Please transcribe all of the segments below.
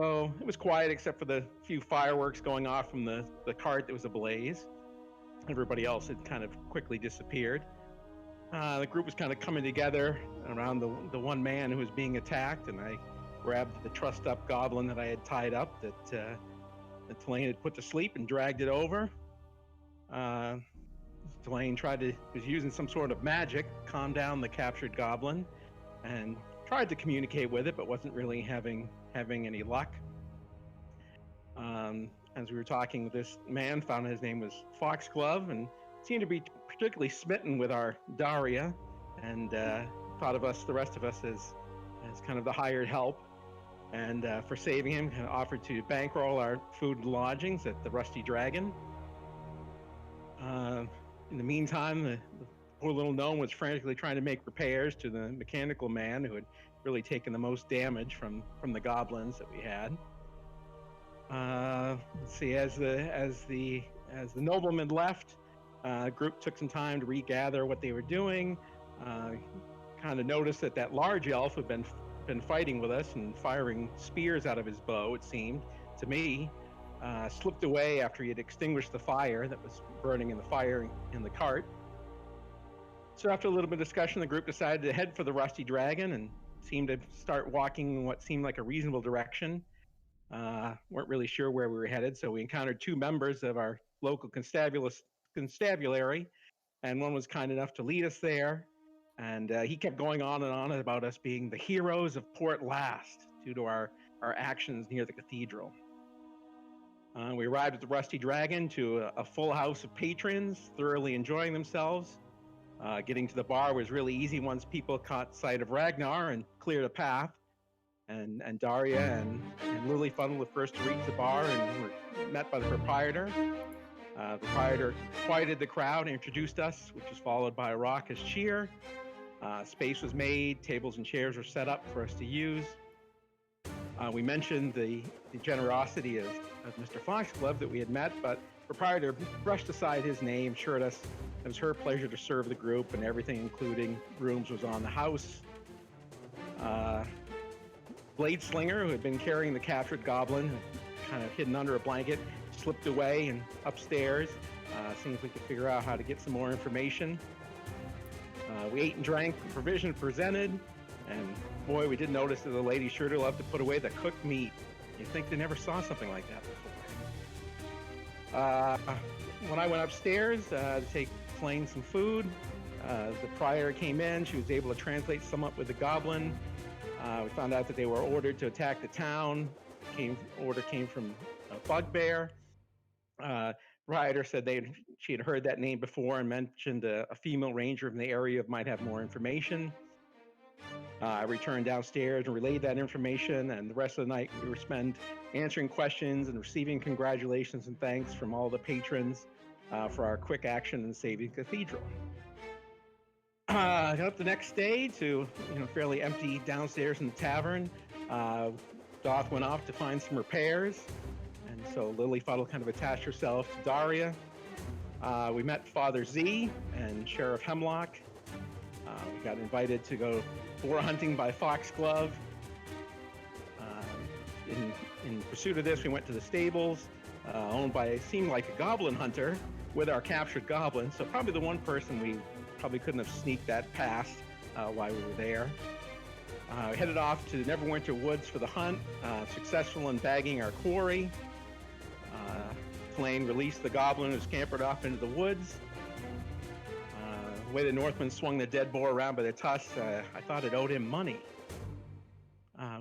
So it was quiet except for the few fireworks going off from the cart that was ablaze. Everybody else had kind of quickly disappeared. The group was kind of coming together around the one man who was being attacked, and I grabbed the trussed up goblin that I had tied up that Tulane had put to sleep and dragged it over. Tulane was using some sort of magic, calm down the captured goblin, and tried to communicate with it, but wasn't really having any luck. As we were talking with this man, found his name was Foxglove, and seemed to be particularly smitten with our Daria, and thought of us, the rest of us, as kind of the hired help. And for saving him, offered to bankroll our food and lodgings at the Rusty Dragon. In the meantime, the poor little gnome was frantically trying to make repairs to the mechanical man who had really taken the most damage from the goblins that we had. Let's see, as the nobleman left, the group took some time to regather what they were doing. Kind of noticed that large elf had been fighting with us and firing spears out of his bow, it seemed to me, slipped away after he had extinguished the fire that was burning in the cart. So after a little bit of discussion, the group decided to head for the Rusty Dragon and seemed to start walking in what seemed like a reasonable direction. Weren't really sure where we were headed, so we encountered two members of our local constabulary, and one was kind enough to lead us there. And he kept going on and on about us being the heroes of Port Last due to our actions near the cathedral. We arrived at the Rusty Dragon to a full house of patrons, thoroughly enjoying themselves. Getting to the bar was really easy once people caught sight of Ragnar and cleared a path. And Daria and Lily Funnel were first to reach the bar and were met by the proprietor. The proprietor quieted the crowd and introduced us, which was followed by a raucous cheer. Space was made, tables and chairs were set up for us to use. We mentioned the generosity of Mr. Foxglove that we had met, but the proprietor brushed aside his name, assured us it was her pleasure to serve the group, and everything, including rooms, was on the house. Blade Slinger, who had been carrying the captured goblin, kind of hidden under a blanket, slipped away and upstairs, seeing if we could figure out how to get some more information. We ate and drank the provision presented, and boy, we did notice that the ladies sure do love to put away the cooked meat. You'd think they never saw something like that before. When I went upstairs to take Plain some food, the prior came in. She was able to translate somewhat with the goblin. We found out that they were ordered to attack the town. Order came from Bugbear. Ryder said she had heard that name before and mentioned a female ranger from the area might have more information. I returned downstairs and relayed that information, and the rest of the night we were spent answering questions and receiving congratulations and thanks from all the patrons for our quick action in saving the cathedral. Got up the next day to fairly empty downstairs in the tavern. Doth went off to find some repairs, and so Lily Fuddle kind of attached herself to Daria. We met Father Z and Sheriff Hemlock. We got invited to go boar hunting by Foxglove. In pursuit of this, we went to the stables owned by, seemed like a goblin hunter with our captured goblin. So probably the one person we probably couldn't have sneaked that past while we were there. We headed off to Neverwinter Woods for the hunt, successful in bagging our quarry. Plain released the goblin who scampered off into the woods. The way the Northman swung the dead boar around by the tusks, I thought it owed him money.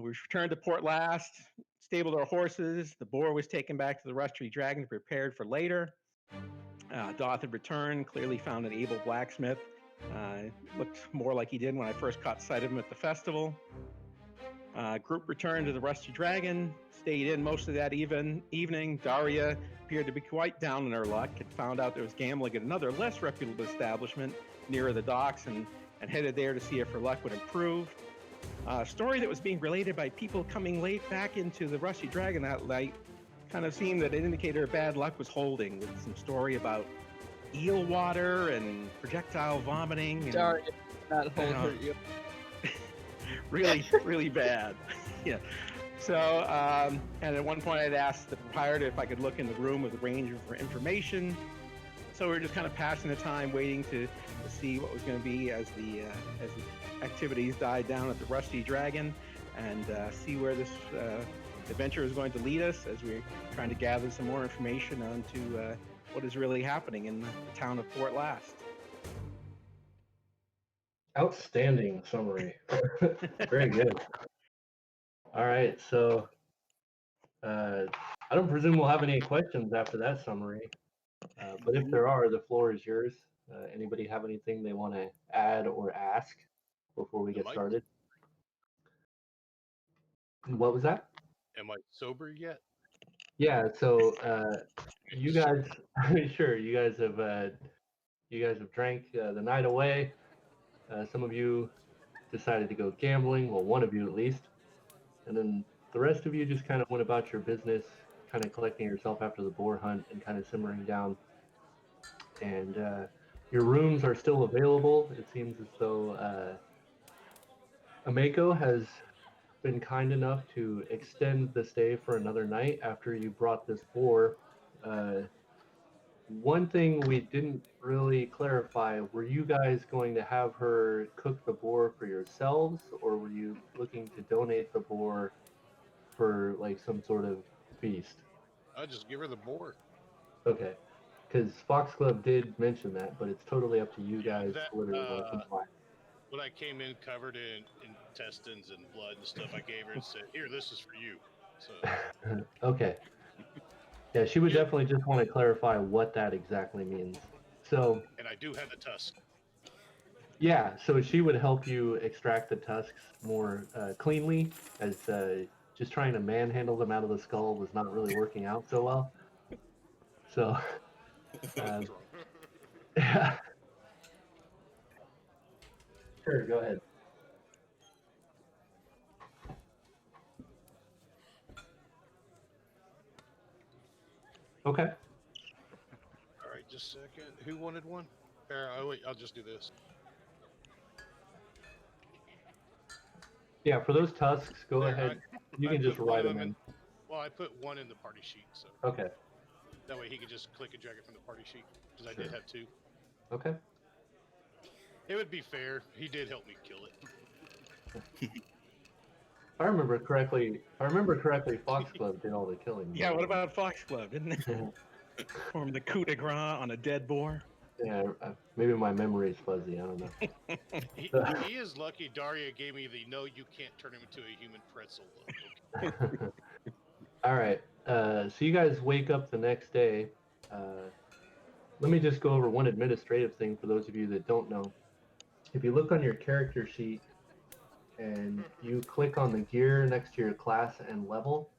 We returned to Port Last, stabled our horses. The boar was taken back to the Rusty Dragon, prepared for later. Doth had returned, clearly found an able blacksmith. Looked more like he did when I first caught sight of him at the festival. Group returned to the Rusty Dragon, stayed in most of that evening. Daria appeared to be quite down in her luck, had found out there was gambling at another less reputable establishment nearer the docks and headed there to see if her luck would improve. A story that was being related by people coming late back into the Rusty Dragon that night kind of seemed that it indicated her bad luck was holding, with some story about eel water and projectile vomiting. And, Sorry, not hold her eel. really, really bad. Yeah. So, and at one point I'd asked the proprietor if I could look in the room with a range for information. So we were just kind of passing the time, waiting to see what was going to be as the activities died down at the Rusty Dragon, and see where this adventure is going to lead us as we're trying to gather some more information onto what is really happening in the town of Fort Last. Outstanding summary. Very good. All right, so I don't presume we'll have any questions after that summary, but if there are, the floor is yours. Anybody have anything they want to add or ask before we get started? What was that? Am I sober yet? Yeah, so you guys, sure, you guys have drank the night away. Some of you decided to go gambling, well, one of you at least, and then the rest of you just kind of went about your business, kind of collecting yourself after the boar hunt and kind of simmering down. And your rooms are still available. It seems as though Ameko has been kind enough to extend the stay for another night after you brought this boar. One thing we didn't really clarify, were you guys going to have her cook the boar for yourselves, or were you looking to donate the boar for like some sort of feast? I'll just give her the boar. Okay, because Foxglove did mention that, but it's totally up to you guys whether you want to comply. When I came in covered in intestines and blood and stuff, I gave her and said, "Here, this is for you." So. Okay. Yeah, she would definitely just want to clarify what that exactly means. So. And I do have the tusk. Yeah, so she would help you extract the tusks more cleanly, as just trying to manhandle them out of the skull was not really working out so well. So. Yeah. Sure, go ahead. Okay. All right, just a second. Who wanted one? I'll just do this. Yeah, for those tusks, go ahead. You can just write them in. Well, I put one in the party sheet, so. Okay. That way he could just click and drag it from the party sheet, because I did have two. Okay. It would be fair. He did help me kill it. If I remember correctly, Foxglove did all the killing. Yeah, what about Foxglove? Didn't it perform the coup de grace on a dead boar? Yeah, maybe my memory is fuzzy. I don't know. He is lucky Daria gave me the "no, you can't turn him into a human pretzel" look. All right. So you guys wake up the next day. Let me just go over one administrative thing for those of you that don't know. If you look on your character sheet and you click on the gear next to your class and level,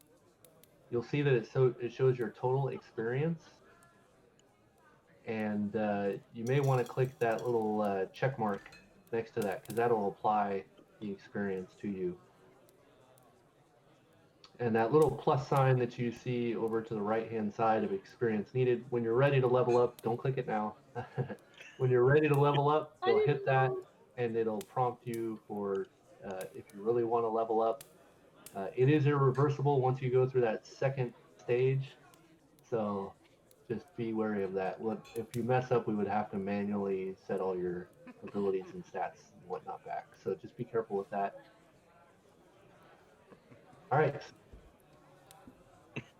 you'll see that it shows your total experience. And you may want to click that little check mark next to that, because that'll apply the experience to you. And that little plus sign that you see over to the right-hand side of experience needed, when you're ready to level up, don't click it now. When you're ready to level up, you'll hit that, and it'll prompt you for if you really want to level up. It is irreversible once you go through that second stage, so just be wary of that. If you mess up, we would have to manually set all your abilities and stats and whatnot back, so just be careful with that. All right.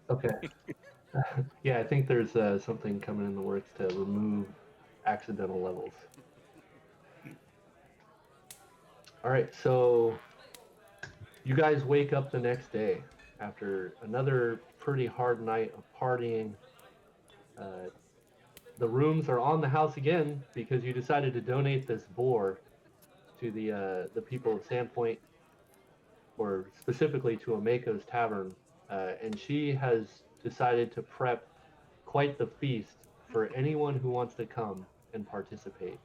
Okay. Yeah, I think there's something coming in the works to remove accidental levels. All right, so you guys wake up the next day after another pretty hard night of partying. The rooms are on the house again because you decided to donate this boar to the people of Sandpoint, or specifically to Ameko's Tavern. And she has decided to prep quite the feast for anyone who wants to come and participate.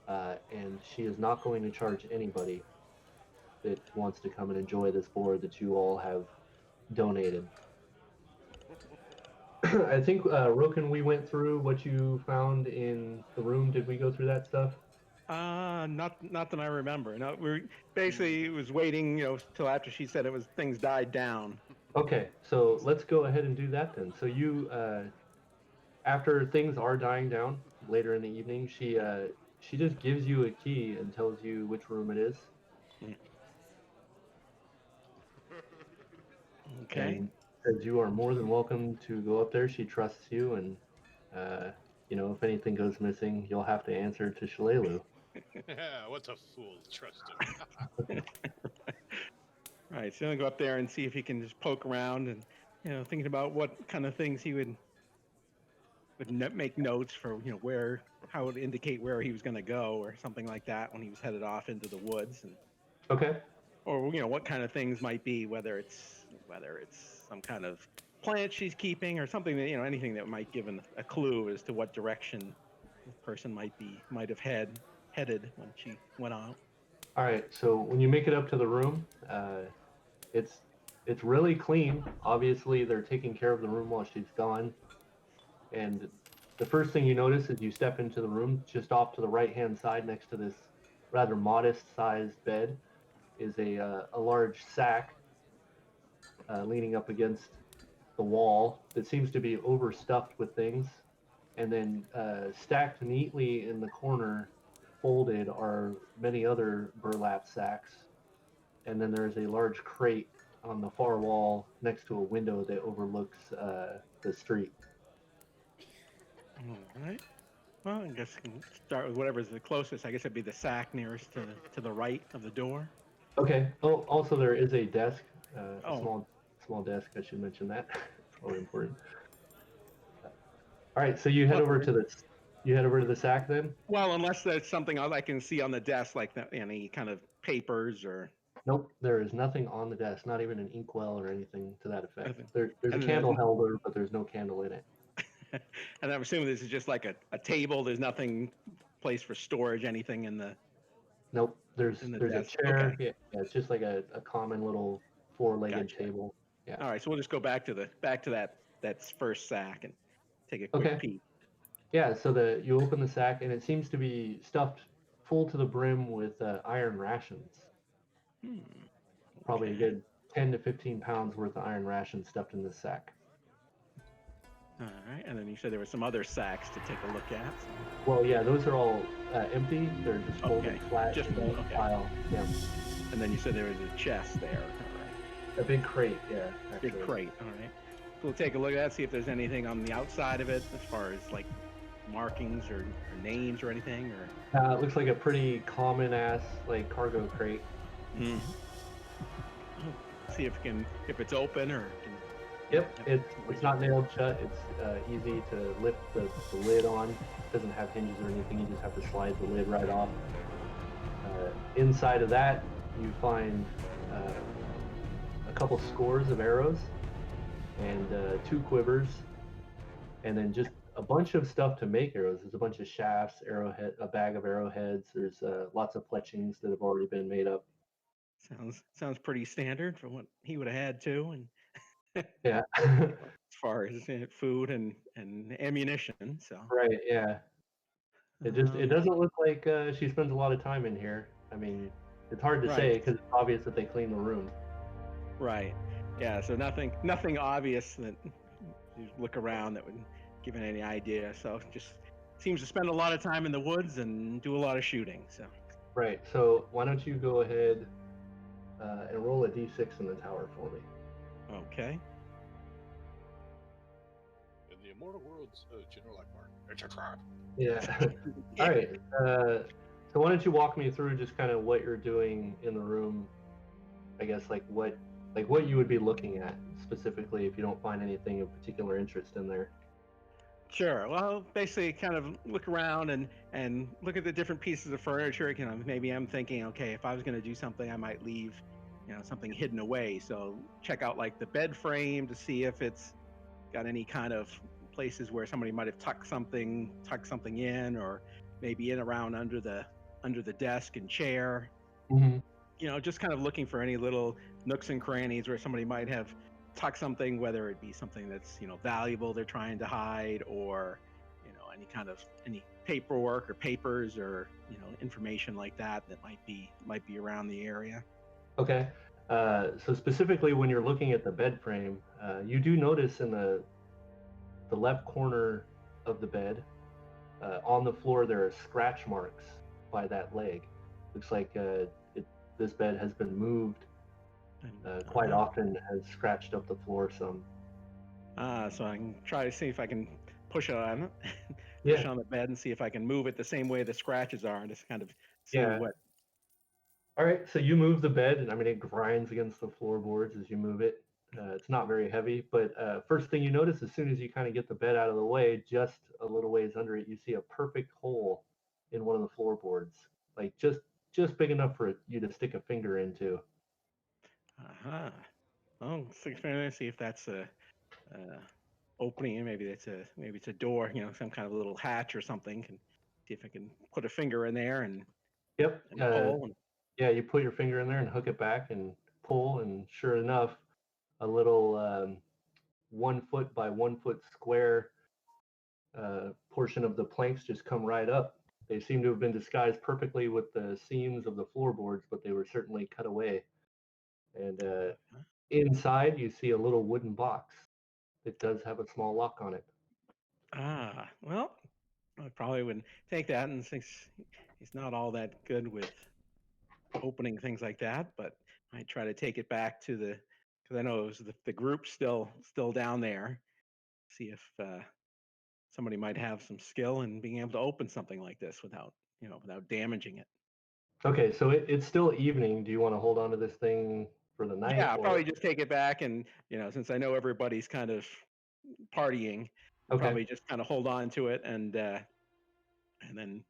And she is not going to charge anybody that wants to come and enjoy this board that you all have donated. I think, Roken, we went through what you found in the room. Did we go through that stuff? Not that I remember. No, we're basically was waiting, till after she said it was things died down. Okay, so let's go ahead and do that then. So you, after things are dying down later in the evening, she just gives you a key and tells you which room it is. Okay. And says you are more than welcome to go up there. She trusts you, and if anything goes missing, you'll have to answer to Shalelu. What's a fool? Trust him. Right. So I'll go up there and see if he can just poke around and, thinking about what kind of things he would make notes for, how it would indicate where he was going to go or something like that when he was headed off into the woods, and Okay. or what kind of things might be, whether it's some kind of plant she's keeping or something that, anything that might give a clue as to what direction the person might have headed when she went out. All right. So when you make it up to the room, it's really clean. Obviously, they're taking care of the room while she's gone. And the first thing you notice as you step into the room, just off to the right-hand side, next to this rather modest-sized bed, is a large sack leaning up against the wall that seems to be overstuffed with things. And then stacked neatly in the corner, folded, are many other burlap sacks. And then there's a large crate on the far wall next to a window that overlooks the street. All right. Well, I guess we can start with whatever's the closest. I guess it'd be the sack nearest to the right of the door. Okay. Oh, also there is a desk, a Oh. small desk. I should mention that. It's probably important. All right. So you head over to the sack then. Well, unless there's something else I can see on the desk, like any kind of papers or. Nope, there is nothing on the desk, not even an inkwell or anything to that effect. Nothing. There's a candle holder, but there's no candle in it. And I'm assuming this is just like a table. There's nothing place for storage, anything in the. Nope, there's in the a desk. chair. Okay. Yeah, it's just like a common little four-legged Gotcha. table. Yeah. All right, so we'll just go back to that first sack and take a quick peek. Yeah, so you open the sack and it seems to be stuffed full to the brim with iron rations. Probably a good 10 to 15 pounds worth of iron rations stuffed in this sack. All right, and then you said there were some other sacks to take a look at. Well, yeah, those are all empty. They're just folded flat just in a pile. Yeah. And then you said there was a chest there. All right. A big crate, yeah. Actually. Big crate, all right. So we'll take a look at that, see if there's anything on the outside of it as far as like markings or names or anything, or. It looks like a pretty common ass like cargo crate. Mm-hmm. See if it's open or. Yep, it's not nailed shut. It's easy to lift the lid on. It doesn't have hinges or anything. You just have to slide the lid right off. Inside of that, you find a couple scores of arrows and 2 quivers, and then just a bunch of stuff to make arrows. There's a bunch of shafts, a bag of arrowheads. There's lots of fletchings that have already been made up. Sounds pretty standard for what he would have had too, and. Yeah. As far as food and ammunition, so. Right. Yeah. It doesn't look like she spends a lot of time in here. I mean, it's hard to say because it's obvious that they clean the room. Right. Yeah. So nothing obvious that you look around that would give it any idea. So just seems to spend a lot of time in the woods and do a lot of shooting. So. Right. So why don't you go ahead and roll a d6 in the tower for me? Okay. In the immortal worlds of General Akbar, it's a trap. Yeah. All right. So why don't you walk me through just kind of what you're doing in the room? I guess like what you would be looking at specifically if you don't find anything of particular interest in there. Sure. Well, basically, kind of look around and look at the different pieces of furniture. Maybe I'm thinking, okay, if I was going to do something, I might leave, something hidden away. So check out like the bed frame to see if it's got any kind of places where somebody might have tucked something in, or maybe in around under the desk and chair. Mm-hmm. Just kind of looking for any little nooks and crannies where somebody might have tuck something, whether it be something that's valuable they're trying to hide, or any paperwork or papers or information like that might be around the area. Okay. So specifically, when you're looking at the bed frame, you do notice in the left corner of the bed, on the floor, there are scratch marks by that leg. Looks like this bed has been moved quite often, has scratched up the floor some. So I can try to see if I can push on Yeah. on the bed and see if I can move it the same way the scratches are, and just kind of see Yeah. what. All right, so you move the bed, and I mean, it grinds against the floorboards as you move it. It's not very heavy, but first thing you notice, as soon as you kind of get the bed out of the way, just a little ways under it, you see a perfect hole in one of the floorboards, like just big enough for you to stick a finger into. Oh, see if that's a opening. Maybe it's a door. Some kind of little hatch or something. And see if I can put a finger in there and Yep. pull. Yeah, you put your finger in there and hook it back and pull, and sure enough, a little 1 foot by 1 foot square portion of the planks just come right up. They seem to have been disguised perfectly with the seams of the floorboards, but they were certainly cut away. And inside, you see a little wooden box. It does have a small lock on it. Well, I probably wouldn't take that, and since he's not all that good with opening things like that, but I try to take it back to because I know it was the group still down there. See if somebody might have some skill in being able to open something like this without damaging it. Okay, so it's still evening. Do you want to hold on to this thing for the night? Yeah, I'll probably just take it back, and since I know everybody's kind of partying, I'll probably just kind of hold on to it and then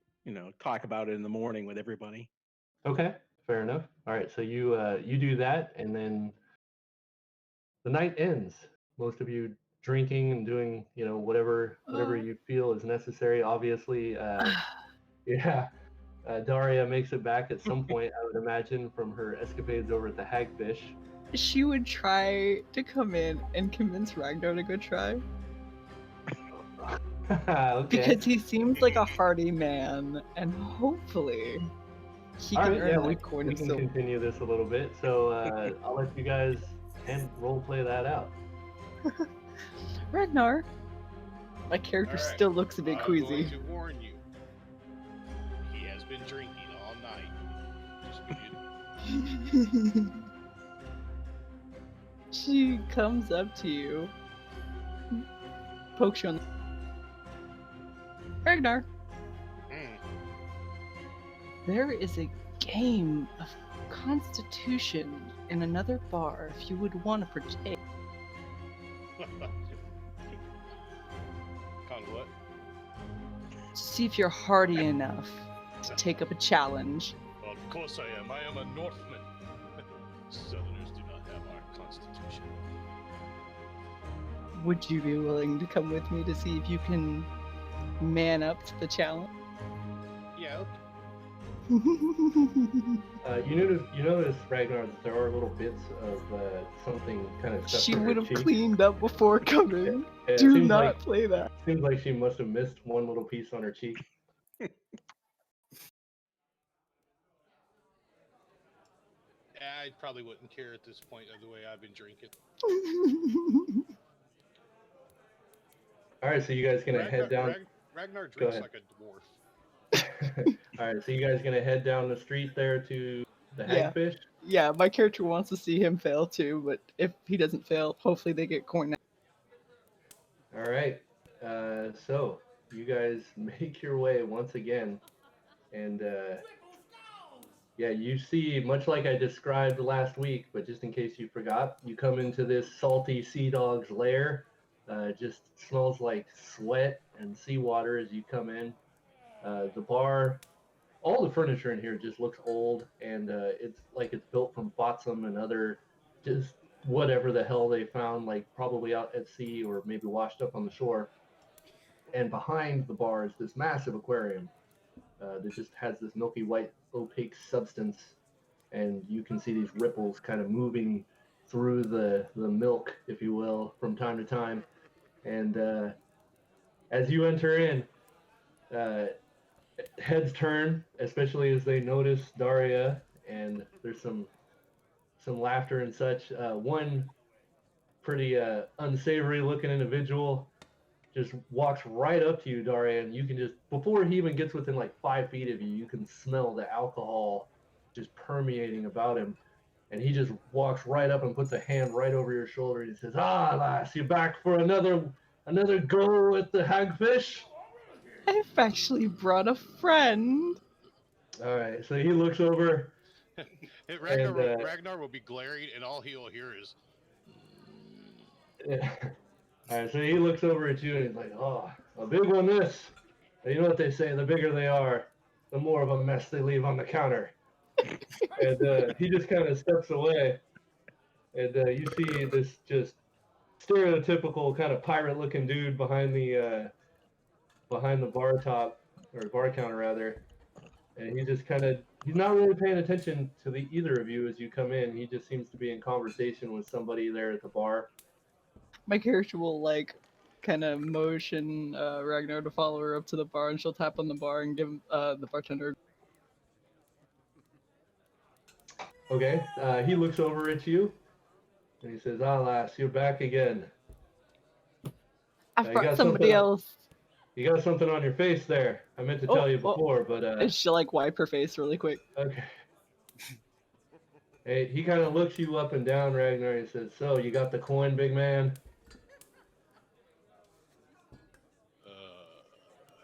talk about it in the morning with everybody. Okay, fair enough. All right, so you do that, and then the night ends. Most of you drinking and doing whatever you feel is necessary. Obviously, yeah. Daria makes it back at some point, I would imagine, from her escapades over at the Hagfish. She would try to come in and convince Ragnar to go try. Okay. Because he seems like a hardy man, and hopefully he can earn that coin we of can silver. continue this a little bit. So I'll let you guys role play that out. Ragnar, my character still looks a bit queasy. I'm going to warn you. He has been drinking all night. Just be She comes up to you, pokes you on the... Ragnar, there is a game of Constitution in another bar if you would want to partake. Con what? See if you're hardy enough to take up a challenge. Well, of course I am. I am a Northman. Southerners do not have our constitution. Would you be willing to come with me to see if you can man up to the challenge? Yeah. You notice, Ragnar, that there are little bits of something kind of stuck She to her would have cheek. cleaned up before coming. It Do seems not like- play that. Seems like she must have missed one little piece on her cheek. I probably wouldn't care at this point of the way I've been drinking. All right, so you guys gonna head down. Ragnar drinks like a dwarf. All right, so you guys gonna head down the street there to the Hagfish? Yeah, my character wants to see him fail too, but if he doesn't fail, hopefully they get coin. All right, so you guys make your way once again, and yeah, you see, much like I described last week, but just in case you forgot, you come into this salty sea dog's lair. Just smells like sweat and seawater as you come in. The bar, all the furniture in here just looks old, and it's like it's built from flotsam and other just whatever the hell they found, like probably out at sea or maybe washed up on the shore. And behind the bar is this massive aquarium that just has this milky white opaque substance, and you can see these ripples kind of moving through the milk, if you will, from time to time. And as you enter in, heads turn, especially as they notice Daria, and there's some laughter and such. One pretty unsavory looking individual just walks right up to you, Daria, and you can just, before he even gets within like 5 feet of you, you can smell the alcohol just permeating about him. And he just walks right up and puts a hand right over your shoulder. And he says, "Ah, lass, you back for another go at the hagfish?" I've actually brought a friend. All right, so he looks over. Ragnar will be glaring, and all he'll hear is. Yeah. All right, so he looks over at you and he's like, "Oh, a big one this." And you know what they say, the bigger they are, the more of a mess they leave on the counter. And he just kind of steps away. And you see this just stereotypical kind of pirate-looking dude behind the bar top, or bar counter rather. And he just kind of, he's not really paying attention to either of you as you come in. He just seems to be in conversation with somebody there at the bar. My character will like kind of motion Ragnar to follow her up to the bar, and she'll tap on the bar and give the bartender. Okay, he looks over at you and he says, "Ah, lass, you're back again. I've you brought got somebody something else." You got something on your face there. I meant to tell you before, but And she'll like wipe her face really quick. okay. Hey, he kind of looks you up and down, Ragnar. He says, "So, you got the coin, big man?"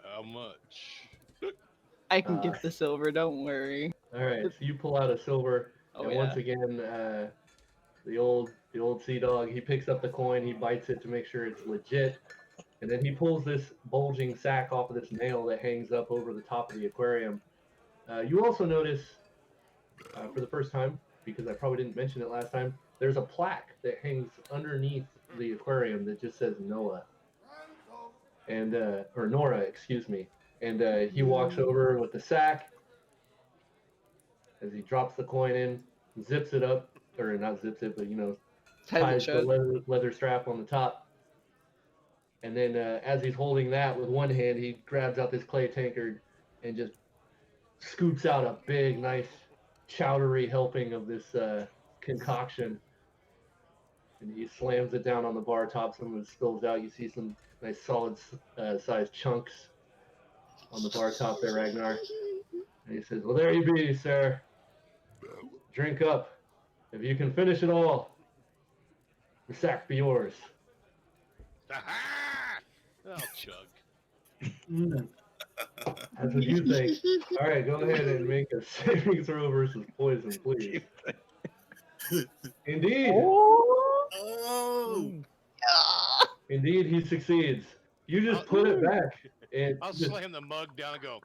How much? I can get the silver, don't worry. All right, so you pull out a silver, Oh, and yeah. once again, the old sea dog, he picks up the coin, he bites it to make sure it's legit, and then he pulls this bulging sack off of this nail that hangs up over the top of the aquarium. You also notice, for the first time, because I probably didn't mention it last time, there's a plaque that hangs underneath the aquarium that just says Noah, and or Nora, excuse me. And he walks over with the sack as he drops the coin in, zips it up, or not zips it, but ties the leather strap on the top. And then as he's holding that with one hand, he grabs out this clay tankard and just scoops out a big, nice, chowdery helping of this concoction. And he slams it down on the bar top. Some of it spills out. You see some nice solid sized chunks on the bar top there, Ragnar. And he says, "Well, there you be, sir. Drink up. If you can finish it all, the sack be yours." Aha! I'll chug. That's what you think. All right, go ahead and make a saving throw versus poison, please. Indeed. Oh! Indeed, he succeeds. You just put it back. And I'll just, slam the mug down and go,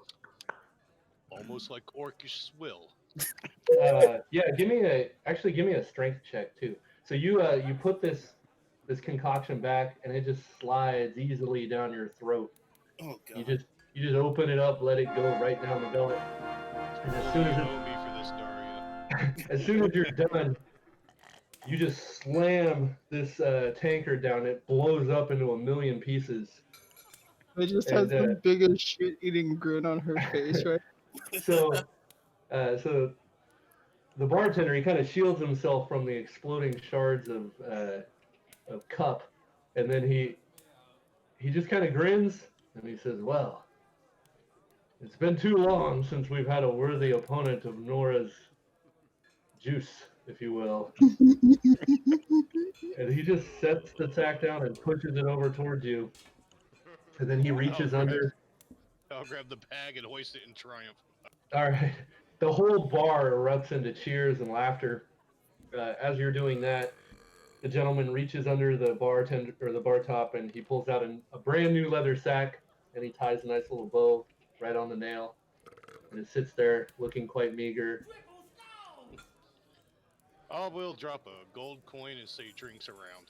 almost like orcish swill. yeah, give me a strength check too. So you put this concoction back, and it just slides easily down your throat. Oh god! You just open it up, let it go right down the gullet, and as soon as you're done, you just slam this tankard down. It blows up into a million pieces. It just has the biggest shit-eating grin on her face, right? So the bartender, he kind of shields himself from the exploding shards of cup, and then he just kind of grins and he says, "Well, it's been too long since we've had a worthy opponent of Nora's juice, if you will." And he just sets the sack down and pushes it over towards you, and then he reaches under. I'll grab the bag and hoist it in triumph. All right. The whole bar erupts into cheers and laughter. As you're doing that, the gentleman reaches under the bar top, and he pulls out a brand new leather sack, and he ties a nice little bow right on the nail, and it sits there looking quite meager. I will drop a gold coin and say drinks around.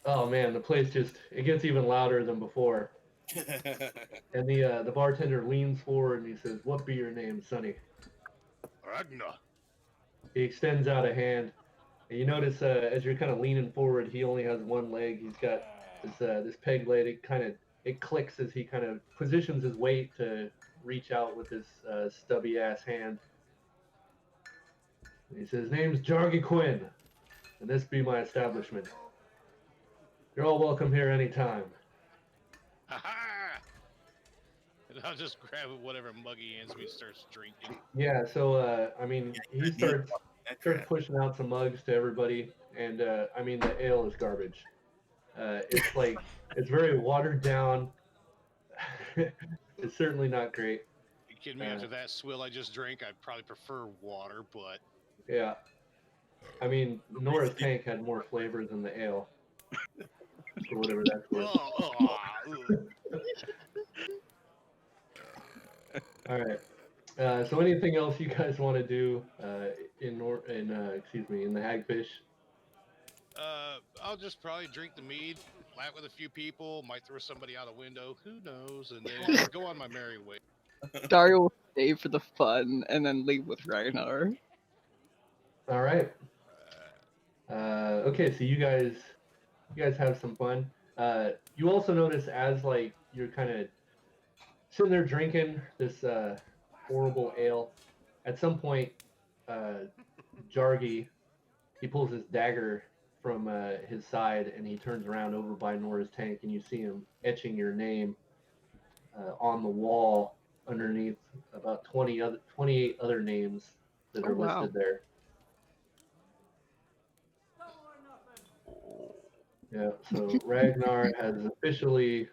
Oh man, the place it gets even louder than before. And the bartender leans forward and he says, "What be your name, sonny?" Ragnar. He extends out a hand, and you notice as you're kind of leaning forward, he only has one leg. He's got this peg leg. It clicks as he kind of positions his weight to reach out with his stubby ass hand. He says, "Name's Jargy Quinn, and this be my establishment. You're all welcome here anytime." Ha! And I'll just grab whatever mug he hands me and starts drinking. Yeah, so I mean, he starts That crap. pushing out some mugs to everybody, and I mean, the ale is garbage. It's like it's very watered down. It's certainly not great. You kidding me? After that swill I just drank, I'd probably prefer water, but Yeah, I mean, Nora's tank had more flavor than the ale, for whatever that's worth. All right. So anything else you guys want to do in the hagfish? I'll just probably drink the mead, laugh with a few people, might throw somebody out a window, who knows, and then go on my merry way. Dario will stay for the fun and then leave with Ragnar. All right. Okay, so you guys have some fun. You also notice as like you're kind of sitting there drinking this horrible ale. At some point, Jargy, he pulls his dagger from his side and he turns around over by Nora's tank, and you see him etching your name on the wall underneath about 28 other names that are listed there. Yeah, so Ragnar has officially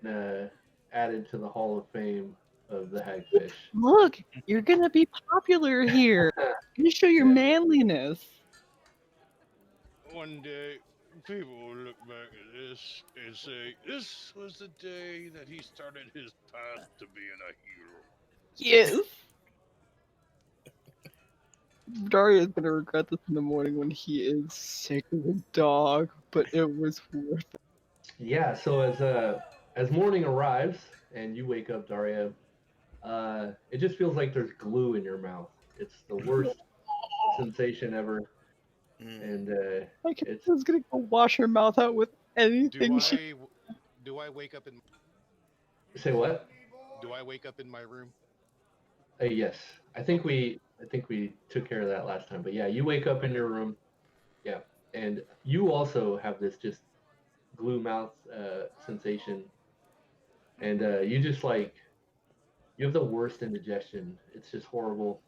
been added to the Hall of Fame of the Hagfish. Look, you're gonna be popular here. You're gonna show your manliness. One day, people will look back at this and say, this was the day that he started his path to being a hero. Yes. Dario's gonna regret this in the morning when he is sick as a dog, but it was worth it. Yeah, so as morning arrives and you wake up, Daria, it just feels like there's glue in your mouth. It's the worst sensation ever, and Like I was gonna go wash her mouth out with anything. Do I wake up in? Say what? Do I wake up in my room? Yes, I think we took care of that last time. But yeah, you wake up in your room. Yeah, and you also have this just glue mouth sensation, and you just like you have the worst indigestion. It's just horrible.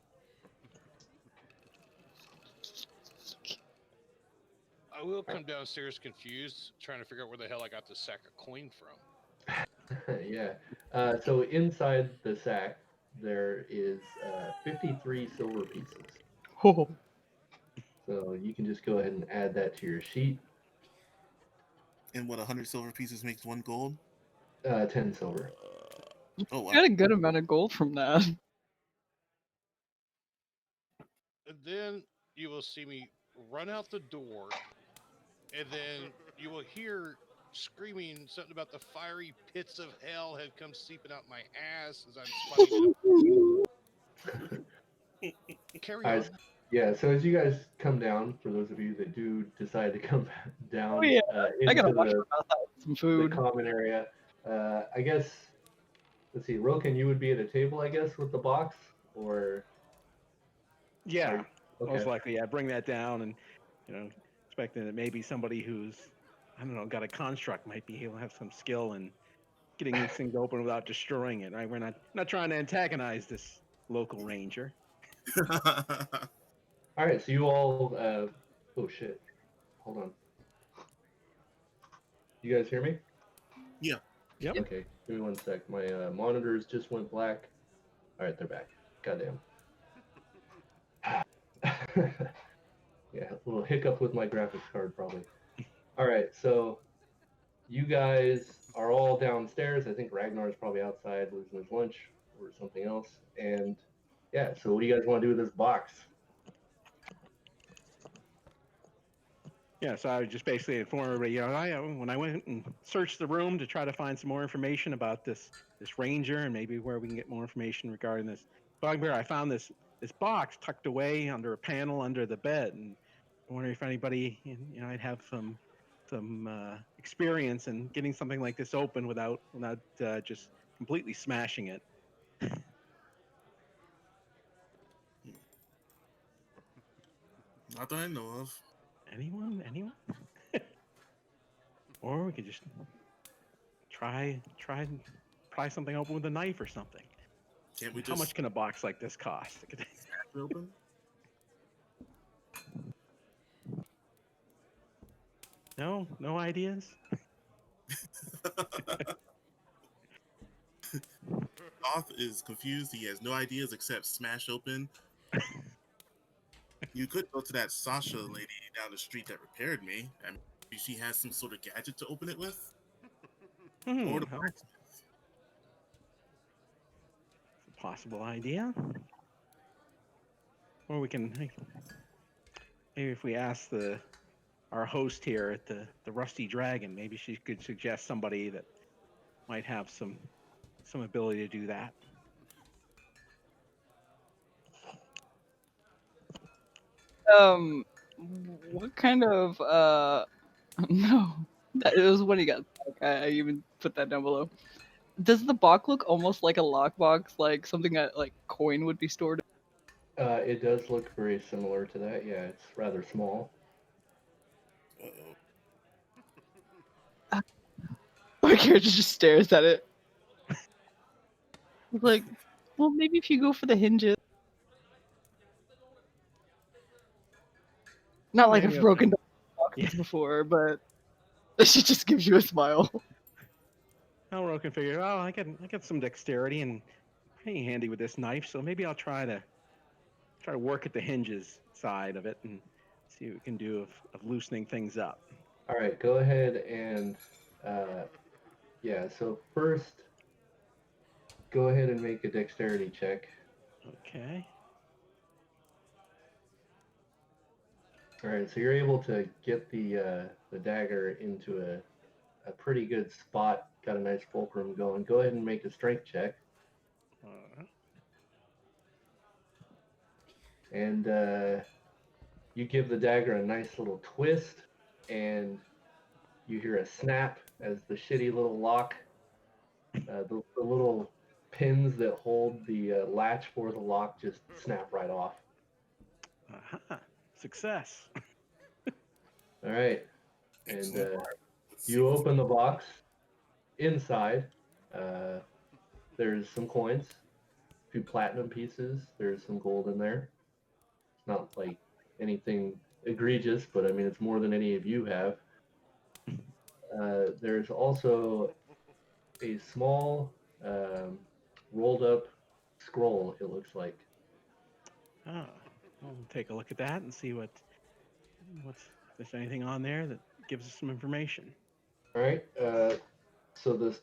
I will come downstairs confused, trying to figure out where the hell I got this sack of coin from. Yeah. So inside the sack there is 53 silver pieces. Oh. So you can just go ahead and add that to your sheet. And what, 100 silver pieces makes 1 gold? 10 silver. Oh, wow. Got a good amount of gold from that. And then you will see me run out the door, and then you will hear screaming something about the fiery pits of hell had come seeping out my ass as I'm spotting. Carry on. Yeah, so as you guys come down, for those of you that do decide to come down I gotta into wash my mouth out with some the food. common area, I guess, let's see, Roken, you would be at a table, I guess, with the box, or? Yeah, Okay. most likely. Yeah, bring that down, and expecting that maybe somebody who's, I don't know, got a construct might be able to have some skill in getting these things open without destroying it. Right? We're not trying to antagonize this local ranger. All right, so you all, oh shit, hold on. You guys hear me? Yeah. Yep. Okay, give me 1 sec. My monitors just went black. All right, they're back. Goddamn. Yeah, a little hiccup with my graphics card probably. All right, so you guys are all downstairs. I think Ragnar's probably outside losing his lunch or something else. And yeah, so what do you guys want to do with this box? Yeah, so I would just basically inform everybody. When I went and searched the room to try to find some more information about this ranger and maybe where we can get more information regarding this bugbear, I found this box tucked away under a panel under the bed, and I wonder if anybody I'd have some experience in getting something like this open without just completely smashing it. Not that I know of. Anyone? Or we could just try and pry something open with a knife or something. Can't we How much just can a box like this cost? smash it open? No ideas? Goth is confused. He has no ideas except smash open. You could go to that Sasha lady down the street that repaired me. I mean, maybe she has some sort of gadget to open it with. Or the Well, blacksmith. it's a possible idea. Or we can maybe if we ask our host here at the Rusty Dragon, maybe she could suggest somebody that might have some ability to do that. What kind of no, that it was when he got stuck. I even put that down below. Does the box look almost like a lockbox, like something that like coin would be stored? It does look very similar to that. Yeah, it's rather small. Uh-oh. My character just stares at it. He's like, well, maybe if you go for the hinges. Not like Maybe I've I'll broken down Yeah. boxes before, but she just gives you a smile. Elro can figure, oh, I got some dexterity and pretty handy with this knife, so maybe I'll try to work at the hinges side of it and see what we can do of loosening things up. All right, go ahead and yeah. So first, go ahead and make a dexterity check. Okay. All right, so you're able to get the dagger into a pretty good spot. Got a nice fulcrum going. Go ahead and make a strength check. And you give the dagger a nice little twist, and you hear a snap as the shitty little lock, the little pins that hold the latch for the lock just snap right off. Uh-huh. Success. All right, and Excellent. Let's see you what's- open the box. Inside, there's some coins, a few platinum pieces. There's some gold in there. It's not like anything egregious, but I mean, it's more than any of you have. There's also a small rolled up scroll, it looks like. Oh, we'll take a look at that and see what's if there's anything on there that gives us some information. All right. So this,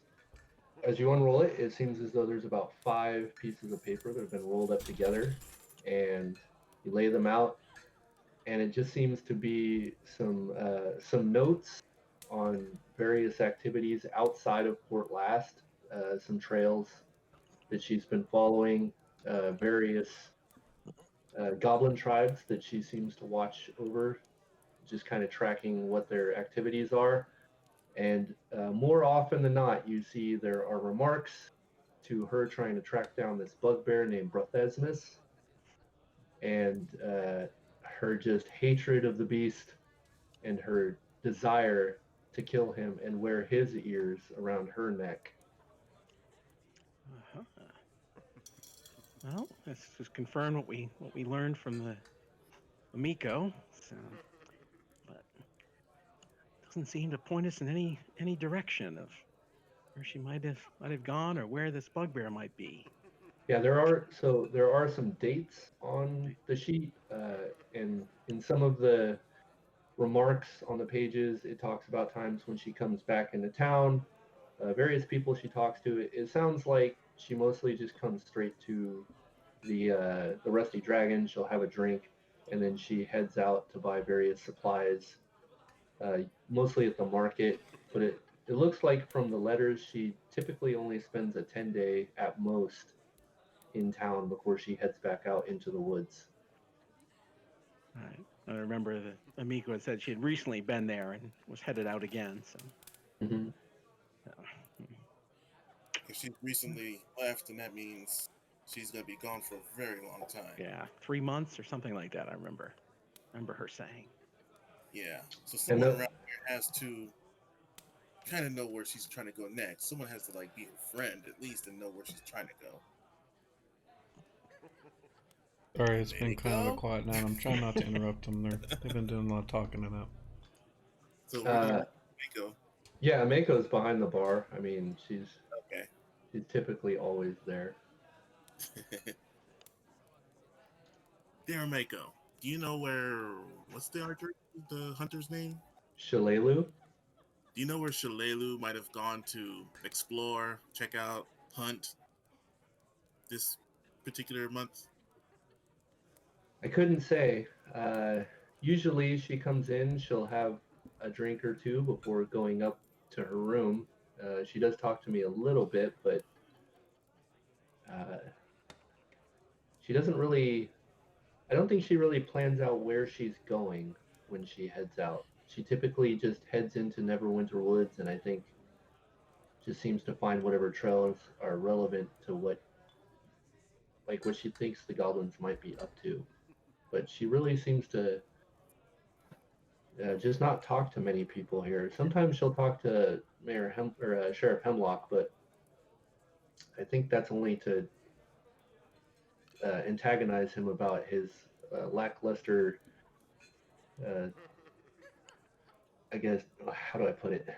as you unroll it, it seems as though there's about 5 pieces of paper that have been rolled up together, and you lay them out, and it just seems to be some notes on various activities outside of Port Last, some trails that she's been following, various goblin tribes that she seems to watch over, just kind of tracking what their activities are. And more often than not, you see there are remarks to her trying to track down this bugbear named Brothesmus, and her just hatred of the beast and her desire to kill him and wear his ears around her neck. Uh-huh. Well, this just confirmed what we learned from the Miko. So, but doesn't seem to point us in any direction of where she might have gone or where this bugbear might be. Yeah, there are some dates on the sheet, and in some of the remarks on the pages, it talks about times when she comes back into town, various people she talks to. It sounds like she mostly just comes straight to the Rusty Dragon. She'll have a drink, and then she heads out to buy various supplies, mostly at the market. But it looks like from the letters, she typically only spends a 10-day at most in town before she heads back out into the woods. Right. I remember that Amiko had said she had recently been there and was headed out again. So. Mm-hmm. uh, If she's recently left, and that means she's gonna be gone for a very long time. Yeah, 3 months or something like that. I remember her saying. Yeah. So someone around here has to kind of know where she's trying to go next. Someone has to like be her friend at least and know where she's trying to go. Sorry, it's been kind of a quiet night. I'm trying not to interrupt them. They've been doing a lot of talking tonight. So we're going to Mako. Yeah, Mako's behind the bar. I mean, she's Okay. She's typically always there. Dear Mako, do you know what's the hunter's name? Shalelu? Do you know where Shalelu might have gone to explore, check out, hunt this particular month? I couldn't say. Usually she comes in, she'll have a drink or two before going up to her room. She does talk to me a little bit, but she doesn't really... I don't think she really plans out where she's going when she heads out. She typically just heads into Neverwinter Woods, and I think just seems to find whatever trails are relevant to what she thinks the goblins might be up to. But she really seems to just not talk to many people here. Sometimes she'll talk to Sheriff Hemlock, but I think that's only to antagonize him about his lackluster, I guess, how do I put it?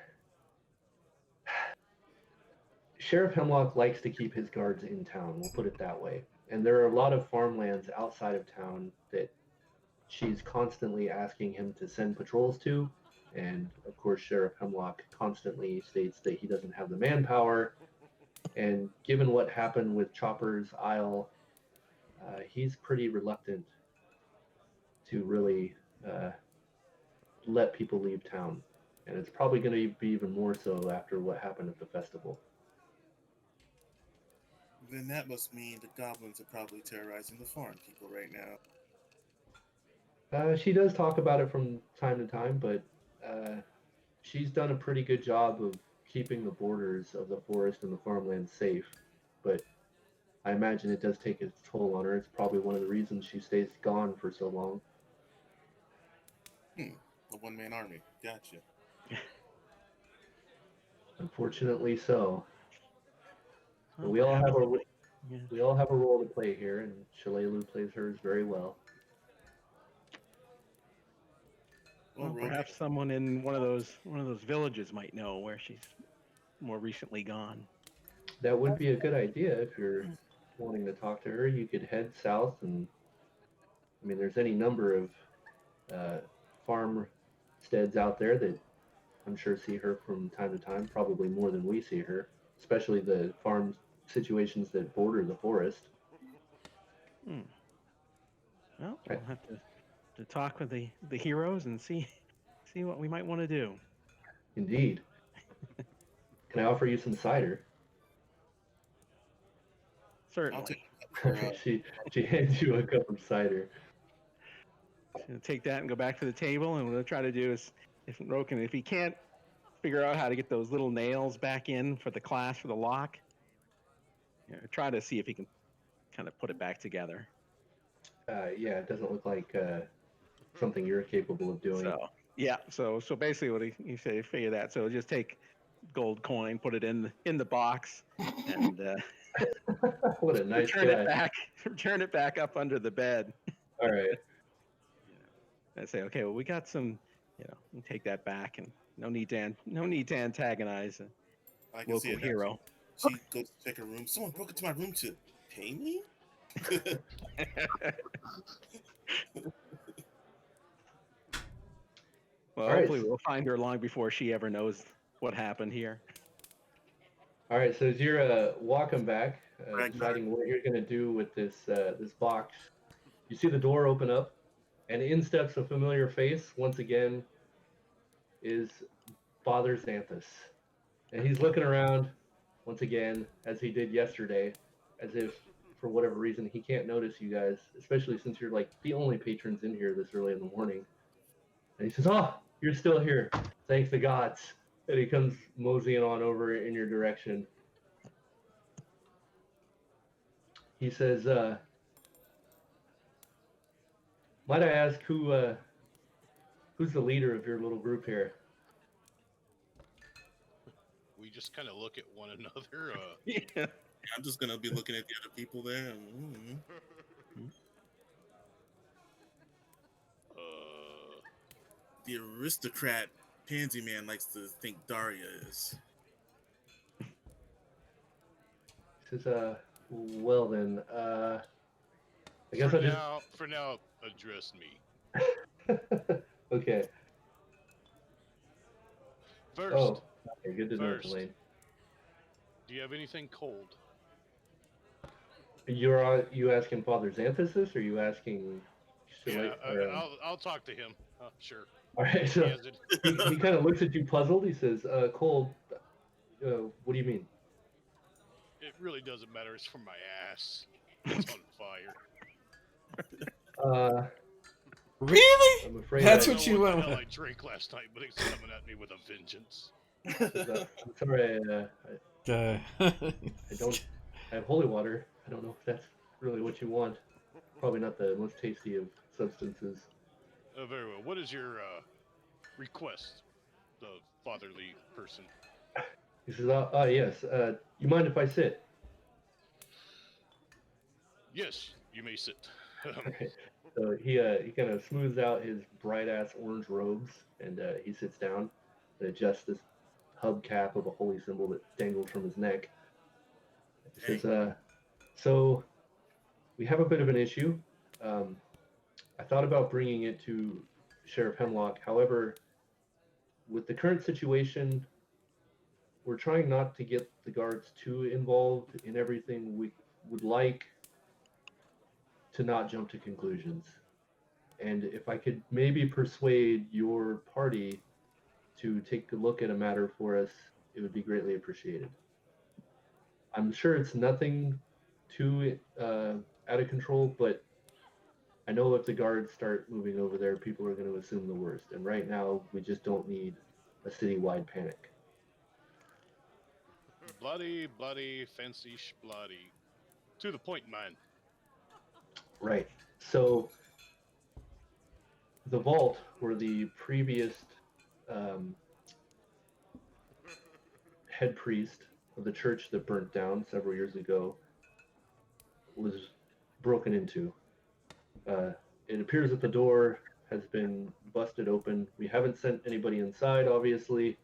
Sheriff Hemlock likes to keep his guards in town, we'll put it that way. And there are a lot of farmlands outside of town that she's constantly asking him to send patrols to. And of course, Sheriff Hemlock constantly states that he doesn't have the manpower. And given what happened with Chopper's Isle, he's pretty reluctant to really let people leave town. And it's probably going to be even more so after what happened at the festival. Then that must mean the goblins are probably terrorizing the farm people right now. She does talk about it from time to time, but she's done a pretty good job of keeping the borders of the forest and the farmland safe. But I imagine it does take its toll on her. It's probably one of the reasons she stays gone for so long. A one-man army. Gotcha. Unfortunately so. But Well, we all have yeah. we all have a role to play here, and Shalelu plays hers very well. Well, perhaps someone in one of those villages might know where she's more recently gone. That would be a good idea if you're wanting to talk to her. You could head south, and I mean, there's any number of farmsteads out there that I'm sure see her from time to time, probably more than we see her, especially the farm situations that border the forest. Well, we'll have to talk with the heroes and see what we might want to do. Indeed. Can I offer you some cider? Certainly. She hands you a cup of cider. Take that and go back to the table, and what we'll try to do is, if he can't figure out how to get those little nails back in for the clasp for the lock, try to see if he can kind of put it back together. Yeah, it doesn't look like something you're capable of doing. So basically what he said, figure that. So just take gold coin, put it in the box, and what a nice guy. Return it back up under the bed. All right. And say, okay, well, we got some, you take that back, and no need to antagonize a local hero. She goes to check her room. Someone broke into my room to pay me? Well, hopefully we'll find her long before she ever knows what happened here. All right, so as you're walking back, deciding what you're going to do with this box, you see the door open up, and in steps a familiar face. Once again, is Father Xanthus, and he's looking around once again as he did yesterday, as if for whatever reason he can't notice you guys, especially since you're like the only patrons in here this early in the morning. And he says, "Oh, you're still here. Thank the gods." And he comes moseying on over in your direction. he says, might I ask who's the leader of your little group here? We just kind of look at one another. Yeah. I'm just gonna be looking at the other people there. The aristocrat Pansy Man likes to think Daria is. He says, well then, I guess for now, address me. Okay. First. Oh, okay, good to know, First. Delane. Do you have anything cold? You asking Father Xanthus, or you asking? I'll talk to him. Sure. All right. So he kind of looks at you puzzled. He says, "Cold. What do you mean?" It really doesn't matter. It's from my ass. It's on fire. Really? I'm afraid That's I what don't know you what went the hell with. I drank last night, but it's coming at me with a vengeance. I'm sorry. I don't. I have holy water. I don't know if that's really what you want. Probably not the most tasty of substances. Very well. What is your request, the fatherly person? He says, yes. You mind if I sit?" Yes, you may sit. Okay. So he kind of smooths out his bright ass orange robes, and he sits down and adjusts this hubcap of a holy symbol that dangles from his neck. He says, "So we have a bit of an issue. I thought about bringing it to Sheriff Hemlock. However, with the current situation, we're trying not to get the guards too involved in everything. We would like to not jump to conclusions. And if I could maybe persuade your party to take a look at a matter for us, it would be greatly appreciated. I'm sure it's nothing too out of control, but I know if the guards start moving over there, people are going to assume the worst. And right now, we just don't need a citywide panic." Bloody, fancy bloody. To the point, man. Right. So the vault where the previous head priest of the church that burnt down several years ago was broken into. It appears that the door has been busted open. We haven't sent anybody inside, obviously,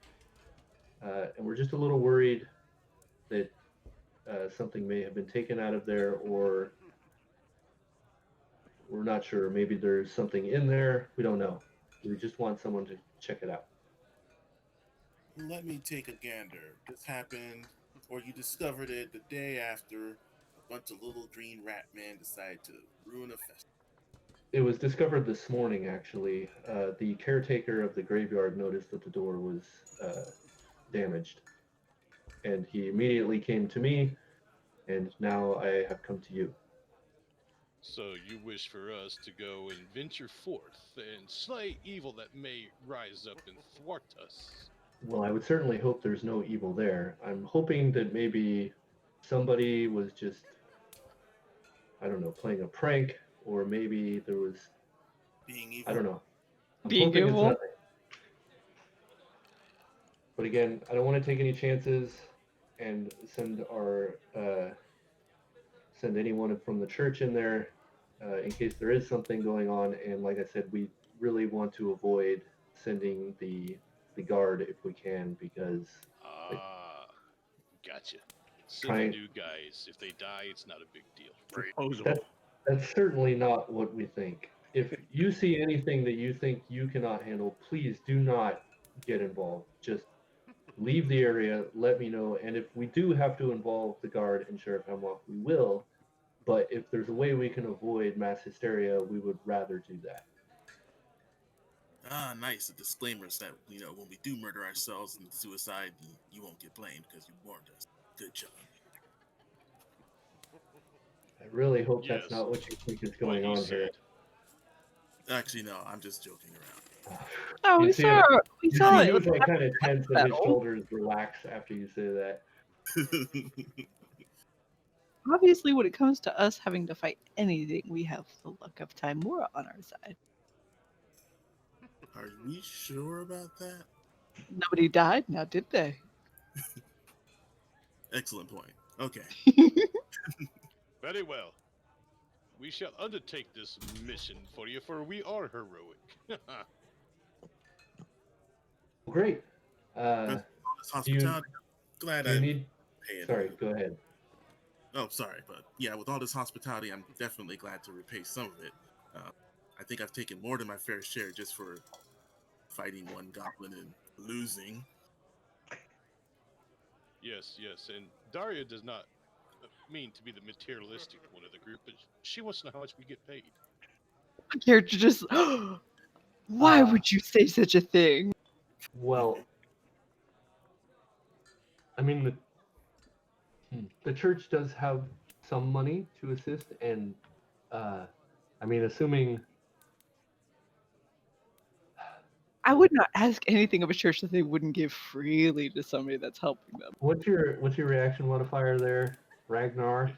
and we're just a little worried that something may have been taken out of there, or we're not sure. Maybe there's something in there. We don't know. We just want someone to check it out. Let me take a gander. This happened, or you discovered it the day after a bunch of little green rat men decided to ruin a festival. It was discovered this morning, actually. The caretaker of the graveyard noticed that the door was damaged, and he immediately came to me, and now I have come to you. So you wish for us to go and venture forth and slay evil that may rise up and thwart us? Well, I would certainly hope there's no evil there. I'm hoping that maybe somebody was just, I don't know, playing a prank, or maybe there was being evil. I don't know. I'm being hoping evil. it's nothing. But again, I don't want to take any chances and send anyone from the church in there in case there is something going on. And like I said, we really want to avoid sending the guard if we can, because gotcha. Send the new guys. If they die, it's not a big deal. That's certainly not what we think. If you see anything that you think you cannot handle, please do not get involved. Just leave the area, let me know, and if we do have to involve the guard and Sheriff Hemlock, we will. But if there's a way we can avoid mass hysteria, we would rather do that. Nice. A disclaimer is that, when we do murder ourselves in suicide, you won't get blamed because you warned us. Good job. I really hope that's not what you think is going on here. Actually, no, I'm just joking around. Oh, we saw it. He was like kind of tense, and his shoulders relax after you say that. Obviously, when it comes to us having to fight anything, we have the luck of Timora on our side. Are we sure about that? Nobody died, now did they? Excellent point. Okay. Very well. We shall undertake this mission for you, for we are heroic. Great. With all this hospitality, I'm glad Do you I'm need? paying. Sorry, go ahead. Oh, sorry, but yeah, with all this hospitality, I'm definitely glad to repay some of it. I think I've taken more than my fair share just for fighting one goblin and losing. Yes, and Daria does not mean to be the materialistic one of the group, but she wants to know how much we get paid. My character just. Why would you say such a thing? Well, I mean, the church does have some money to assist, and I mean, assuming I would not ask anything of a church that they wouldn't give freely to somebody that's helping them. what's your reaction modifier there, Ragnar?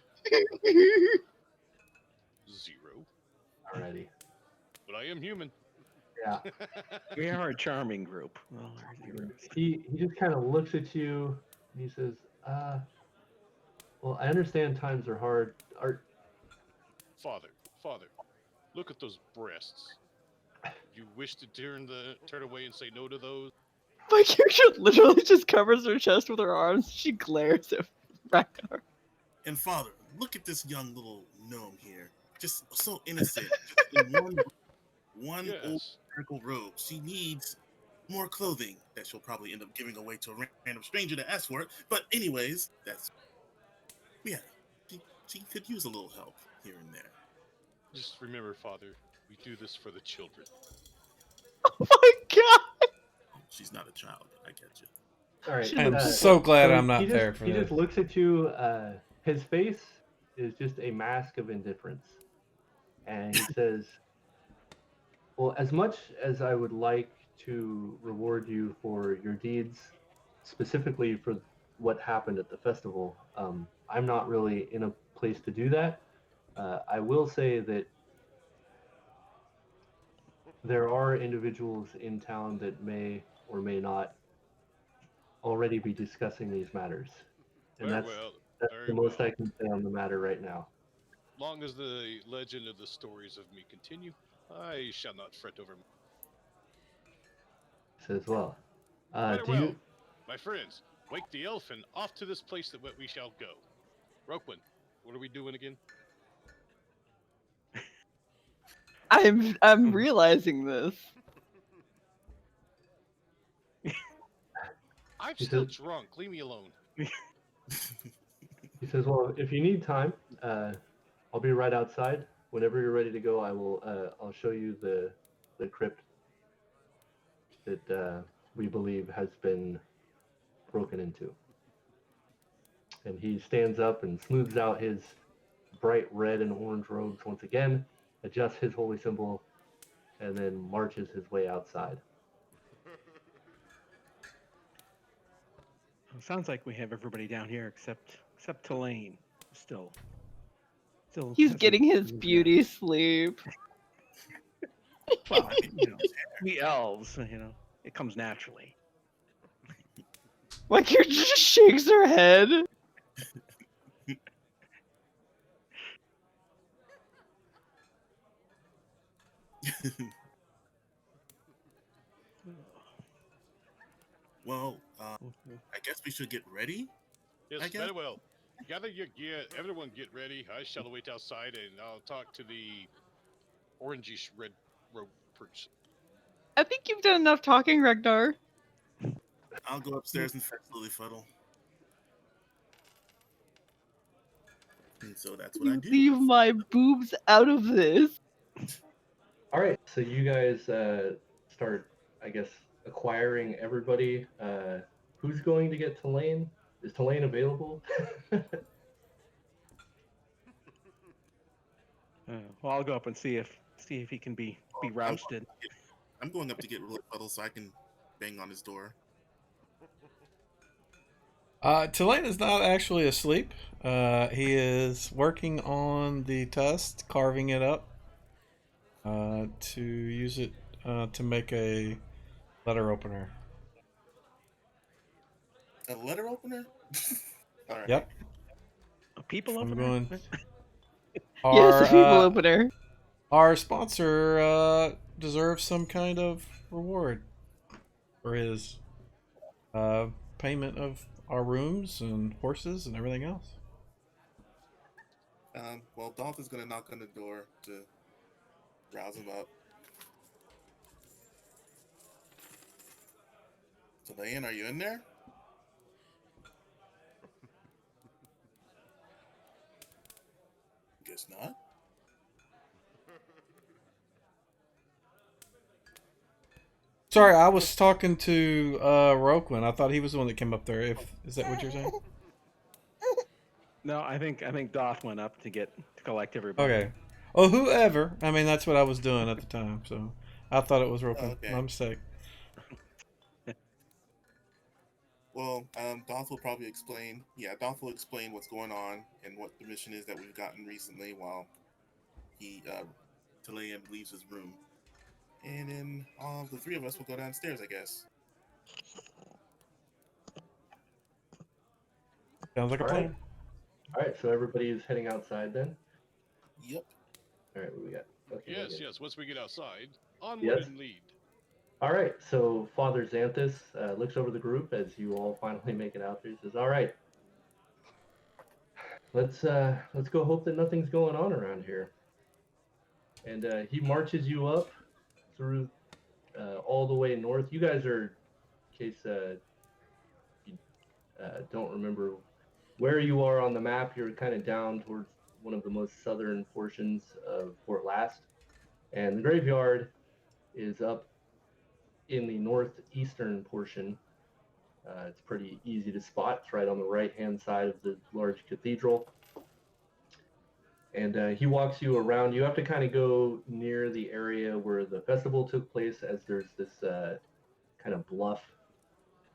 0. Alrighty. But I am human. Yeah. We are a charming group. Well, our zeros. He just kind of looks at you and he says, well, I understand times are hard. Father, look at those breasts. You wish to turn away and say no to those? My character literally just covers her chest with her arms. She glares at Ragnar. And father, look at this young little gnome here. Just so innocent. Just in one Yes. old miracle robe. She needs more clothing that she'll probably end up giving away to a random stranger to ask for it. But anyways, yeah. She could use a little help here and there. Just remember, Father, we do this for the children. Oh my god! She's not a child, but I get you. All right. I'm so glad I'm he not just, there for he this. just looks at you. His face is just a mask of indifference. And he says, well, as much as I would like to reward you for your deeds, specifically for what happened at the festival, I'm not really in a place to do that. I will say that there are individuals in town that may or may not already be discussing these matters. And Very that's well. the most I can say on the matter right now. Long as the legend of the stories of me continue, I shall not fret over. Says, well, Very do well, you? my friends, wake the elf and off to this place that we shall go. Roquin, what are we doing again? I'm realizing this. I'm He still said- drunk. Leave me alone. He says, well, if you need time, I'll be right outside. Whenever you're ready to go, I'll show you the crypt that we believe has been broken into. And he stands up and smooths out his bright red and orange robes once again, adjusts his holy symbol, and then marches his way outside. Well, sounds like we have everybody down here except Tulane. Still He's hasn't getting his moved beauty yet. sleep. Well, I mean, we elves, it comes naturally. My character just shakes her head. Well, I guess we should get ready. Yes, I guess- very well. Gather your gear. Everyone get ready. I shall wait outside and I'll talk to the orangish red robe person. I think you've done enough talking, Ragnar. I'll go upstairs and fetch Lilyfuddle. And so that's what I You do. leave my boobs out of this. All right, so you guys start, I guess, acquiring everybody. Who's going to get Tulane? Is Tulane available? Well, I'll go up and see if he can be rousted. I'm going up to get Lilyfuddle so I can bang on his door. Tulane is not actually asleep. He is working on the test, carving it up to use it to make a letter opener. A letter opener? All right. Yep. A people I'm opener? going. Yes, a people Our opener. our sponsor deserves some kind of reward for his payment of our rooms and horses and everything else. Well, Dolphin's gonna knock on the door to rouse him up. Chilean, are you in there? Guess not. Sorry, I was talking to Roquin. I thought he was the one that came up there. Is that what you're saying? No, I think Doth went up to collect everybody. Okay. Oh, whoever. I mean, that's what I was doing at the time. So I thought it was Roquin. Okay. My mistake. Well, Dolph will probably explain. Yeah, Dolph will explain what's going on and what the mission is that we've gotten recently while he, Chilean leaves his room. And then the three of us will go downstairs, I guess. Sounds like a All right. plan. All right, so everybody's heading outside then. Yep. All right, what do we got? Okay, Yes, okay. yes. Once we get outside, onward Yes. and lead. All right, so Father Xanthus looks over the group as you all finally make it out there. He says, "All right, let's go hope that nothing's going on around here." And he marches you up through all the way north. You guys are, in case you don't remember where you are on the map, you're kind of down towards one of the most southern portions of Fort Last, and the graveyard is up in the northeastern portion. It's pretty easy to spot. It's right on the right-hand side of the large cathedral. And he walks you around. You have to kind of go near the area where the festival took place, as there's this kind of bluff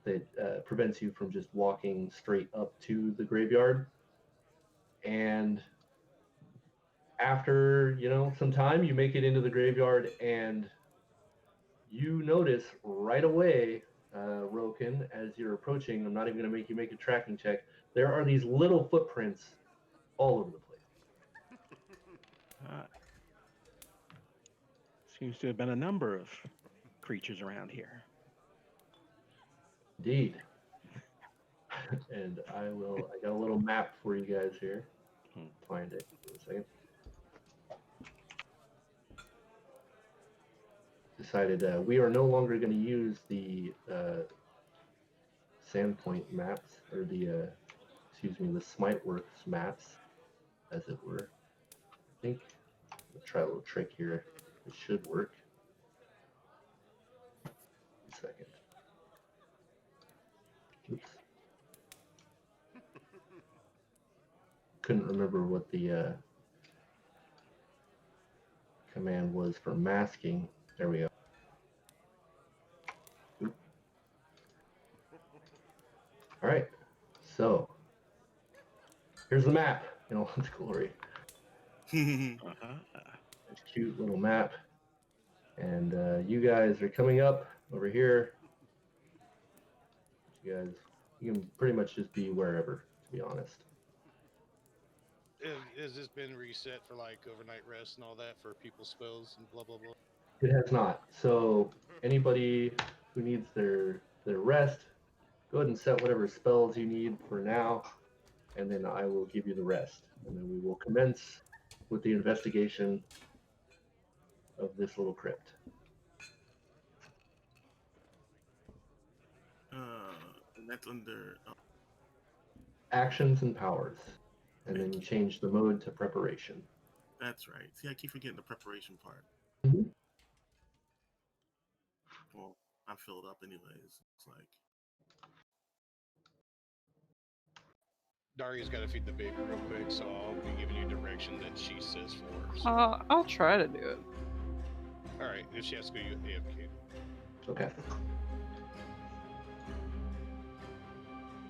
that prevents you from just walking straight up to the graveyard. And after, some time, you make it into the graveyard, and you notice right away, Roken, as you're approaching, I'm not even going to make you make a tracking check, there are these little footprints all over the place. Seems to have been a number of creatures around here. Indeed. And I got a little map for you guys here. Find it for a second. Decided we are no longer going to use the Sandpoint maps, or the Smiteworks maps, as it were. I think I'll try a little trick here. It should work. A second. Oops. Couldn't remember what the command was for masking. There we go. Oop. All right. So here's the map in all its glory. It's a cute little map. And you guys are coming up over here. You can pretty much just be wherever, to be honest. Has this been reset for like overnight rest and all that for people's spells and blah blah blah? It has not. So anybody who needs their rest, go ahead and set whatever spells you need for now, and then I will give you the rest. And then we will commence with the investigation of this little crypt. And that's under Actions and powers. And then you change the mode to preparation. That's right. See, I keep forgetting the preparation part. Mm-hmm. Well, I'm filled up anyways. It's like Daria's got to feed the baby real quick, so I'll be giving you direction that she says for her. So. I'll try to do it. All right, if she has to go, you AFK. Okay.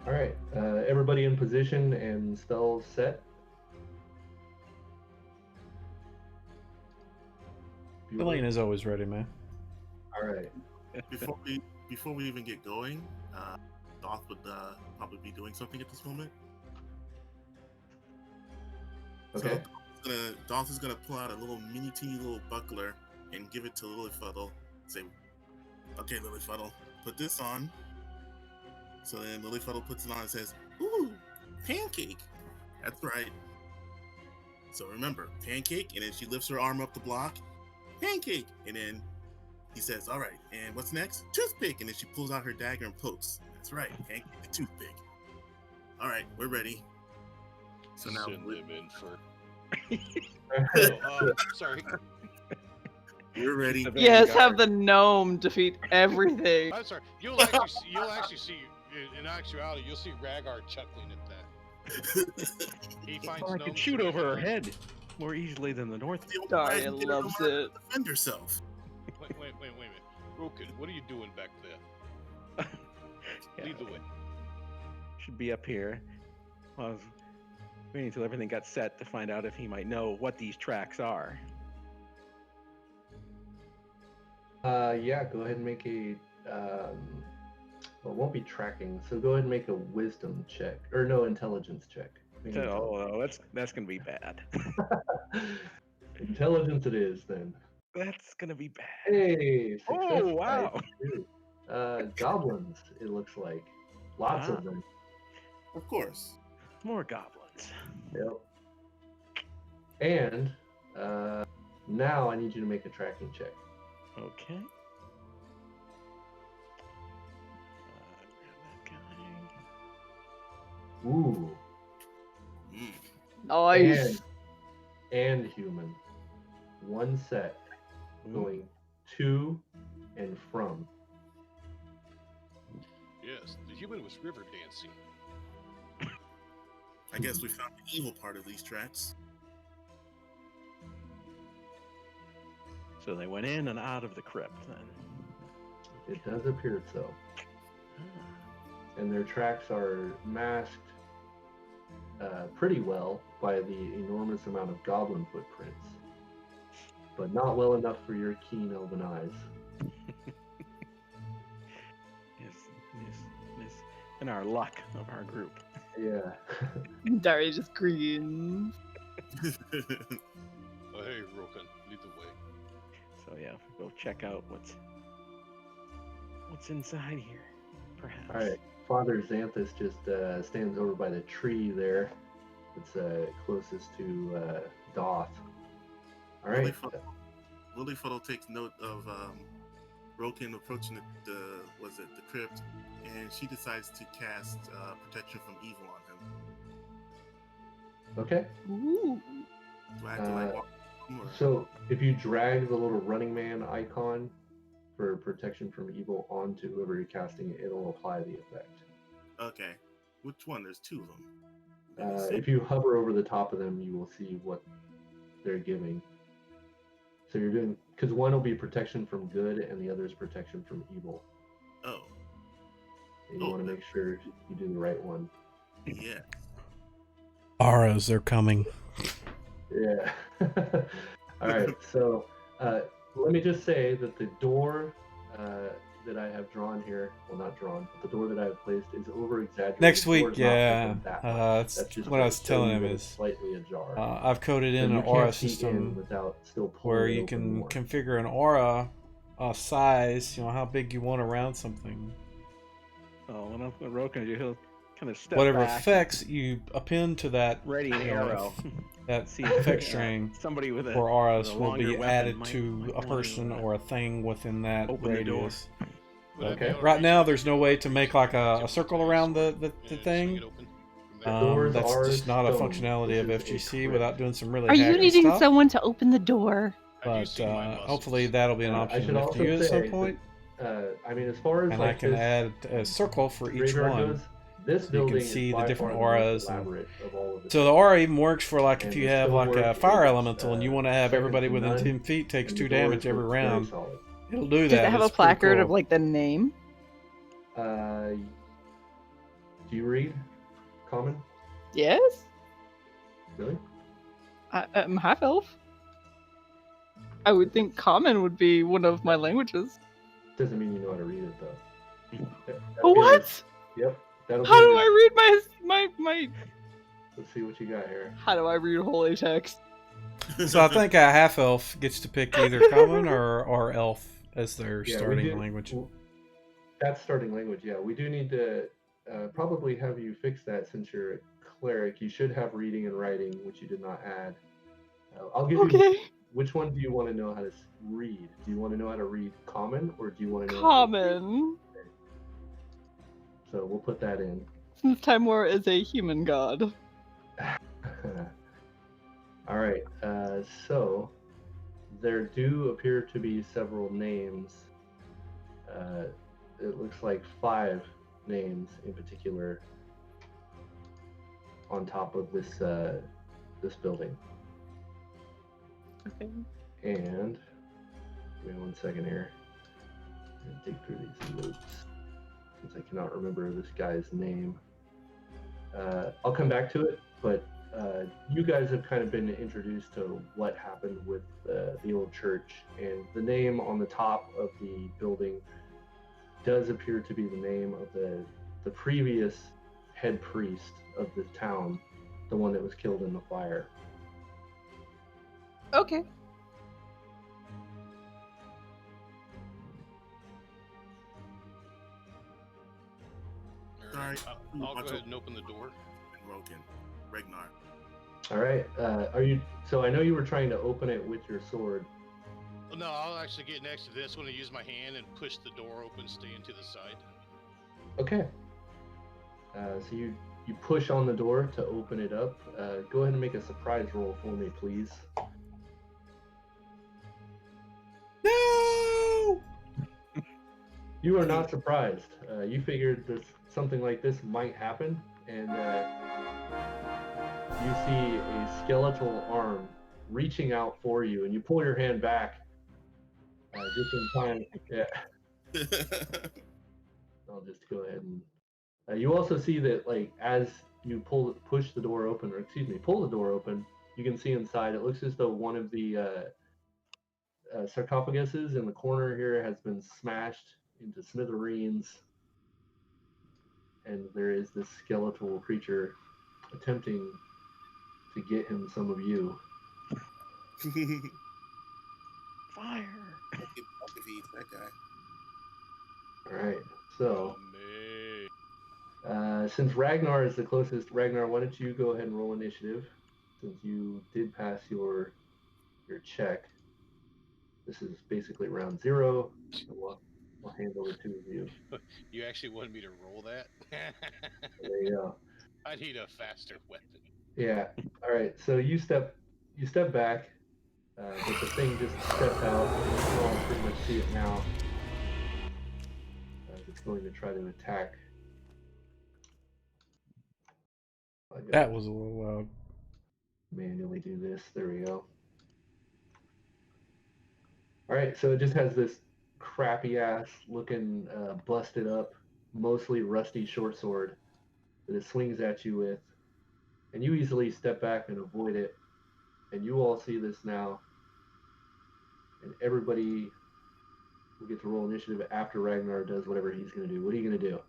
All right, everybody in position and spells set. Elaine is always ready, man. All right. Before we even get going, Doth would probably be doing something at this moment. Okay. So Doth is gonna pull out a little teeny little buckler and give it to Lilyfuddle. Say, "Okay, Lilyfuddle, put this on." So then Lilyfuddle puts it on and says, "Ooh, pancake." That's right. So remember, pancake, and then she lifts her arm up the block. Pancake, and then he says, "All right, and what's next?" Toothpick, and then she pulls out her dagger and pokes. That's right, pancake, the toothpick. All right, we're ready. So now Send we're, them in for. Sorry. we're ready. Yes, have the gnome defeat everything. I'm sorry. You'll actually see. In actuality, you'll see Rhaegar chuckling at that. He finds Or I could gnomes shoot very over her funny. head more easily than the north. Daria loves it. Defend herself. Wait a minute. Roken, what are you doing back there? Yeah, Lead the way. should be up here. Well, I was waiting until everything got set to find out if he might know what these tracks are. Yeah, go ahead and make a. Well, it won't be tracking, so go ahead and make a wisdom check, or no, intelligence check. Make an Oh, that's gonna be bad. intelligence it is then. That's gonna be bad. Hey, success Oh, dice, wow. too. Goblins, it looks like. Lots Ah. of them. Of course. More goblins. Yep. And now I need you to make a tracking check. Okay. Grab that guy. Ooh. Mm. Nice. And human. One set going to and from. Yes, the human was river dancing. I guess we found the evil part of these tracks. So they went in and out of the crypt then. It does appear so. And their tracks are masked pretty well by the enormous amount of goblin footprints, but not well enough for your keen elven eyes. Yes. And our luck of our group. Yeah. Daria just grins. Oh, hey, Roken, lead the way. So yeah, go check out what's inside here, perhaps. All right. Father Xanthus just stands over by the tree there. It's closest to Doth. All right. Lilyfuddle takes note of Roken approaching the crypt, and she decides to cast protection from evil on him. Okay. Ooh. Do I have to like walk him, or? So if you drag the little running man icon for protection from evil onto whoever you're casting it, it'll apply the effect. Okay. Which one? There's two of them. Let me see. If you hover over the top of them, you will see what they're giving. So you're doing, because one will be protection from good and the other is protection from evil. Oh, And you want to make sure you do the right one. yeah. Auras are coming. Yeah. All right. So let me just say that the door that I have drawn here, well, not drawn, but the door that I have placed is over exaggerated. Next week, yeah. That's just what I was to show telling you him that it's is slightly ajar. I've coded So in you an can't aura see in system without still pulling where it you open can more. configure an aura size, how big you want around something. Oh, when Roken, he'll kind of step Whatever back, effects you append to that ready an arrow. that See if effect string somebody with a for auras with a will longer be weapon added might to a wanna, person or a thing within that open the door. radius. Would that be Okay. all Right now, reach? there's no way to make like a Tip circle the around the sword and thing. swing it open from there. Doors That's are just not a stone. functionality of This is a FGC crypt. without doing some really Are you hacky needing stuff. someone to open the door? Have you But seen my muscles? hopefully that'll be an I option should if also you use at say some point. I mean, as far as And like I can this add a circle for each graveyard one. goes, this so you can building see is the by different far the most auras and- elaborate of all of the So the aura even works for like if And you the have like a stonework fire is, elemental and you want to have second everybody to within none, 10 feet takes and 2 the doors damage every look very round. solid. It'll do Does that. it have a It's pretty placard cool. of like the name? Uh, Do you read Common? Yes? Really? I'm half elf. I would think Common would be one of my languages. Doesn't mean you know how to read it though. What? Yep. That'll How be do I read my? Let's see what you got here. How do I read holy text? So I think a half elf gets to pick either common or elf as their Yeah, we starting do- language. That's starting language, yeah. We do need to probably have you fix that since you're a cleric. You should have reading and writing, which you did not add. I'll give you. Okay. Which one do you want to know how to read? Do you want to know how to read common, or do you want to know Common. So we'll put that in. Since Timor is a human god. All right. So there do appear to be several names. It looks like 5 names in particular on top of this this building. Okay. And give me 1 second here. I'm gonna dig through these notes since I cannot remember this guy's name. I'll come back to it, but you guys have kind of been introduced to what happened with the old church, and the name on the top of the building does appear to be the name of the previous head priest of the town, the one that was killed in the fire. Okay. Alright, Sorry. I'll go ahead and open the door. Rogan, Ragnar. All right. Are you? So I know you were trying to open it with your sword. No, I'll actually get next to this one and use my hand and push the door open, staying to the side. Okay. So you push on the door to open it up. Go ahead and make a surprise roll for me, please. No! You are not surprised. You figured this something like this might happen, and you see a skeletal arm reaching out for you, and you pull your hand back just in time. Yeah, I'll just go ahead and. You also see that, like, as you push the door open, or excuse me, pull the door open, you can see inside. It looks as though one of the sarcophaguses in the corner here has been smashed into smithereens, and there is this skeletal creature attempting to get him some of you. Fire. If he eats that guy. All right, so Me. since Ragnar is the closest, Ragnar, why don't you go ahead and roll initiative, since you did pass your check. This is basically round 0. So we'll handle the 2 of you. You actually wanted me to roll that? There you go. I need a faster weapon. Yeah. All right. So you step back, but the thing just steps out. You can all pretty much see it now. It's going to try to attack. I gotta That was a little loud. manually do this. There we go. All right. So it just has this crappy ass looking, busted up, mostly rusty short sword that it swings at you with, and you easily step back and avoid it. And you all see this now, and everybody will get to roll initiative after Ragnar does whatever he's going to do. What are you going to do?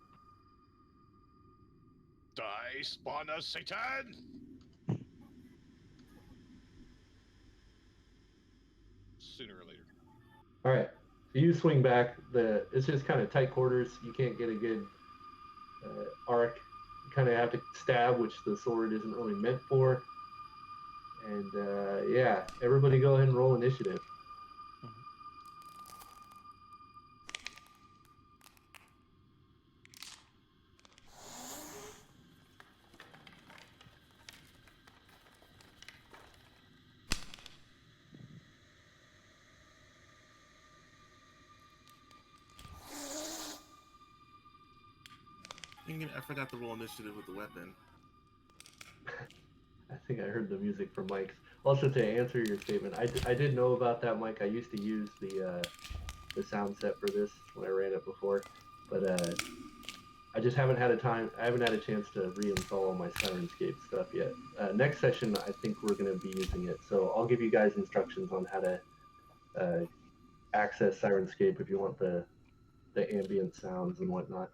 Die, spawn of Satan! Sooner or later. All right, so you swing back. It's just kind of tight quarters. You can't get a good arc. You kind of have to stab, which the sword isn't really meant for. And yeah, everybody go ahead and roll initiative. I forgot to roll initiative with the weapon. I think I heard the music from Mike. Also, to answer your statement, I did know about that, Mike. I used to use the sound set for this when I ran it before, but I just haven't had a chance to reinstall all my Sirenscape stuff yet. Next session, I think we're going to be using it. So I'll give you guys instructions on how to access Sirenscape if you want the ambient sounds and whatnot.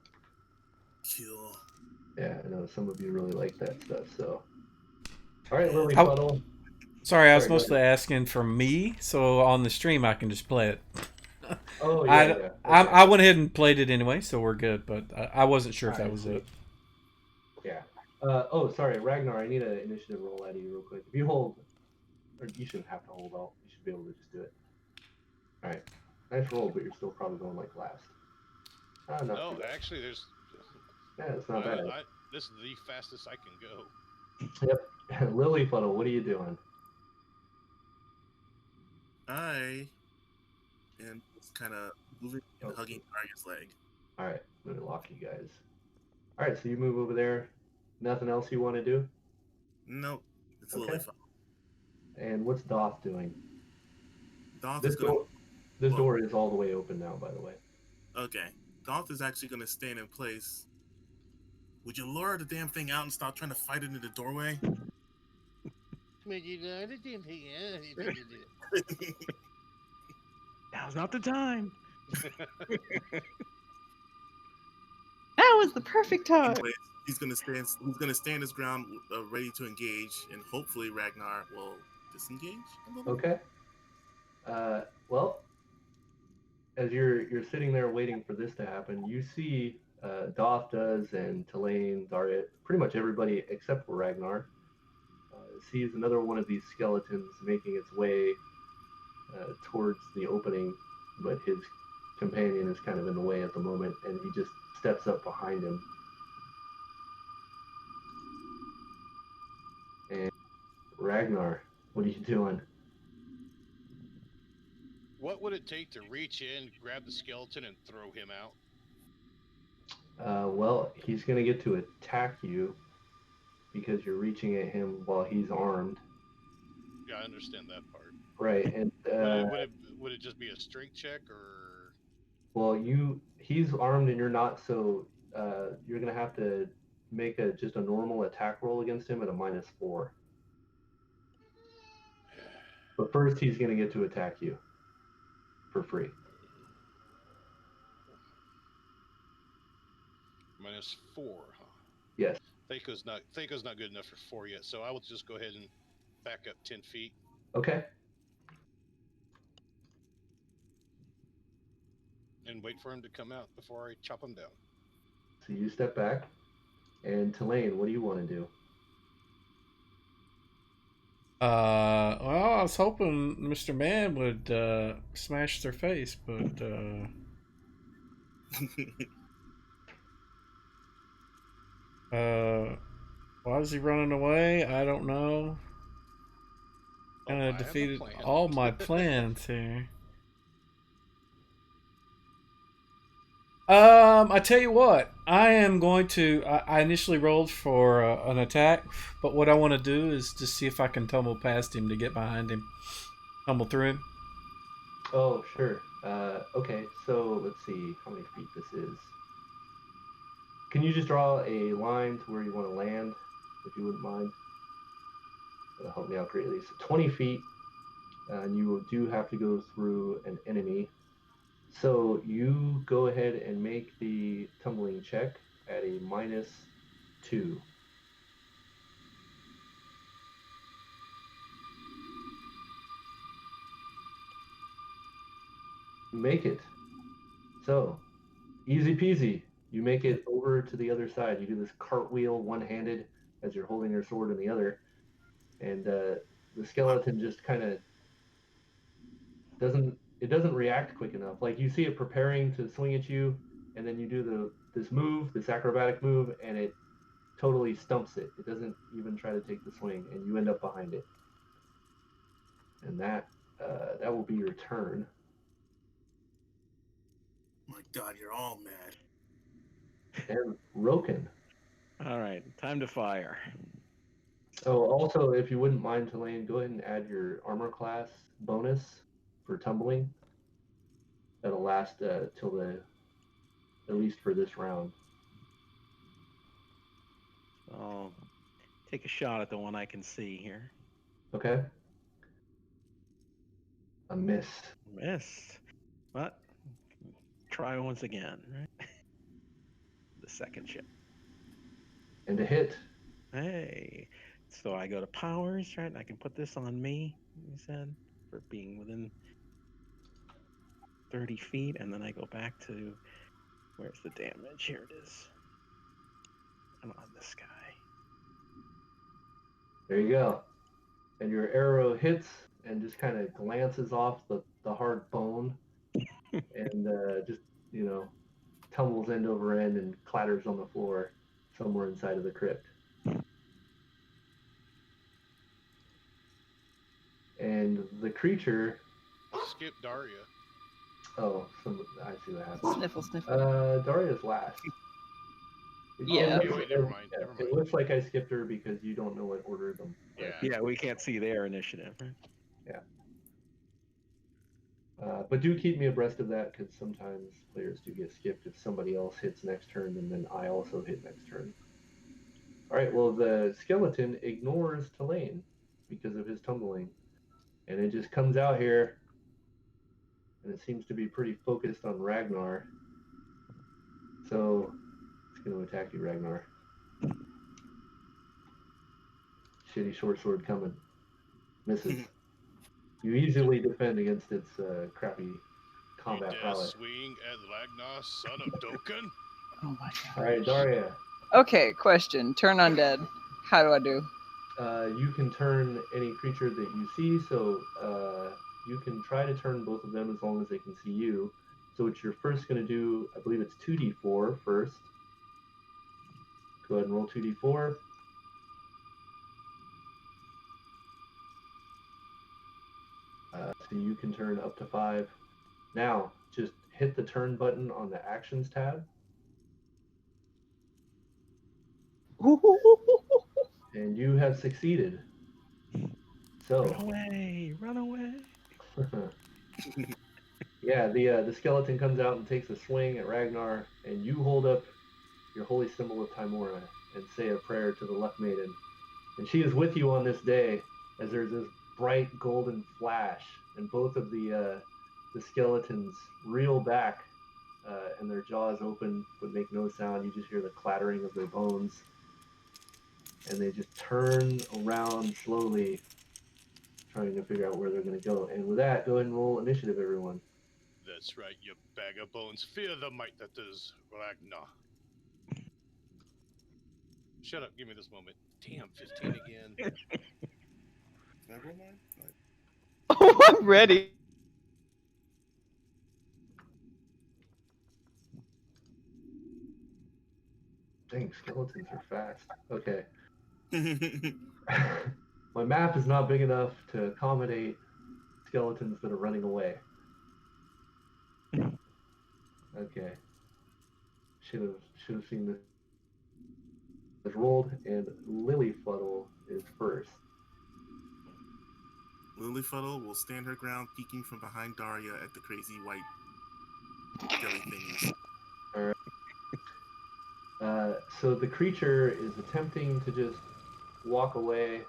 Cool. Yeah, I know some of you really like that stuff. So, all right, Lily I- Puddle. Sorry, I was Sorry, go mostly asking for me, so on the stream I can just play it. Oh yeah, I, yeah. Okay. I went ahead and played it anyway, so we're good. But I wasn't sure if that Alright, was sweet. it. Yeah. Oh, sorry, Ragnar. I need an initiative roll out of you real quick. If you hold, or you shouldn't have to hold alt. You should be able to just do it. All right. Nice roll, but you're still probably going like last. Not No, too bad. actually, there's. Yeah, it's not bad. This is the fastest I can go. Yep. Lily Puddle, what are you doing? I am just kind of moving and hugging Arya's leg. All right, I'm gonna lock you guys. All right, so you move over there. Nothing else you want to do? Nope, it's Okay. Lily fine. And what's Doth doing? Doth This is gonna. door is all the way open now, by the way. Okay, Doth is actually gonna stand in place. Would you lure the damn thing out and stop trying to fight it in the doorway? Now's not the time. That was the perfect time. Anyways, he's gonna stand his ground, ready to engage, and hopefully Ragnar will disengage a little. Okay. Well, as you're sitting there waiting for this to happen, you see Doth does and Tulane, Daria, pretty much everybody except for Ragnar sees another one of these skeletons making its way towards the opening, but his companion is kind of in the way at the moment, and he just steps up behind him. And Ragnar, what are you doing? What would it take to reach in, grab the skeleton, and throw him out? Well, he's going to get to attack you because you're reaching at him while he's armed. Yeah, I understand that part. Right, and Would it just be a strength check, or? well, he's armed and you're not, so you're going to have to make just a normal attack roll against him at a -4. But first, he's going to get to attack you for free. -4, huh? Yes. Thaco's not good enough for 4 yet, so I will just go ahead and back up 10 feet. Okay. And wait for him to come out before I chop him down. So you step back, and Tulane, what do you want to do? Well, I was hoping Mr. Man would smash their face, but why is he running away? I don't know. Kind of defeated all my plans here. I tell you what, I am going to. I initially rolled for an attack, but what I want to do is just see if I can tumble past him to get behind him, tumble through him. Oh, sure. Okay, so let's see how many feet this is. Can you just draw a line to where you want to land, if you wouldn't mind? That'll help me out greatly. So 20 feet, and you do have to go through an enemy. So you go ahead and make the tumbling check at a -2. Make it. So, easy peasy. You make it over to the other side. You do this cartwheel one-handed as you're holding your sword in the other. And the skeleton just kind of doesn't react quick enough. Like, you see it preparing to swing at you, and then you do this acrobatic move, and it totally stumps it. It doesn't even try to take the swing, and you end up behind it. And that will be your turn. My God, you're all mad. And Roken. All right, time to fire. Oh, also, if you wouldn't mind, Tulane, go ahead and add your armor class bonus for tumbling. That'll last till at least for this round. I'll take a shot at the one I can see here. Okay. A miss. Missed. But try once again, right? The second ship. And a hit. Hey. So I go to powers, right? And I can put this on me, you said, for being within 30 feet. And then I go back to, where's the damage? Here it is. I'm on this guy. There you go. And your arrow hits and just kind of glances off the hard bone and just, tumbles end over end and clatters on the floor somewhere inside of the crypt. And the creature. Skip Daria. Oh, I see what happened. Sniffle, sniffle. Daria's last. Yeah. Okay, wait, never mind. Never It mind. looks like I skipped her because you don't know what order them. Yeah. Yeah, we can't see their initiative, right? But do keep me abreast of that because sometimes players do get skipped if somebody else hits next turn and then I also hit next turn. All right, well, the skeleton ignores Tulane because of his tumbling. And it just comes out here and it seems to be pretty focused on Ragnar. So it's going to attack you, Ragnar. Shitty short sword coming. Misses. You easily defend against its crappy combat You dare prowess. swing at Ragnar, son of Dokkan? Oh my All god. right, Daria. Okay, question. Turn undead. How do I do? You can turn any creature that you see, so you can try to turn both of them as long as they can see you. So what you're first going to do, I believe it's 2d4 first. Go ahead and roll 2d4. So you can turn up to 5. Now, just hit the turn button on the actions tab, and you have succeeded. So, Run away! Run away! yeah, the skeleton comes out and takes a swing at Ragnar, and you hold up your holy symbol of Timora and say a prayer to the Left Maiden. And she is with you on this day as there's this bright golden flash, and both of the skeletons reel back, and their jaws open but make no sound. You just hear the clattering of their bones, and they just turn around slowly, trying to figure out where they're going to go. And with that, go ahead and roll initiative, everyone. That's right, you bag of bones. Fear the might that is Ragnar. Shut up, give me this moment. Damn, 15 again. Can I roll mine? Like, Oh, I'm ready. Dang, skeletons are fast. Okay. My map is not big enough to accommodate skeletons that are running away. Okay. Should have seen this. Is rolled, and Lilyfuddle is first. Lilyfuddle will stand her ground, peeking from behind Daria at the crazy white jelly thingies. So the creature is attempting to just walk away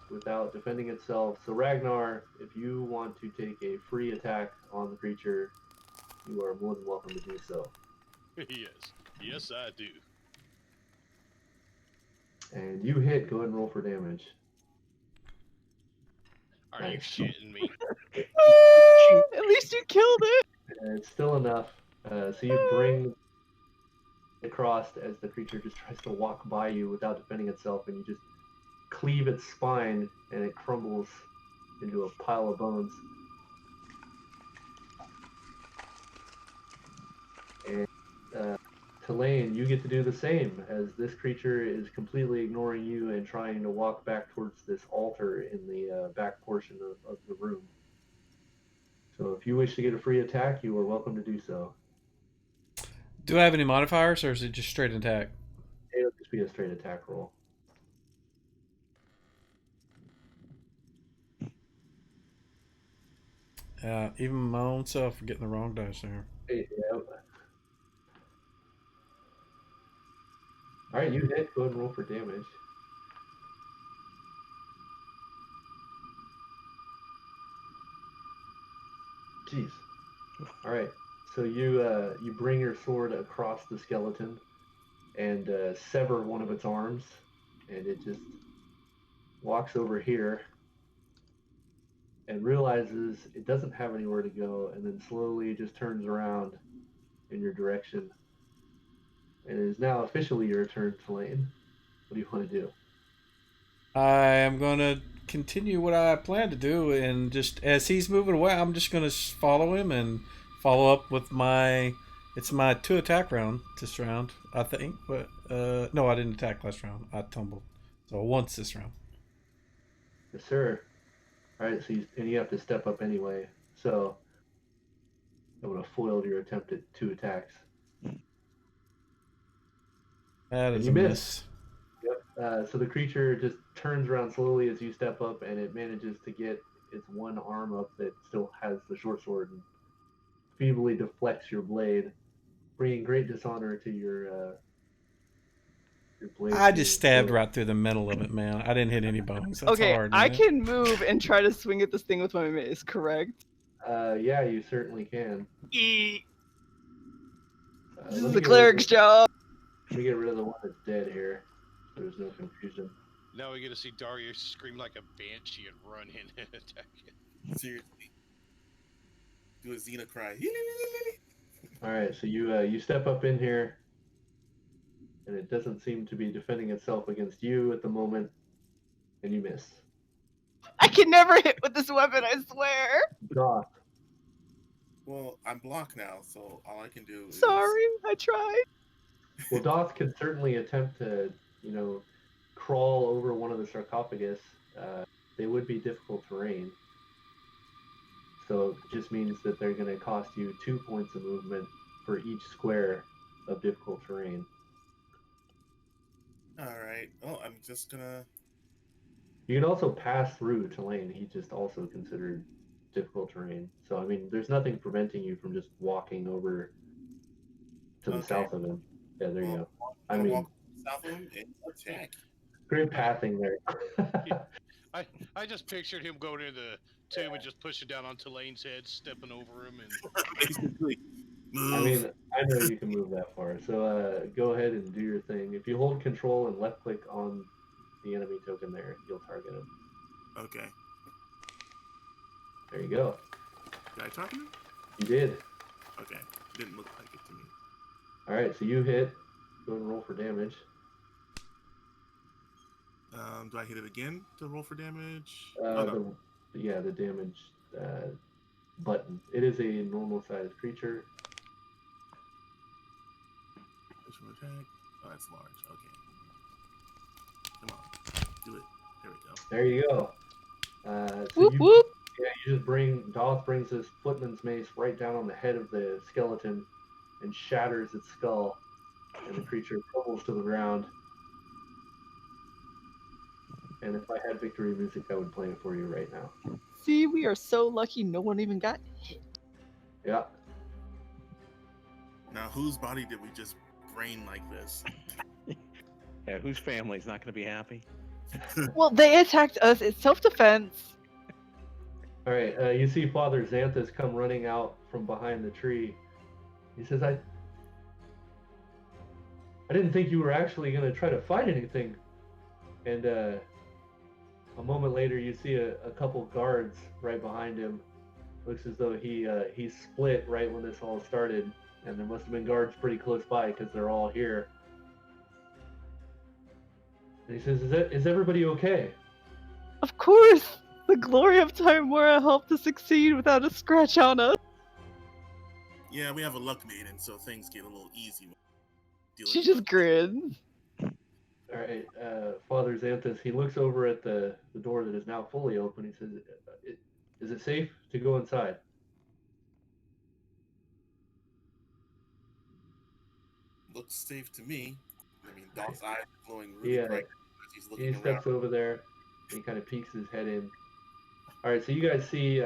without defending itself. So Ragnar, if you want to take a free attack on the creature, you are more than welcome to do so. Yes, I do. And you hit. Go ahead and roll for damage. Are you Nice. shitting me? At least you killed it. And it's still enough. So you bring across as the creature just tries to walk by you without defending itself, and you just cleave its spine, and it crumbles into a pile of bones. And Tulane, you get to do the same, as this creature is completely ignoring you and trying to walk back towards this altar in the back portion of the room. So if you wish to get a free attack, you are welcome to do so. Do I have any modifiers, or is it just straight attack? It'll just be a straight attack roll. Even my own self getting the wrong dice there. Yeah. All All right, you hit. Go ahead and roll for damage. Jeez. All right. So you bring your sword across the skeleton and sever one of its arms, and it just walks over here and realizes it doesn't have anywhere to go, and then slowly just turns around in your direction. And it is now officially your turn, Tulane. What do you want to do? I am going to continue what I plan to do, and just as he's moving away, I'm just going to follow him and follow up with my. It's my 2 attack round this round, I think. But no, I didn't attack last round. I tumbled. So once this round. Yes, sir. All right, so you have to step up anyway. So I would have foiled your attempt at 2 attacks. That And is you a missed. miss. Yep. So the creature just turns around slowly as you step up, and it manages to get its one arm up that still has the short sword and feebly deflects your blade, bringing great dishonor to your blade. I just stabbed being right through the middle of it, man. I didn't hit any bones. That's Okay, hard, man. I can move and try to swing at this thing with my mace, correct? Yeah, you certainly can. This Let is me the get cleric's job. Let me get rid of the one that's dead here, so there's no confusion. Now we get to see Darius scream like a banshee and run in and attack it. Seriously. Do a Xena cry. All right, so you step up in here, and it doesn't seem to be defending itself against you at the moment, and you miss. I can never hit with this weapon, I swear. Goth. Well, I'm blocked now, so all I can do is... Sorry, I tried. Well, Doth could certainly attempt to, crawl over one of the sarcophagus. They would be difficult terrain. So it just means that they're going to cost you 2 points of movement for each square of difficult terrain. Alright. Oh, I'm just gonna... You can also pass through Tulane. He just also considered difficult terrain. So, I mean, there's nothing preventing you from just walking over to the Okay. south of him. Yeah, there you go. I I'll mean, walk south of him and attack. great pathing there. I just pictured him going into the tomb and just pushing down on Tulane's head, stepping over him, and Basically. Move. I mean, I know you can move that far. So go ahead and do your thing. If you hold control and left click on the enemy token there, you'll target him. Okay. There you go. Did I target him? You did. Okay. Didn't look like it to me. All right, so you hit. Go and roll for damage. Do I hit it again to roll for damage? The damage button. It is a normal sized creature. Additional attack. Oh, that's large. Okay. Come on. Do it. There we go. There you go. So Whoop you, whoop. yeah, you just Doth brings this footman's mace right down on the head of the skeleton and shatters its skull, and the creature crumbles to the ground. And if I had victory music, I would play it for you right now. See, we are so lucky no one even got hit. Yeah. Now, whose body did we just brain like this? Yeah, whose family's not going to be happy? Well, they attacked us. It's self-defense. All right. You see Father Xanthus come running out from behind the tree. He says, I didn't think you were actually going to try to fight anything. And a moment later, you see a couple guards right behind him. Looks as though he split right when this all started, and there must have been guards pretty close by because they're all here. And he says, "Is everybody okay?" Of course. The glory of Timora helped us succeed without a scratch on us. Yeah, we have a luck maiden, so things get a little easy. She just grins. All right, Father Xanthus, he looks over at the door that is now fully open. He says, "Is it safe to go inside?" Looks safe to me. I mean, Doc's eyes are glowing really bright as he's looking He around. steps over there. And he kind of peeks his head in. All right, so you guys see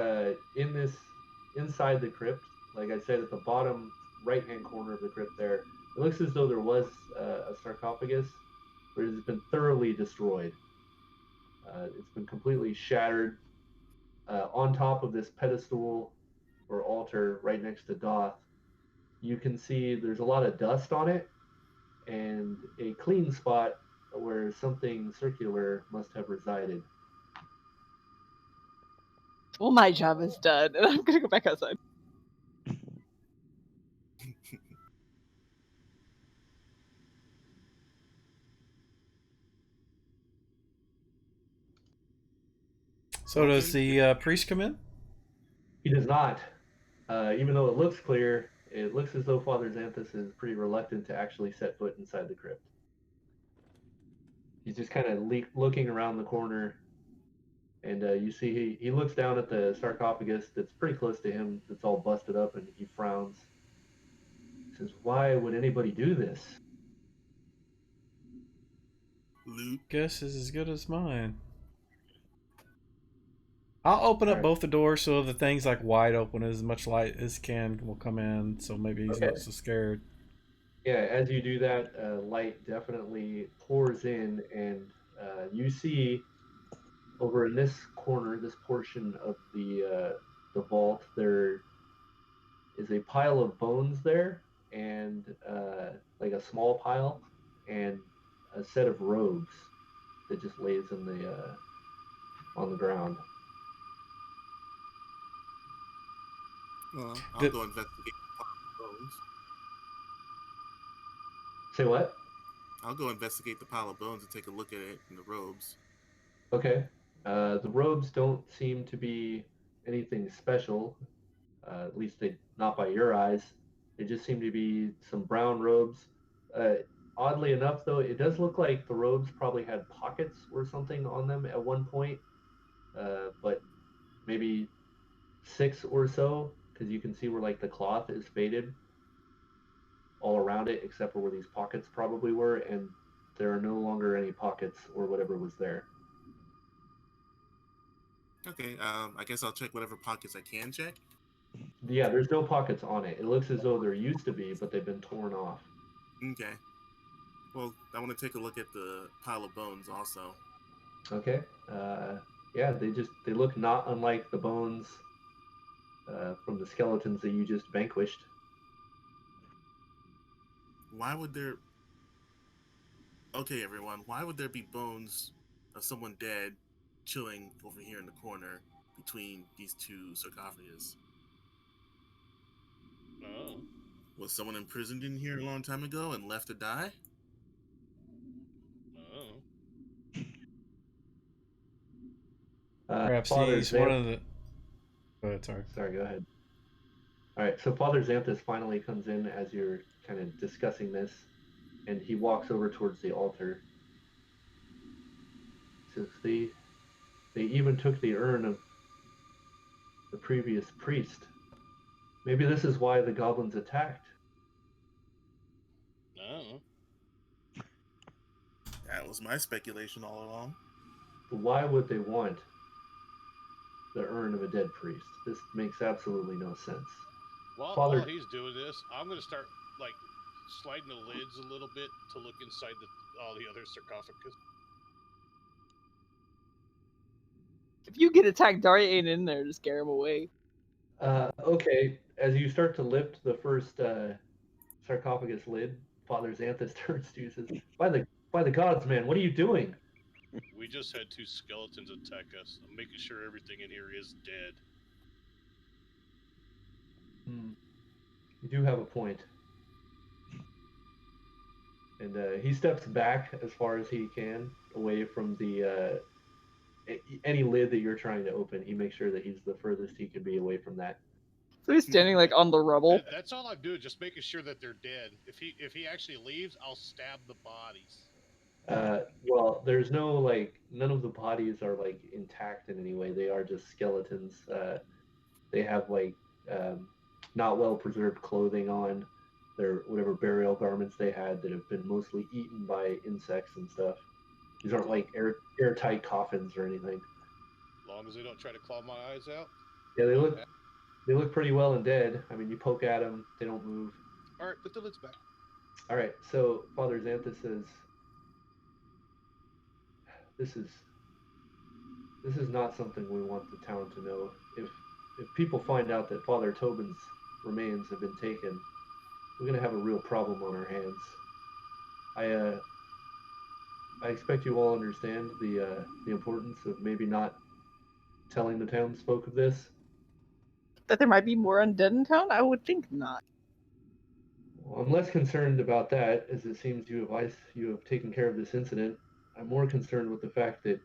inside the crypt, like I said, at the bottom right-hand corner of the crypt there, it looks as though there was a sarcophagus but it has been thoroughly destroyed. It's been completely shattered. On top of this pedestal or altar right next to Goth, you can see there's a lot of dust on it and a clean spot where something circular must have resided. Well, my job is done, and I'm gonna go back outside. So does the priest come in? He does not. Even though it looks clear, it looks as though Father Xanthus is pretty reluctant to actually set foot inside the crypt. He's just kind of looking around the corner, and you see he looks down at the sarcophagus that's pretty close to him, that's all busted up, and he frowns. He says, "Why would anybody do this?" Loot. Guess is as good as mine. I'll open up Alright. both the doors so the thing's like wide open, as much light as can will come in, so maybe he's Okay. not so scared. Yeah, as you do that, light definitely pours in, and you see over in this corner, this portion of the vault, there is a pile of bones there, and like a small pile, and a set of robes that just lays in the on the ground. Well, I'll The- go investigate the pile of bones. Say what? I'll go investigate the pile of bones and take a look at it in the robes. Okay. The robes don't seem to be anything special, at least not by your eyes. They just seem to be some brown robes. Oddly enough, though, it does look like the robes probably had pockets or something on them at one point, but maybe 6 or so, because you can see where like the cloth is faded all around it, except for where these pockets probably were, and there are no longer any pockets or whatever was there. Okay, I guess I'll check whatever pockets I can check. Yeah, there's no pockets on it. It looks as though there used to be, but they've been torn off. Okay. Well, I want to take a look at the pile of bones also. Okay. Yeah, they look not unlike the bones from the skeletons that you just vanquished. Why would there... Okay, everyone, why would there be bones of someone dead chilling over here in the corner between these two sarcophagus? Oh. Was someone imprisoned in here a long time ago and left to die? Oh. Perhaps Father he's one Xanth- of the. Go ahead, sorry. Sorry, go ahead. All right, so Father Xanthus finally comes in as you're kind of discussing this, and he walks over towards the altar. He says, they even took the urn of the previous priest. Maybe this is why the goblins attacked. Oh. That was my speculation all along. But why would they want the urn of a dead priest? This makes absolutely no sense. While he's doing this, I'm gonna start like sliding the lids a little bit to look inside all the other sarcophagus. If you get attacked, Daria ain't in there to scare him away. Okay, as you start to lift the first sarcophagus lid, Father Xanthus turns to you and says, by the gods, man, what are you doing? We just had 2 skeletons attack us. I'm making sure everything in here is dead. You do have a point. And he steps back as far as he can, away from the any lid that you're trying to open. He makes sure that he's the furthest he can be away from that. So he's standing like on the rubble. That's all I'm doing, just making sure that they're dead. If he actually leaves, I'll stab the bodies. Well, there's no none of the bodies are like intact in any way. They are just skeletons. They have not well preserved clothing on. Their whatever burial garments they had that have been mostly eaten by insects and stuff. These aren't like airtight coffins or anything. As long as they don't try to claw my eyes out. Yeah, they look pretty well and dead. I mean, you poke at them, they don't move. All right, put the lids back. All right, so Father Xanthus says, this is not something we want the town to know. If people find out that Father Tobin's remains have been taken, we're gonna have a real problem on our hands. I expect you all understand the importance of maybe not telling the townsfolk of this. That there might be more undead in town? I would think not. Well, I'm less concerned about that, as it seems you have taken care of this incident. I'm more concerned with the fact that,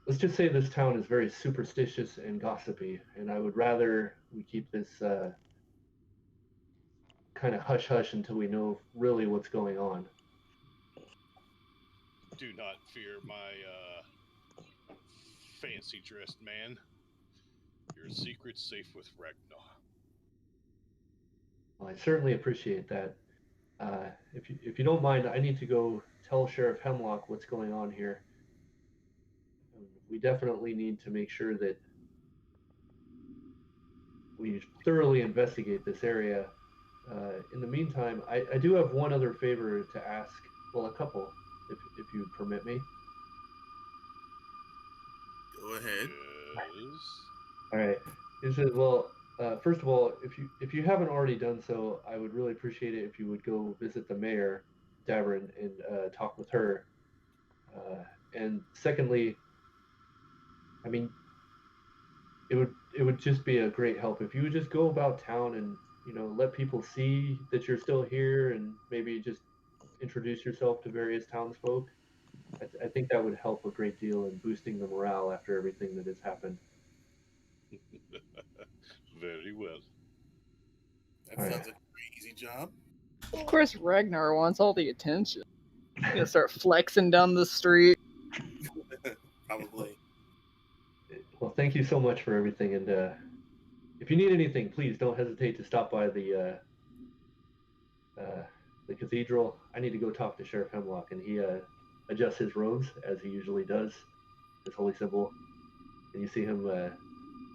let's just say this town is very superstitious and gossipy, and I would rather we keep this kind of hush-hush until we know really what's going on. Do not fear my fancy dressed man. Your secret's safe with Ragnar. Well, I certainly appreciate that. If you don't mind, I need to go tell Sheriff Hemlock what's going on here. We definitely need to make sure that we thoroughly investigate this area. In the meantime, I do have one other favor to ask. Well, a couple, if you permit me. Go ahead. Yes. All right. He says, well, first of all, if you haven't already done so, I would really appreciate it if you would go visit the mayor, Davern, and talk with her. And secondly, I mean, it would just be a great help if you would just go about town and let people see that you're still here, and maybe just introduce yourself to various townsfolk. I think that would help a great deal in boosting the morale after everything that has happened. Very well. That All sounds right. like a pretty easy job. Of course, Ragnar wants all the attention. He's gonna start flexing down the street. Probably. Well, thank you so much for everything, and if you need anything, please don't hesitate to stop by the cathedral. I need to go talk to Sheriff Hemlock, and he adjusts his robes as he usually does, his holy symbol, and you see him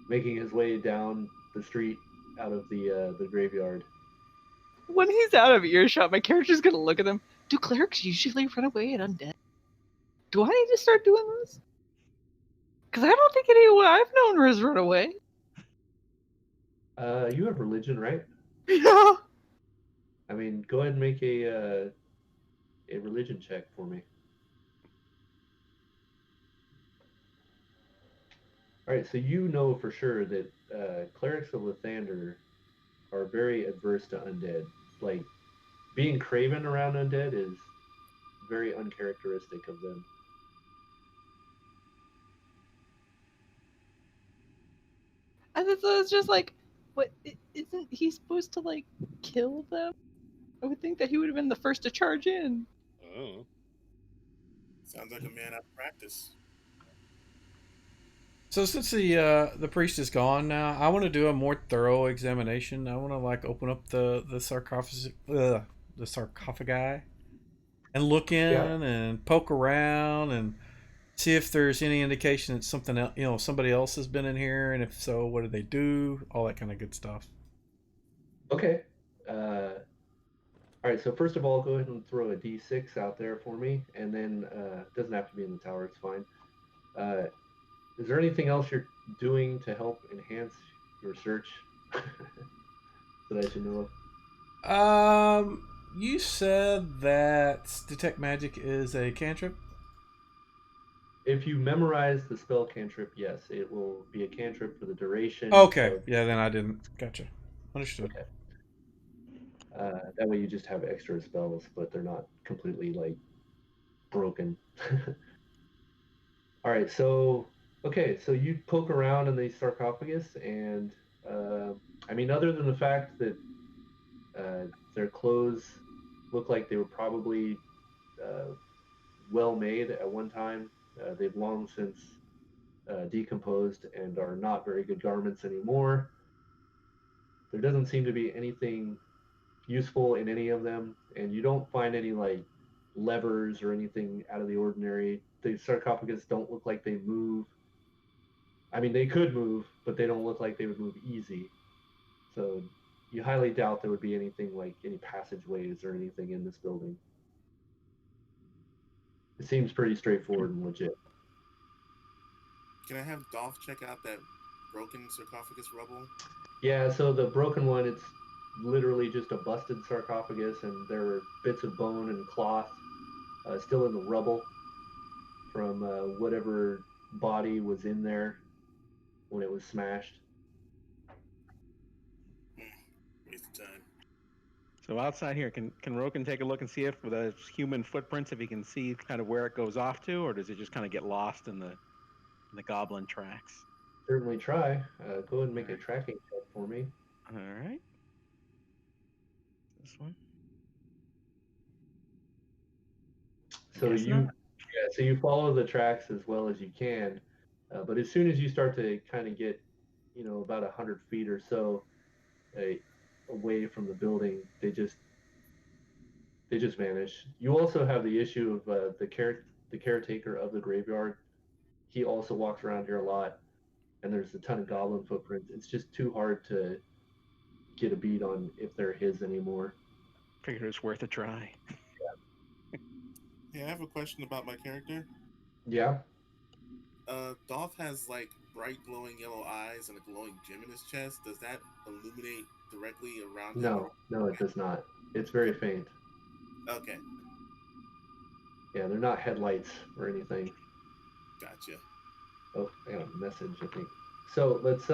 making his way down the street out of the graveyard. When he's out of earshot, my character's gonna look at him. Do clerics usually run away at undead? Do I need to start doing this? Because I don't think anyone I've known has run away. You have religion, right? Yeah. I mean, go ahead and make a religion check for me. All right, so you know for sure that clerics of Lathander are very adverse to undead. Like, being craven around undead is very uncharacteristic of them. And it's just like, what? Isn't he supposed to, like, kill them? I would think that he would have been the first to charge in. Oh. Sounds like a man out of practice. So since the priest is gone now, I want to do a more thorough examination. I want to open up the sarcophagi, and look in and poke around and see if there's any indication that something else, somebody else has been in here, and if so, what do they do? All that kind of good stuff. Okay. All right, so first of all, go ahead and throw a d6 out there for me, and then it doesn't have to be in the tower, it's fine. Is there anything else you're doing to help enhance your search that I should know of? You said that detect magic is a cantrip. If you memorize the spell cantrip, yes, it will be a cantrip for the duration. Okay, yeah, then I didn't. Gotcha. Understood. Okay. That way you just have extra spells, but they're not completely broken. All right, so you poke around in the sarcophagus, and I mean, other than the fact that their clothes look like they were probably well made at one time, they've long since decomposed and are not very good garments anymore. There doesn't seem to be anything useful in any of them, and you don't find any levers or anything out of the ordinary. The sarcophagus don't look like they move. I mean, they could move, but they don't look like they would move easy. So you highly doubt there would be anything like any passageways or anything in this building. It seems pretty straightforward and legit. Can I have Dolph check out that broken sarcophagus rubble? Yeah, so the broken one, it's literally just a busted sarcophagus, and there are bits of bone and cloth still in the rubble from whatever body was in there when it was smashed. Waste of time. So outside here, can Roken take a look and see if with the human footprints, if he can see kind of where it goes off to, or does it just kind of get lost in the goblin tracks? Certainly try. Go ahead and make a tracking check for me. All right. This one. So Guess you, not. yeah, so you follow the tracks as well as you can, but as soon as you start to kind of get, about 100 feet or so away from the building, they just vanish. You also have the issue of the caretaker of the graveyard. He also walks around here a lot, and there's a ton of goblin footprints. It's just too hard to get a beat on if they're his anymore. Figured it's worth a try. Hey, I have a question about my character. Yeah. Dolph has like bright glowing yellow eyes and a glowing gem in his chest. Does that illuminate directly around him? No, it does not. It's very faint. Okay, Yeah, they're not headlights or anything. gotcha. Oh, I got a message, I think. So let's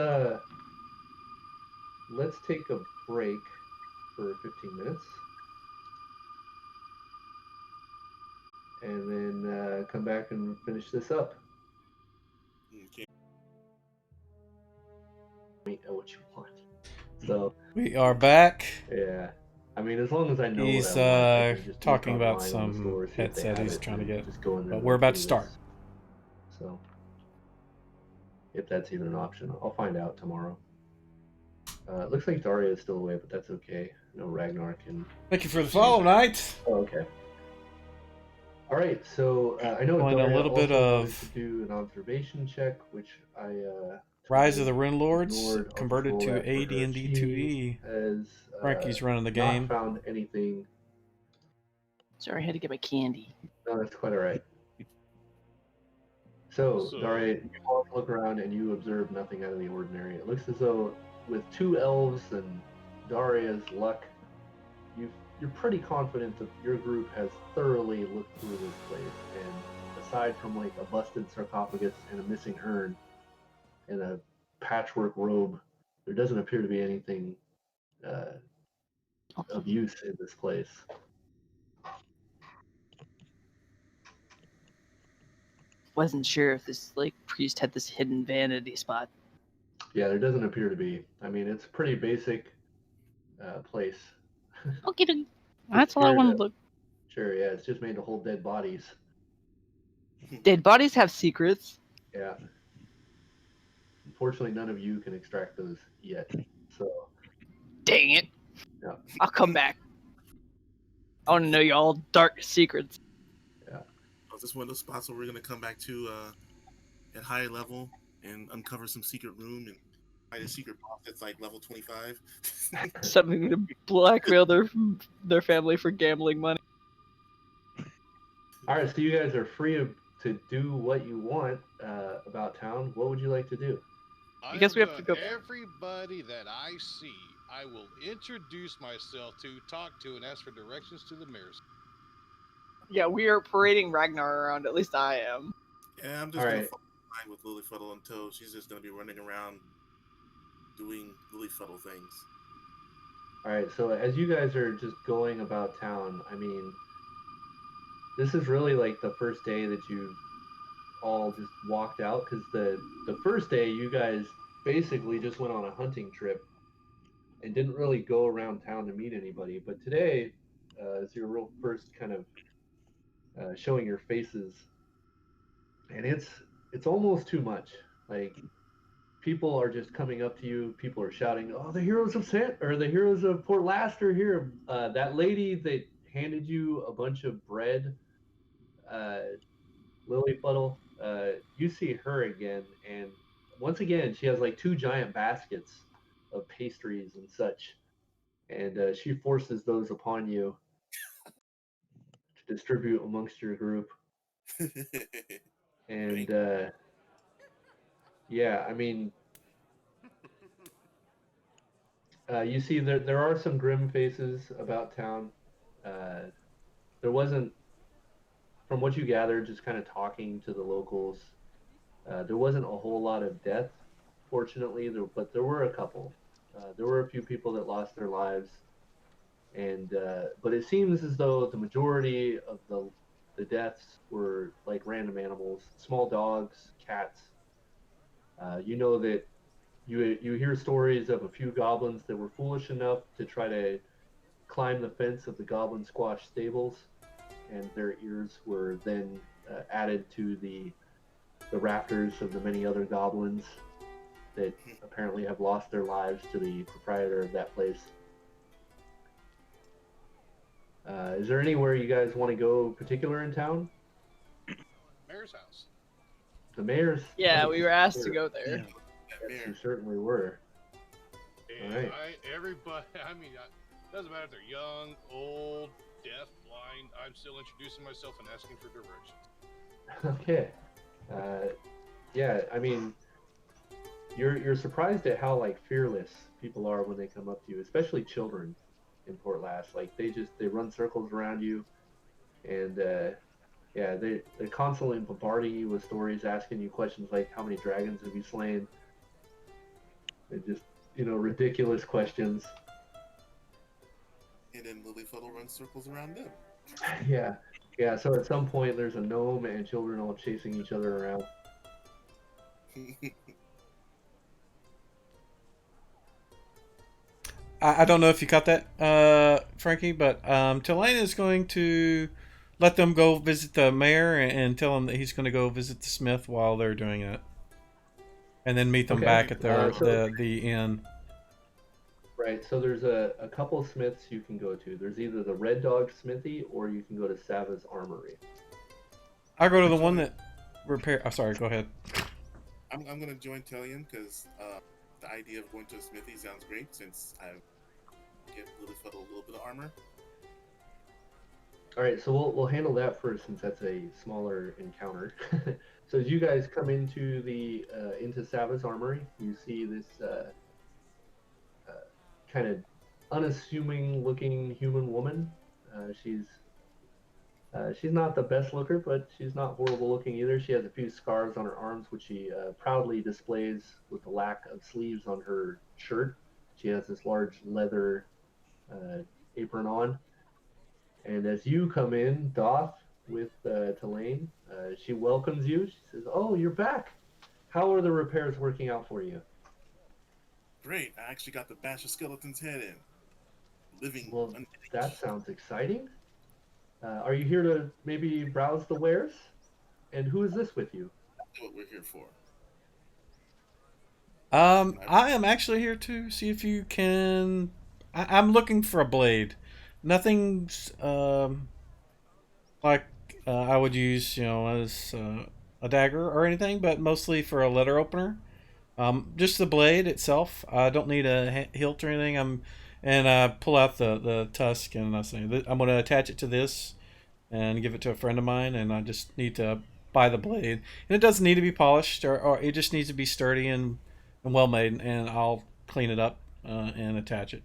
take a break for 15 minutes. And then come back and finish this up. Okay. What you want. So We are back. yeah, I mean, as long as I know He's what I want, I can just talking look about online on the some store, see if they headset have he's it, trying to and get. just go in there. But we're about to and start. So, if that's even an option, I'll find out tomorrow. It looks like Daria is still away, but that's okay. No, Ragnar can. Thank you for the follow, Knight. Oh, okay. All right, so I know Playing a Daria little bit also wanted of to do an observation check, which I Rise of the totally Runelords, ignored. I'll converted just roll to that for her. AD&D She 2E. has Frankie's running the not game. found anything. Sorry, I had to get my candy. No, that's quite all right. So, Daria, you all look around and you observe nothing out of the ordinary. It looks as though, with 2 elves and Daria's luck, you're pretty confident that your group has thoroughly looked through this place. And aside from like a busted sarcophagus and a missing urn and a patchwork robe, there doesn't appear to be anything of use in this place. Wasn't sure if this like priest had this hidden vanity spot. Yeah, there doesn't appear to be. I mean, it's a pretty basic place. Okay, that's all I wanted to look. Sure, yeah, it's just made to hold dead bodies. Dead bodies have secrets. Yeah. Unfortunately, none of you can extract those yet. So. Dang it. Yeah. I'll come back. I want to know y'all dark secrets. Yeah. Is this one of those spots where we're gonna come back to at high level and uncover some secret room and find a secret boss that's like level 25? Something to blackmail their family for gambling money. All right, so you guys are free to do what you want about town. What would you like to do? I guess we have to go. Everybody that I see, I will introduce myself to, talk to, and ask for directions to the mayor's. Yeah, we are parading Ragnar around. At least I am. Yeah, I'm just gonna follow line with Lilyfuddle until she's just gonna be running around doing Lilyfuddle things. All right, so as you guys are just going about town, I mean, this is really like the first day that you've all just walked out, because the first day you guys basically just went on a hunting trip and didn't really go around town to meet anybody. But today is your real first kind of showing your faces, and it's almost too much. Like, people are just coming up to you. People are shouting, "Oh, the heroes of the heroes of Port Laster here!" That lady that handed you a bunch of bread, Lilyfuddle, you see her again, and once again she has like 2 giant baskets of pastries and such, and she forces those upon you to distribute amongst your group. And yeah, I mean, you see there are some grim faces about town. There wasn't, from what you gathered, just kind of talking to the locals, there wasn't a whole lot of death, fortunately, but there were a couple. There were a few people that lost their lives, and but it seems as though the majority of the deaths were like random animals, small dogs, cats. You know that you hear stories of a few goblins that were foolish enough to try to climb the fence of the goblin squash stables, and their ears were then added to the rafters of the many other goblins that apparently have lost their lives to the proprietor of that place. Is there anywhere you guys want to go particular in town? Mayor's house. The mayor's? Yeah, place. we were asked to Sure. go there. Yeah. Yes, you certainly were. And Alright. everybody, I mean, doesn't matter if they're young, old, deaf, blind. I'm still introducing myself and asking for directions. Okay. Yeah, I mean, you're surprised at how like fearless people are when they come up to you, especially children in Port Lass. Like they run circles around you, and yeah, they're constantly bombarding you with stories, asking you questions like how many dragons have you slain? And just ridiculous questions. And then Lilyfuddle runs circles around them. Yeah, yeah. So at some point, there's a gnome and children all chasing each other around. I don't know if you caught that, Frankie, but Tulane is going to let them go visit the mayor and tell him that he's going to go visit the smith while they're doing it, and then meet them Okay. back at So- the inn. Right, so there's a couple smiths you can go to. There's either the Red Dog Smithy or you can go to Sava's Armory. I go to the one that repair. Oh, sorry. Go ahead. I'm gonna join Tellian because the idea of going to a smithy sounds great since I give Lilyfuddle a little bit of armor. All right, so we'll handle that first since that's a smaller encounter. So as you guys come into into Sava's Armory, you see this kind of unassuming looking human woman. She's not the best looker, but she's not horrible looking either. She has a few scars on her arms, which she proudly displays with the lack of sleeves on her shirt. She has this large leather apron on. And as you come in, Doth, with Tulane, she welcomes you. She says, "Oh, you're back. How are the repairs working out for you?" Great, I actually got the bash of skeleton's head in. Living. Well, that sounds exciting. Are you here to maybe browse the wares? And who is this with you? That's what we're here for. I am actually here to see if you can. I'm looking for a blade. Nothing's like I would use, as a dagger or anything, but mostly for a letter opener. Just the blade itself. I don't need a hilt or anything. I pull out the tusk and I say I'm going to attach it to this and give it to a friend of mine, and I just need to buy the blade. And it doesn't need to be polished, or it just needs to be sturdy and well made, and I'll clean it up and attach it.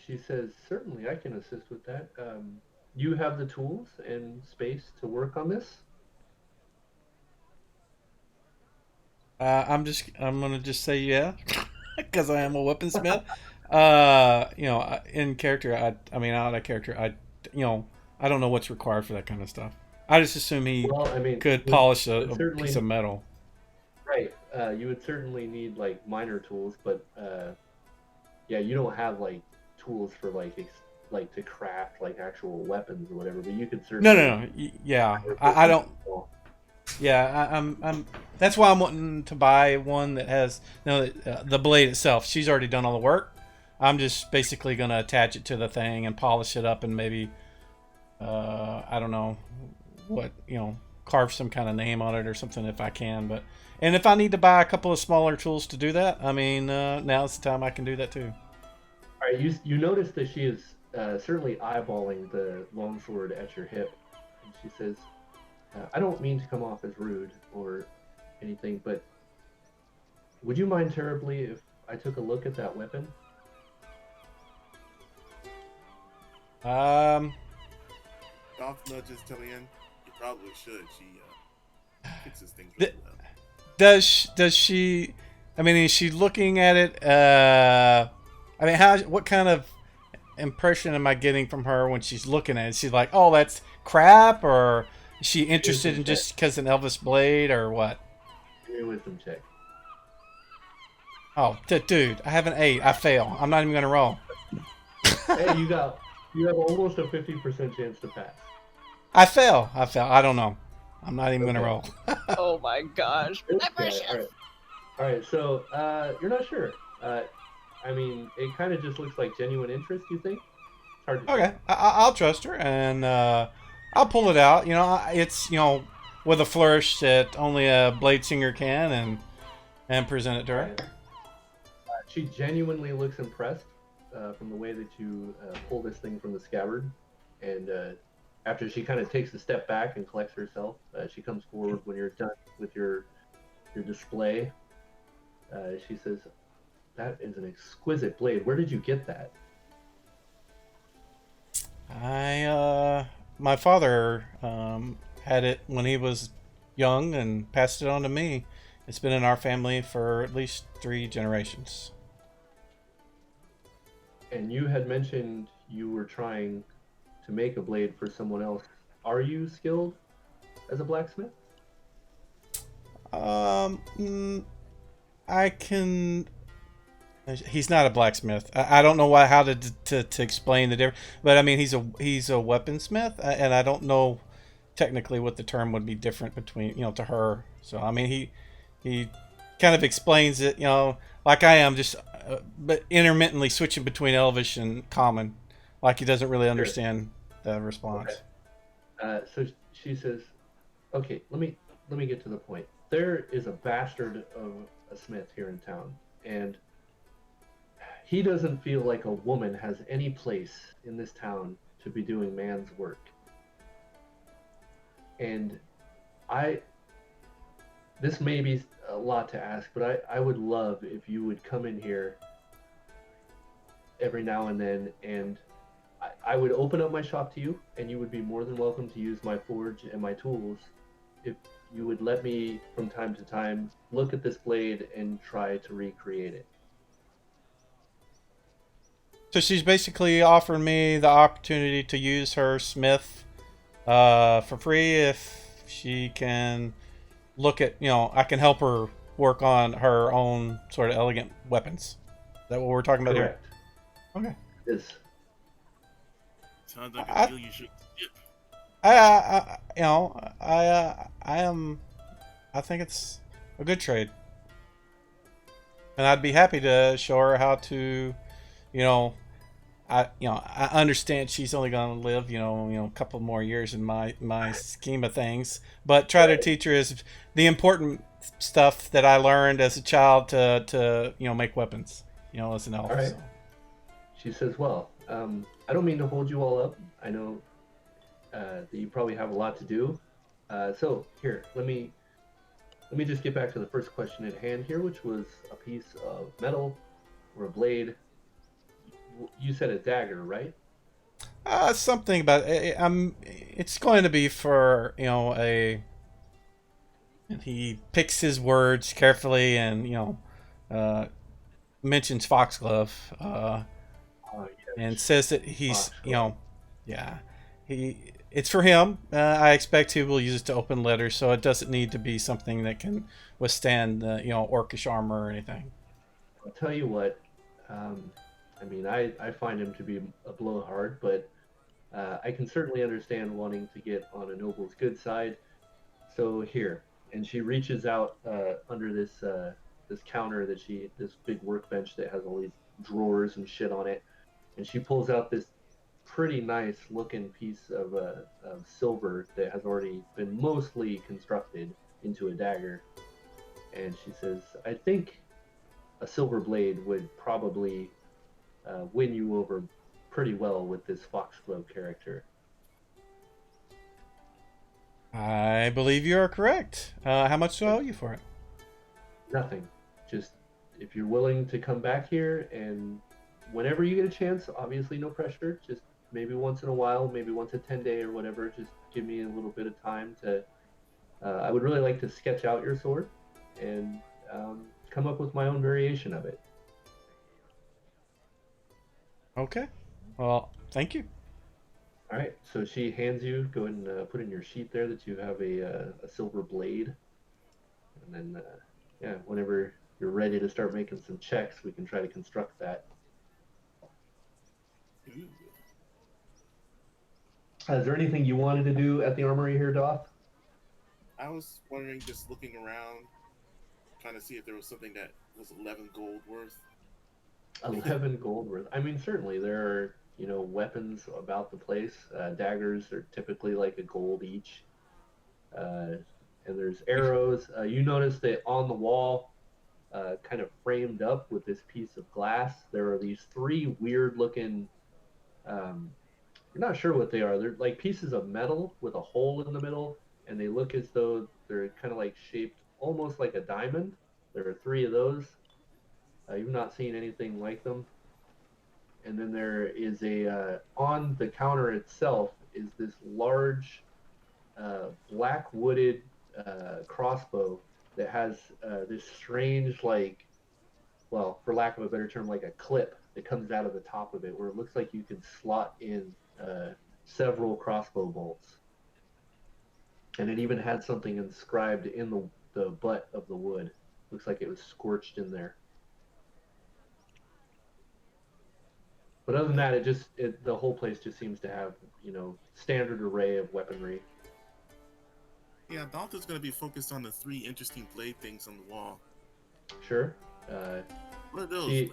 She says, "Certainly, I can assist with that. You have the tools and space to work on this?" I'm gonna just say yeah, because I am a weaponsmith. In character, I mean out of character, I don't know what's required for that kind of stuff. I just assume he Well, I mean, could polish a certainly- piece of metal. Right. You would certainly need like minor tools, but yeah, you don't have like tools for like to craft like actual weapons or whatever. But you could certainly. No. Yeah, I don't. Yeah, I'm. That's why I'm wanting to buy one that has the blade itself. She's already done all the work. I'm just basically gonna attach it to the thing and polish it up and maybe, I don't know, what carve some kind of name on it or something if I can. And if I need to buy a couple of smaller tools to do that, I mean, now's the time I can do that too. All right. You notice that she is certainly eyeballing the longsword at your hip, And she says, I don't mean to come off as rude or anything, but would you mind terribly if I took a look at that weapon? Um, Golf nudges Tillian. You probably should. She fixes things really well. does she? I mean, is she looking at it? I mean, what kind of impression am I getting from her when she's looking at it? Is she like, oh, that's crap, or is she interested in just because an Elvis blade, or what? Give me a wisdom check. Oh, dude, I have an 8. I fail. I'm not even gonna roll. Hey, you have almost a 50% chance to pass. I fail. I don't know. I'm not even gonna roll. Oh my gosh. Okay, all right. So you're not sure. I mean, it kind of just looks like genuine interest. You think? It's hard to Okay, I'll trust her, and I'll pull it out. You know, it's with a flourish that only a blade singer can, and present it to her. Right. She genuinely looks impressed from the way that you pull this thing from the scabbard, and after she kind of takes a step back and collects herself, she comes forward when you're done with your display. She says, "That is an exquisite blade. Where did you get that?" My father had it when he was young and passed it on to me. It's been in our family for at least 3 generations. And you had mentioned you were trying to make a blade for someone else. Are you skilled as a blacksmith? I can. He's not a blacksmith. I don't know how to explain the difference, but I mean he's a weaponsmith, and I don't know technically what the term would be different between to her. So I mean he kind of explains it like I am, just but intermittently switching between Elvish and Common, like he doesn't really understand the response. Okay. So she says, "Okay, let me get to the point. There is a bastard of a smith here in town, and he doesn't feel like a woman has any place in this town to be doing man's work. And this may be a lot to ask, but I would love if you would come in here every now and then, and I would open up my shop to you, and you would be more than welcome to use my forge and my tools if you would let me from time to time look at this blade and try to recreate it." So she's basically offering me the opportunity to use her smith for free if she can look at, I can help her work on her own sort of elegant weapons. Is that what we're talking about Correct. here? Okay. Yes. Sounds like a deal you should skip. I think it's a good trade, and I'd be happy to show her how to, I understand she's only going to live, a couple more years in my scheme of things, but try to teach her the important stuff that I learned as a child to make weapons, as an elf. All right. So. She says, "Well, I don't mean to hold you all up. I know that you probably have a lot to do. So here, let me just get back to the first question at hand here, which was a piece of metal or a blade. You said a dagger, right?" Something about it. It's going to be for a. And he picks his words carefully, and mentions foxglove. And says that he's, it's for him. I expect he will use it to open letters, so it doesn't need to be something that can withstand, orcish armor or anything. I'll tell you what, I mean, I find him to be a blowhard, but I can certainly understand wanting to get on a noble's good side. So here, and she reaches out under this counter this big workbench that has all these drawers and shit on it, and she pulls out this pretty nice looking piece of silver that has already been mostly constructed into a dagger, and she says, "I think a silver blade would probably win you over pretty well with this foxglove character." I believe you are correct. How much do I owe you for it? Nothing. Just if you're willing to come back here and whenever you get a chance, obviously no pressure, just maybe once in a while, maybe once a 10-day or whatever, just give me a little bit of time to. I would really like to sketch out your sword and come up with my own variation of it. Okay. Well, thank you. All right. So she hands you. Go ahead and put in your sheet there that you have a silver blade, and then yeah, whenever you're ready to start making some checks, we can try to construct that. Ooh. Is there anything you wanted to do at the armory here, Doth? I was wondering, just looking around, trying to see if there was something that was 11 gold worth. 11 gold worth. I mean, certainly there are, weapons about the place. Daggers are typically like a gold each. And there's arrows. You notice that on the wall, kind of framed up with this piece of glass, there are these three weird looking, you're not sure what they are. They're like pieces of metal with a hole in the middle, and they look as though they're kind of like shaped almost like a diamond. There are three of those. You've not seen anything like them. And then there is on the counter itself is this large black wooded crossbow that has this strange, like, well, for lack of a better term, like a clip that comes out of the top of it, where it looks like you can slot in several crossbow bolts. And it even had something inscribed in the butt of the wood. Looks like it was scorched in there. But other than that, the whole place just seems to have, standard array of weaponry. Yeah, Balth's going to be focused on the three interesting blade things on the wall. Sure. What are those?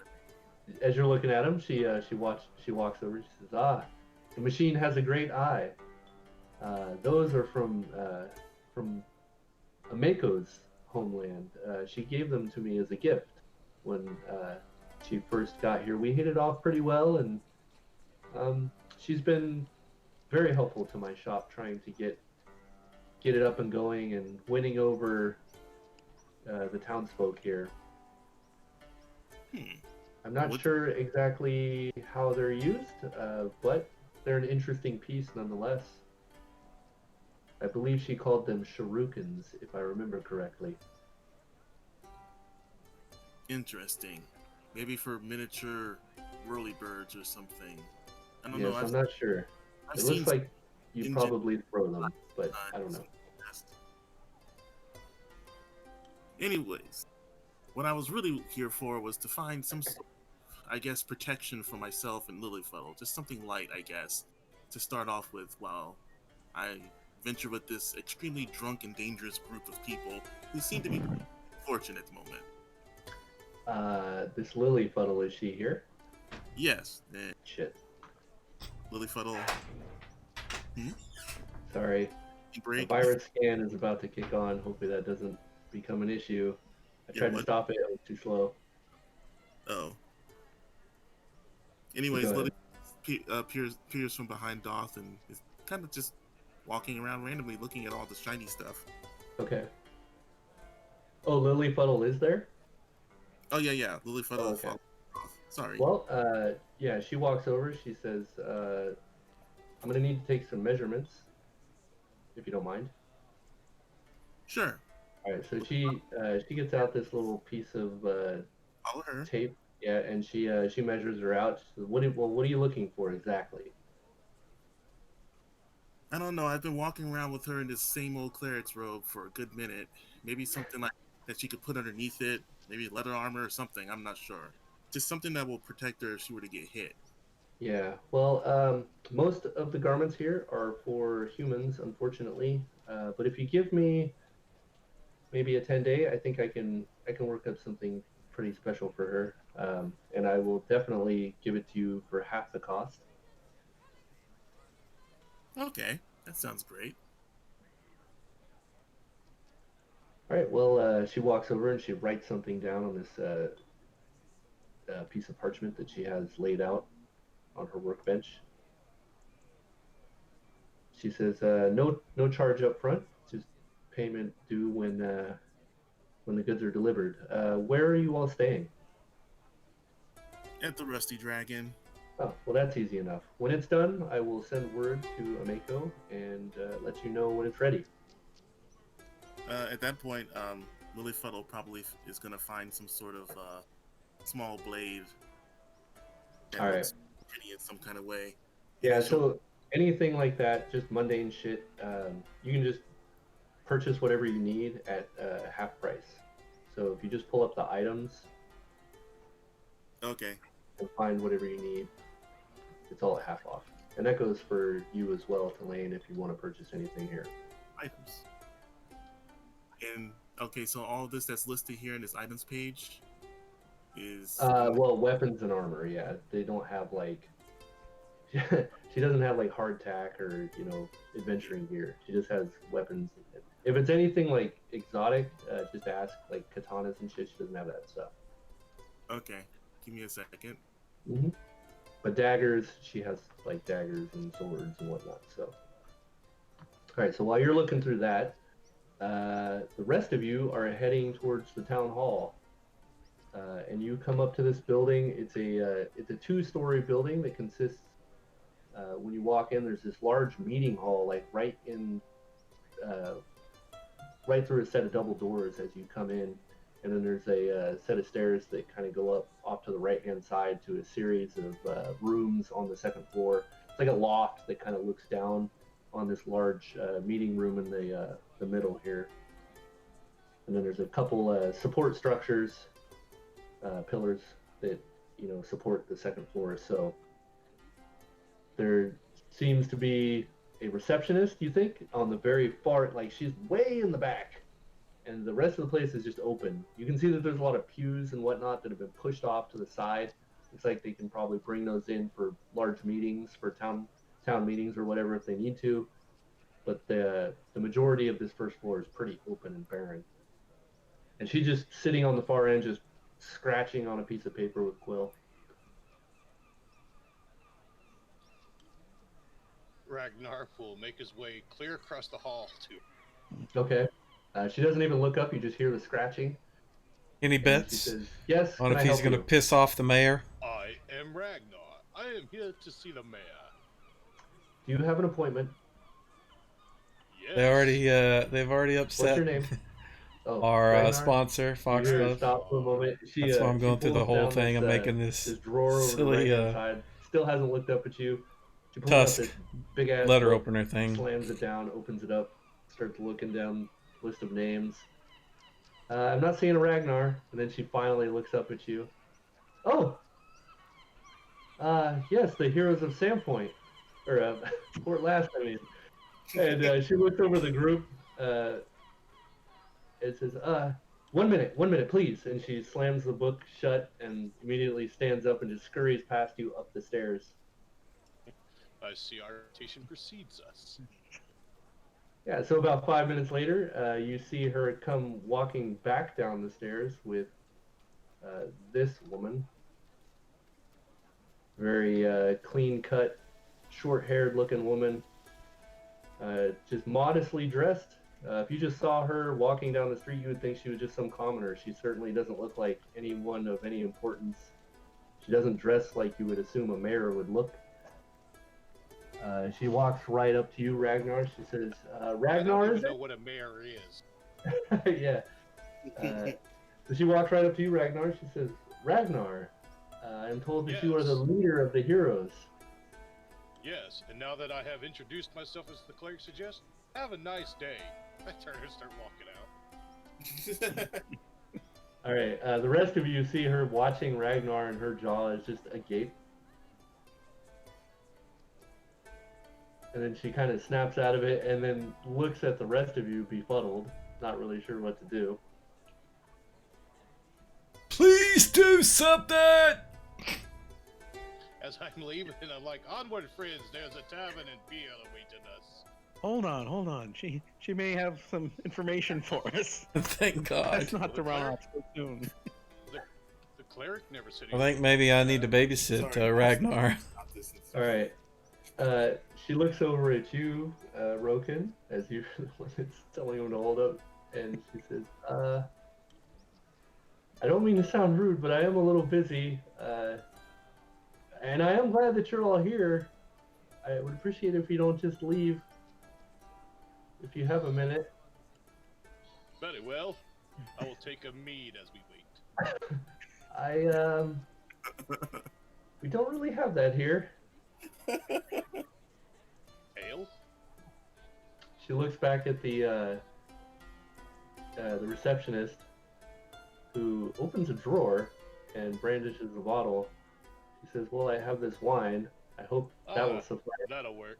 As you're looking at them, she walks over. She says, "Ah, the machine has a great eye. Those are from Ameko's homeland. She gave them to me as a gift when she first got here. We hit it off pretty well, and she's been very helpful to my shop, trying to get it up and going and winning over the townsfolk here. I'm not sure exactly how they're used, but they're an interesting piece nonetheless. I believe she called them shurikens, if I remember correctly. Interesting. Maybe for miniature whirlybirds or something. I don't Yes, know. I'm not sure. I've It seen looks like you engine probably throw them, but I don't know. Anyways, what I was really here for was to find some sort of, I guess, protection for myself and Lilyfuddle. Just something light, I guess, to start off with while I venture with this extremely drunk and dangerous group of people who seem to be fortunate at the moment. This Lilyfuddle, is she here? Yes. Shit. Lilyfuddle. Sorry. The Break. virus scan is about to kick on. Hopefully that doesn't become an issue. I tried to stop it. It was too slow. Oh. Anyways, Lily appears from behind Doth and is kind of just walking around randomly looking at all the shiny stuff. Okay. Oh, Lilyfuddle is there? Oh, yeah. Lilyfuddle. Oh, okay. Sorry. Well, yeah, she walks over. She says, I'm going to need to take some measurements, if you don't mind. Sure. All right, so she gets out this little piece of tape, yeah, and she measures her out. She says, what are you looking for exactly? I don't know. I've been walking around with her in this same old cleric's robe for a good minute. Maybe something like that she could put underneath it. Maybe leather armor or something. I'm not sure. Just something that will protect her if she were to get hit. Yeah. Well, most of the garments here are for humans, unfortunately. But if you give me maybe a 10-day, I think I can work up something pretty special for her. And I will definitely give it to you for half the cost. Okay, that sounds great. All right. Well, she walks over and she writes something down on this piece of parchment that she has laid out on her workbench. she says, no charge up front, just payment due when the goods are delivered. Where are you all staying? At the Rusty Dragon. Oh, well, that's easy enough. When it's done, I will send word to Ameko and let you know when it's ready. At that point, Lilyfuddle probably is going to find some sort of small blade that All right. looks pretty in some kind of way. Yeah, so anything like that, just mundane shit, you can just purchase whatever you need at half price. So if you just pull up the items Okay. and find whatever you need, it's all at half off. And that goes for you as well, Tulane, if you want to purchase anything here. Items. And okay, so all this that's listed here in this items page is Well, weapons and armor, yeah. They don't have like she doesn't have like hardtack or, adventuring gear. She just has weapons. If it's anything like exotic, just ask, like katanas and shit. She doesn't have that stuff. okay. Give me a second. Mm-hmm. But daggers, she has like daggers and swords and whatnot. So, all right. So while you're looking through that, the rest of you are heading towards the town hall, and you come up to this building. It's a two-story building that consists. When you walk in, there's this large meeting hall, like right through a set of double doors as you come in. And then there's a set of stairs that kind of go up off to the right-hand side to a series of rooms on the second floor. It's like a loft that kind of looks down on this large meeting room in the middle here. And then there's a couple support structures, pillars that support the second floor. So there seems to be a receptionist, you think, on the very far, like she's way in the back. And the rest of the place is just open. You can see that there's a lot of pews and whatnot that have been pushed off to the side. Looks like they can probably bring those in for large meetings, for town meetings or whatever if they need to. But the majority of this first floor is pretty open and barren. And she's just sitting on the far end, just scratching on a piece of paper with quill. Ragnar will make his way clear across the hall to. Okay. She doesn't even look up. You just hear the scratching. Any And bets she says, yes, on can if I he's help going to you? piss off the mayor? I am Ragnar. I am here to see the mayor. Do you have an appointment? Yes. They've already upset What's your name? Oh, our Ragnar? sponsor, You Fox hear her Love. stop for a moment. That's why I'm going through the pulls whole down thing. this, I'm making this this drawer over the silly right-hand side. Still hasn't looked up at you. She pulls out Tusk this big ass letter book, opener thing. slams it down, opens it up, starts looking down list of names. I'm not seeing a Ragnar, and then she finally looks up at you. Oh, yes, the heroes of Sandpoint, or Fort Last, I mean. And she looks over the group. It says, one minute, please. And she slams the book shut and immediately stands up and just scurries past you up the stairs. I see our rotation precedes us. Yeah, so about 5 minutes later, you see her come walking back down the stairs with this woman. Very clean-cut, short-haired looking woman. Just modestly dressed. If you just saw her walking down the street, you would think she was just some commoner. She certainly doesn't look like anyone of any importance. She doesn't dress like you would assume a mayor would look. She walks right up to you, Ragnar. She says, Ragnar, I don't is even it? know what a mayor is. Yeah. So she walks right up to you, Ragnar. She says, Ragnar, I'm told that you are the Yes. leader of the heroes. Yes, and now that I have introduced myself as the cleric suggests, have a nice day. I turn and start walking out. All right. The rest of you see her watching Ragnar, and her jaw is just agape. And then she kind of snaps out of it and then looks at the rest of you befuddled, not really sure what to do. Please do something! As I'm leaving, I'm like, onward, friends, there's a tavern and beer awaiting us. Hold on. She may have some information for us. Thank God. That's not to run off so soon. The cleric never said I think maybe I need to babysit Sorry, Ragnar. Not this. All right. She looks over at you, Roken, as you it's telling him to hold up, and she says, I don't mean to sound rude, but I am a little busy, and I am glad that you're all here. I would appreciate it if you don't just leave, if you have a minute. Very well. I will take a mead as we wait. We don't really have that here. Ale? She looks back at the receptionist, who opens a drawer and brandishes a bottle. She says, well, I have this wine. I hope that will suffice. That'll work.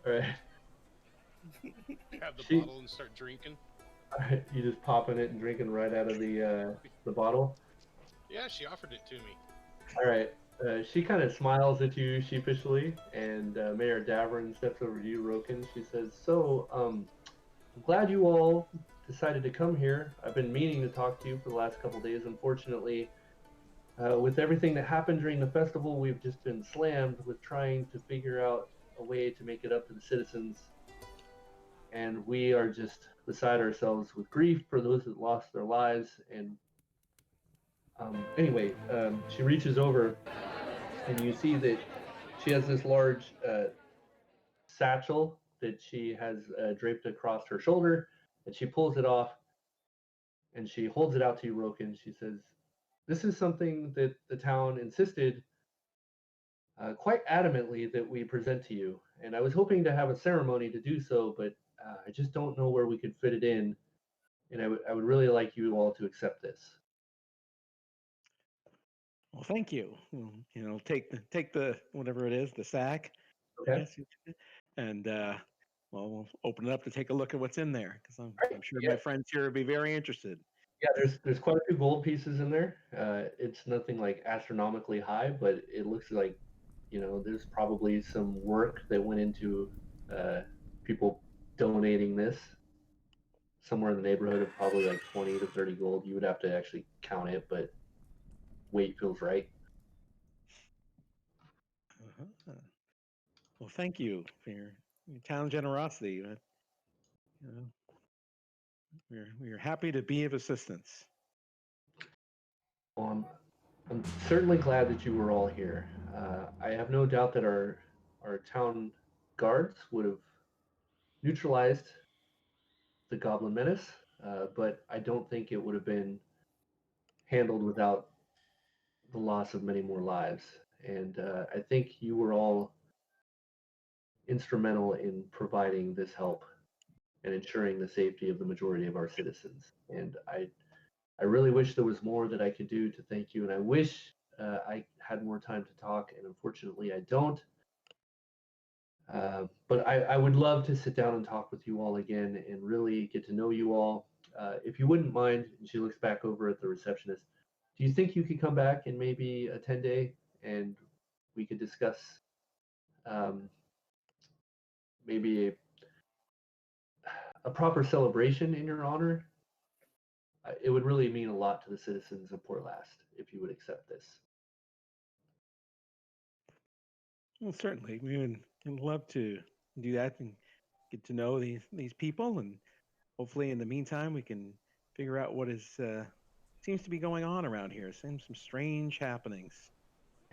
All right. Have the bottle and start drinking. All right. You just popping it and drinking right out of the bottle? Yeah, she offered it to me. All right. She kind of smiles at you sheepishly, and Mayor Davern steps over to you, Roken. She says, so, I'm glad you all decided to come here. I've been meaning to talk to you for the last couple days. Unfortunately, with everything that happened during the festival, we've just been slammed with trying to figure out a way to make it up to the citizens. And we are just beside ourselves with grief for those that lost their lives. And anyway, she reaches over, and you see that she has this large satchel that she has draped across her shoulder, and she pulls it off, and she holds it out to you, Roken. She says, this is something that the town insisted quite adamantly that we present to you. And I was hoping to have a ceremony to do so, but I just don't know where we could fit it in. And I would really like you all to accept this. Well, thank you. You know, take the whatever it is, the sack. Okay. And well, we'll open it up to take a look at what's in there, because I'm sure Yeah. my friends here would be very interested. Yeah, there's quite a few gold pieces in there. It's nothing like astronomically high, but it looks like, you know, there's probably some work that went into people donating this. Somewhere in the neighborhood of probably like 20 to 30 gold. You would have to actually count it, but weight feels right. Uh-huh. Well, thank you for your town generosity. You know, we're happy to be of assistance. Well, I'm certainly glad that you were all here. I have no doubt that our town guards would have neutralized the goblin menace, but I don't think it would have been handled without the loss of many more lives. And I think you were all instrumental in providing this help and ensuring the safety of the majority of our citizens. And I really wish there was more that I could do to thank you. And I wish I had more time to talk, and unfortunately I don't. But I would love to sit down and talk with you all again and really get to know you all. If you wouldn't mind, and she looks back over at the receptionist, do you think you could come back in maybe a 10-day and we could discuss maybe a proper celebration in your honor? It would really mean a lot to the citizens of Port Last if you would accept this. Well, certainly, we would love to do that and get to know these people, and hopefully, in the meantime, we can figure out what is seems to be going on around here. Seems some strange happenings.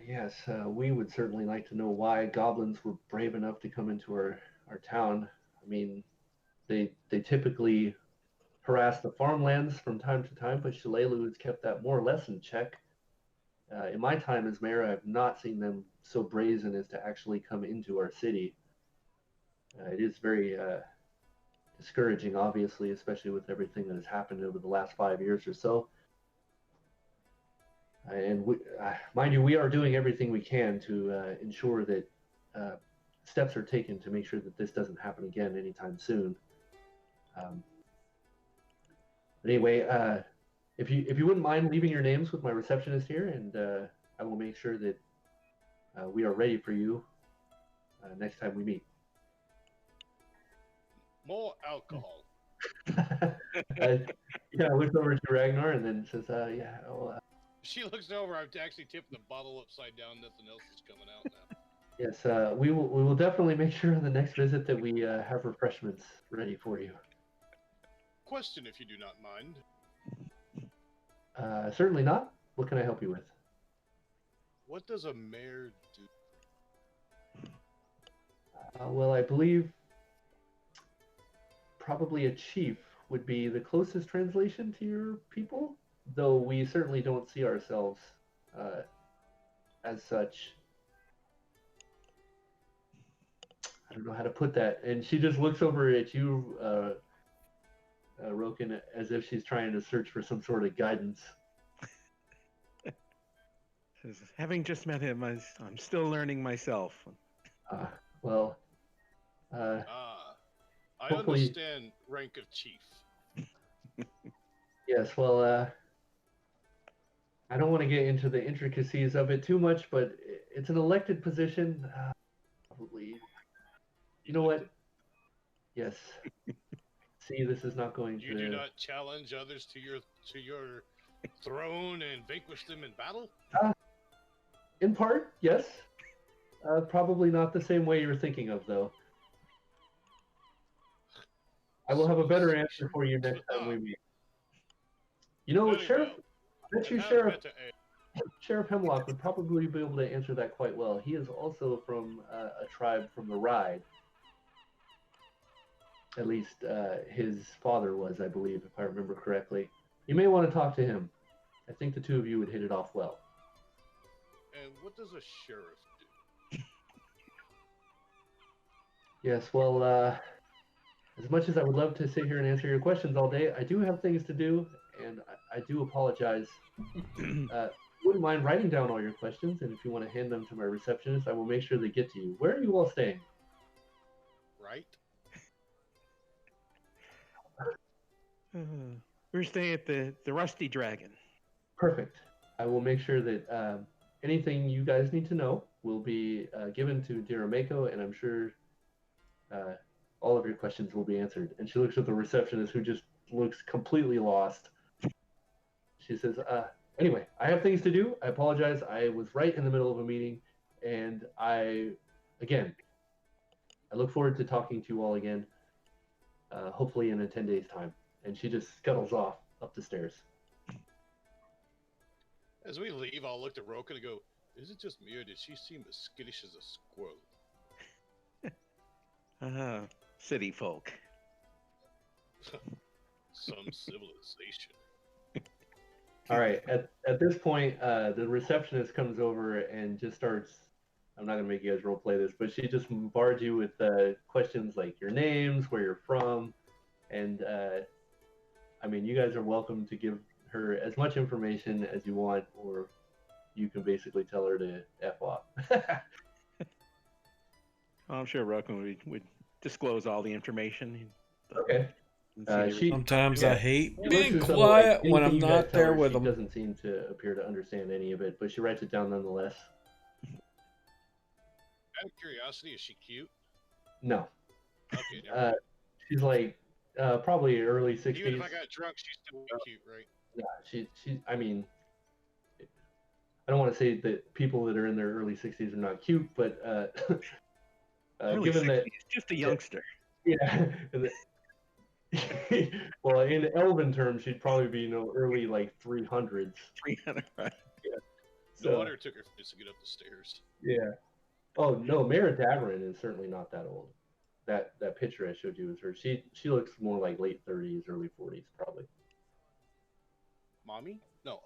Yes, we would certainly like to know why goblins were brave enough to come into our town. I mean, they typically harass the farmlands from time to time, but Shalelu has kept that more or less in check. In my time as mayor, I've not seen them so brazen as to actually come into our city. It is very discouraging, obviously, especially with everything that has happened over the last 5 years or so. And mind you, we are doing everything we can to ensure that steps are taken to make sure that this doesn't happen again anytime soon. But anyway, if you wouldn't mind leaving your names with my receptionist here, and I will make sure that we are ready for you next time we meet. More alcohol. Yeah, looks over to Ragnar and then says, "Yeah." Well, She looks over. I've actually tipped the bottle upside down. Nothing else is coming out now. Yes, we will definitely make sure on the next visit that we have refreshments ready for you. Question, if you do not mind. Certainly not. What can I help you with? What does a mayor do? Well, I believe probably a chief would be the closest translation to your people, though we certainly don't see ourselves as such. I don't know how to put that. And she just looks over at you, Roken, as if she's trying to search for some sort of guidance. Having just met him, I'm still learning myself. Well, I hopefully- understand rank of chief. yes, well, I don't want to get into the intricacies of it too much, but it's an elected position. Probably. You know what? Yes. See, this is not going You to. do not challenge others to your throne and vanquish them in battle? In part, yes. Probably not the same way you're thinking of, though. I will have a better answer for you next time we meet. You know, Very Sheriff, well. I bet you Have Sheriff better aim. Sheriff Hemlock would probably be able to answer that quite well. He is also from a tribe from the Ride. At least his father was, I believe, if I remember correctly. You may want to talk to him. I think the two of you would hit it off well. And what does a sheriff do? Yes, well, as much as I would love to sit here and answer your questions all day, I do have things to do, and I do apologize. Wouldn't mind writing down all your questions, and if you want to hand them to my receptionist, I will make sure they get to you. Where are you all staying? Right? We're staying at the Rusty Dragon. Perfect. I will make sure that anything you guys need to know will be given to Dirameko, and I'm sure all of your questions will be answered. And she looks at the receptionist, who just looks completely lost. She says, anyway, I have things to do. I apologize. I was right in the middle of a meeting, and I look forward to talking to you all again, hopefully in 10 days' time. And she just scuttles off up the stairs. As we leave, I'll look to Roken and go, is it just me or did she seem as skittish as a squirrel? City folk. Some civilization. All right. At this point, the receptionist comes over and just starts. I'm not gonna make you guys role play this, but she just bombards you with questions like your names, where you're from, and I mean, you guys are welcome to give her as much information as you want, or you can basically tell her to F off. I'm sure Roken would disclose all the information. Okay. Sometimes I hate She being looks as though, quiet when anything I'm you guys not tell there her, with she them. doesn't seem to appear to understand any of it, but she writes it down nonetheless. Out of curiosity, is she cute? No. Okay, never mind. She's like probably early 60s. Even if I got drunk, she's still cute, right? Yeah, she. I mean, I don't want to say that people that are in their early 60s are not cute, but given that, it's just a youngster. yeah. Well, in Elven terms, she'd probably be early like 300s. 300, right? Yeah. No So, wonder it took her to get up the stairs. yeah. Oh no, Mara Davarin is certainly not that old. That picture I showed you is her. She looks more like late 30s, early 40s, probably. Mommy? No,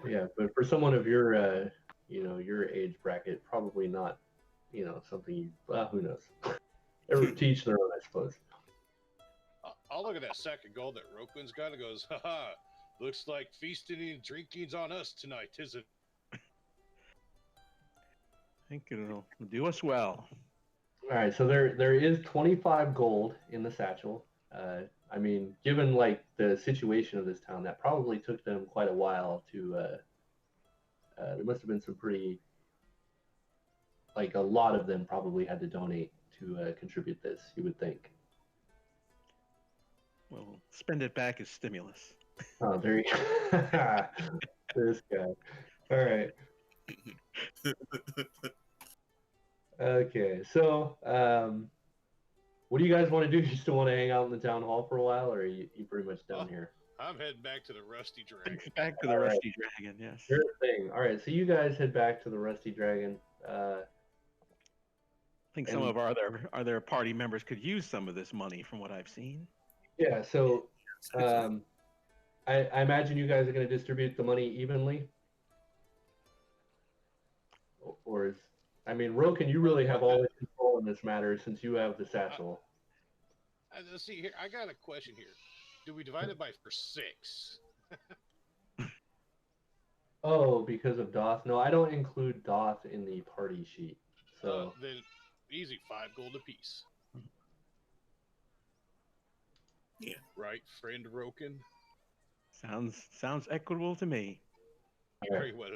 Yeah, but for someone of your your age bracket, probably not something you. Who knows? To each their own, I suppose. I'll look at that sack of gold that Roken's got and goes, haha, looks like feasting and drinking's on us tonight, isn't it? I think it'll do us well. All right, so there is 25 gold in the satchel. I mean, given like the situation of this town, that probably took them quite a while to. There must have been some pretty. Like a lot of them probably had to donate to contribute this. You would think. Well, spend it back as stimulus. Oh, there you go. This guy. All right. Okay, so what do you guys want to do? You still want to hang out in the town hall for a while, or are you pretty much done here? I'm heading back to the Rusty Dragon. Back to the All right. Rusty Dragon, yes. Sure thing. All right, so you guys head back to the Rusty Dragon. I think some And- of our other party members could use some of this money from what I've seen. Yeah, so I imagine you guys are going to distribute the money evenly, or is Roken, you really have all the control in this matter since you have the satchel. Let's see here. I got a question here. Do we divide it by for 6? Oh, because of Doth? No, I don't include Doth in the party sheet. So Then easy, 5 gold apiece. Yeah. Right, friend Roken? Sounds equitable to me. all right, Very well.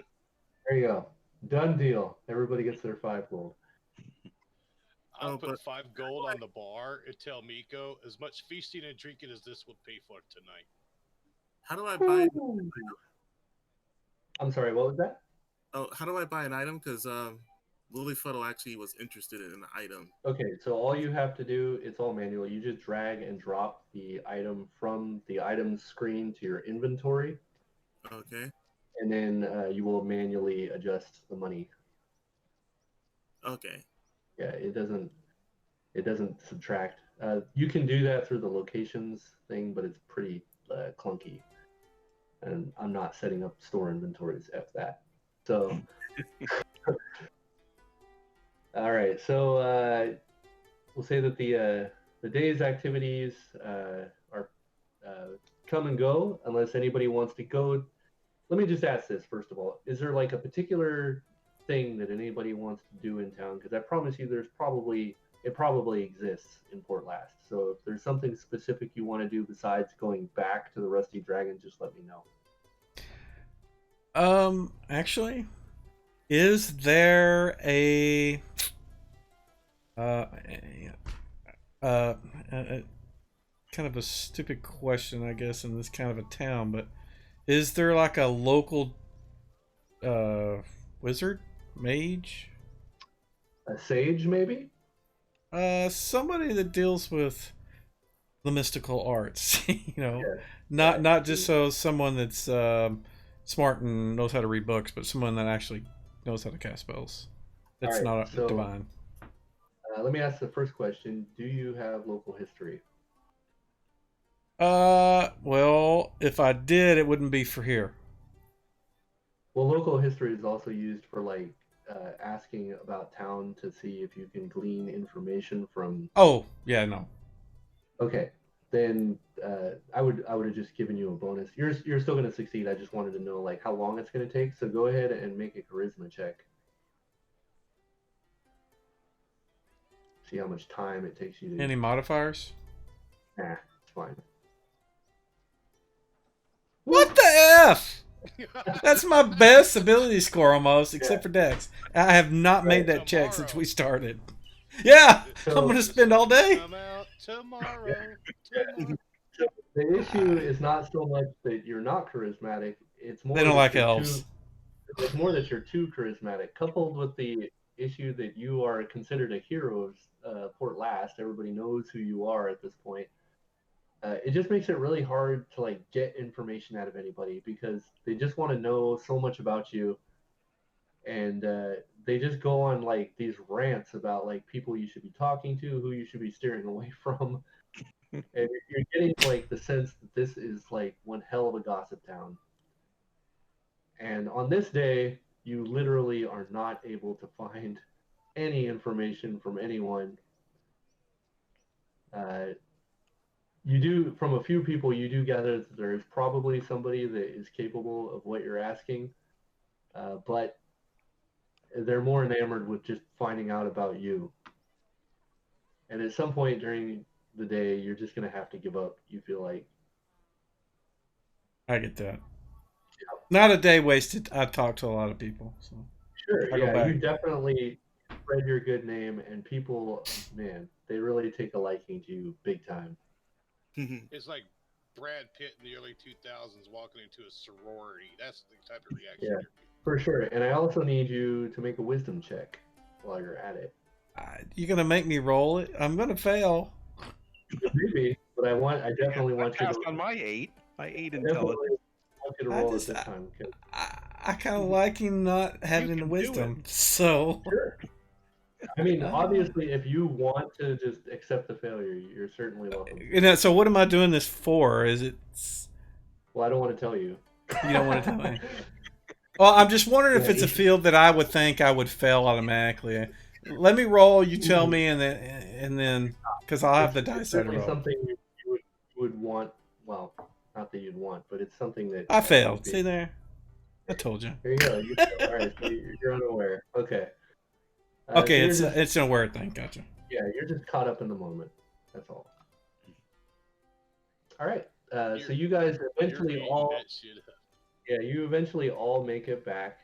there you go. Done deal. Everybody gets their 5 gold. I'll Oh, put but- 5 gold on the bar and tell Miko as much feasting and drinking as this will pay for tonight. How do I buy? I'm sorry, what was that? Oh, how do I buy an item? Because Lilyfuddle actually was interested in an item. Okay, so all you have to do, it's all manual. You just drag and drop the item from the items screen to your inventory, Okay. and then you will manually adjust the money. Okay. Yeah, it doesn't subtract. You can do that through the locations thing, but it's pretty clunky. And I'm not setting up store inventories F that. So, all right. So we'll say that the day's activities are come and go unless anybody wants to go. Let me just ask this first of all: is there like a particular thing that anybody wants to do in town? Because I promise you, it probably exists in Port Last. So if there's something specific you want to do besides going back to the Rusty Dragon, just let me know. Actually, is there a kind of a stupid question, I guess, in this kind of a town, but is there like a local wizard, mage, A sage, maybe? somebody that deals with the mystical arts? Yeah. Not just someone that's smart and knows how to read books, but someone that actually knows how to cast spells. That's All right, not so- divine. Let me ask the first question. Do you have local history? Well, if I did, it wouldn't be for here. Well, local history is also used for like asking about town to see if you can glean information from. Oh, yeah, no. Okay, then I would have just given you a bonus. You're still going to succeed. I just wanted to know like how long it's going to take. So go ahead and make a charisma check. See how much time it takes you to. Any modifiers? Nah, it's fine. What the F? That's my best ability score almost, except for Dex. I have not made that check since we started. Yeah, So- I'm going to spend all day. Come out tomorrow. The issue is not so much that you're not charismatic. It's more They don't that like you're elves. It's more that you're too charismatic, coupled with the issue that you are considered a hero of Port Last. Everybody knows who you are at this point. It just makes it really hard to like get information out of anybody because they just want to know so much about you, and they just go on like these rants about like people you should be talking to, who you should be steering away from. And you're getting like the sense that this is like one hell of a gossip town. And on this day, you literally are not able to find any information from anyone. You do, from a few people, you do gather that there is probably somebody that is capable of what you're asking, but they're more enamored with just finding out about you. And at some point during the day, you're just going to have to give up, you feel like. I get that. Not a day wasted. I talked to a lot of people. So. Sure, I'll go yeah, back. you definitely spread your good name, and people, man, they really take a liking to you big time. It's like Brad Pitt in the early 2000s walking into a sorority. That's the type of reaction Yeah. you're getting. For sure. And I also need you to make a wisdom check while you're at it. You're gonna make me roll it? I'm gonna fail. Maybe, but I definitely want you Passed to. on my 8. My 8 Definitely intelligence. want you to I roll just- it this time. 'Cause I kind of like him not having can the do wisdom. So Sure. I mean, obviously, if you want to just accept the failure, you're certainly welcome to. So what am I doing this for? Is it? Well, I don't want to tell you. You don't want to tell me. Well, I'm just wondering if Yeah, it's you a should- field that I would think I would fail automatically. Let me roll. You tell me, and then because I'll have the It's dice I certainly roll. something you would want. Well, not that you'd want, but it's something that I would failed. be- See there? I told you. There you go. You failed. All right, so you're unaware. Okay. Okay, so it's you're just, it's a word thing. Gotcha. yeah, you're just caught up in the moment. That's all. All right. So you guys eventually all. Yeah, you eventually all make it back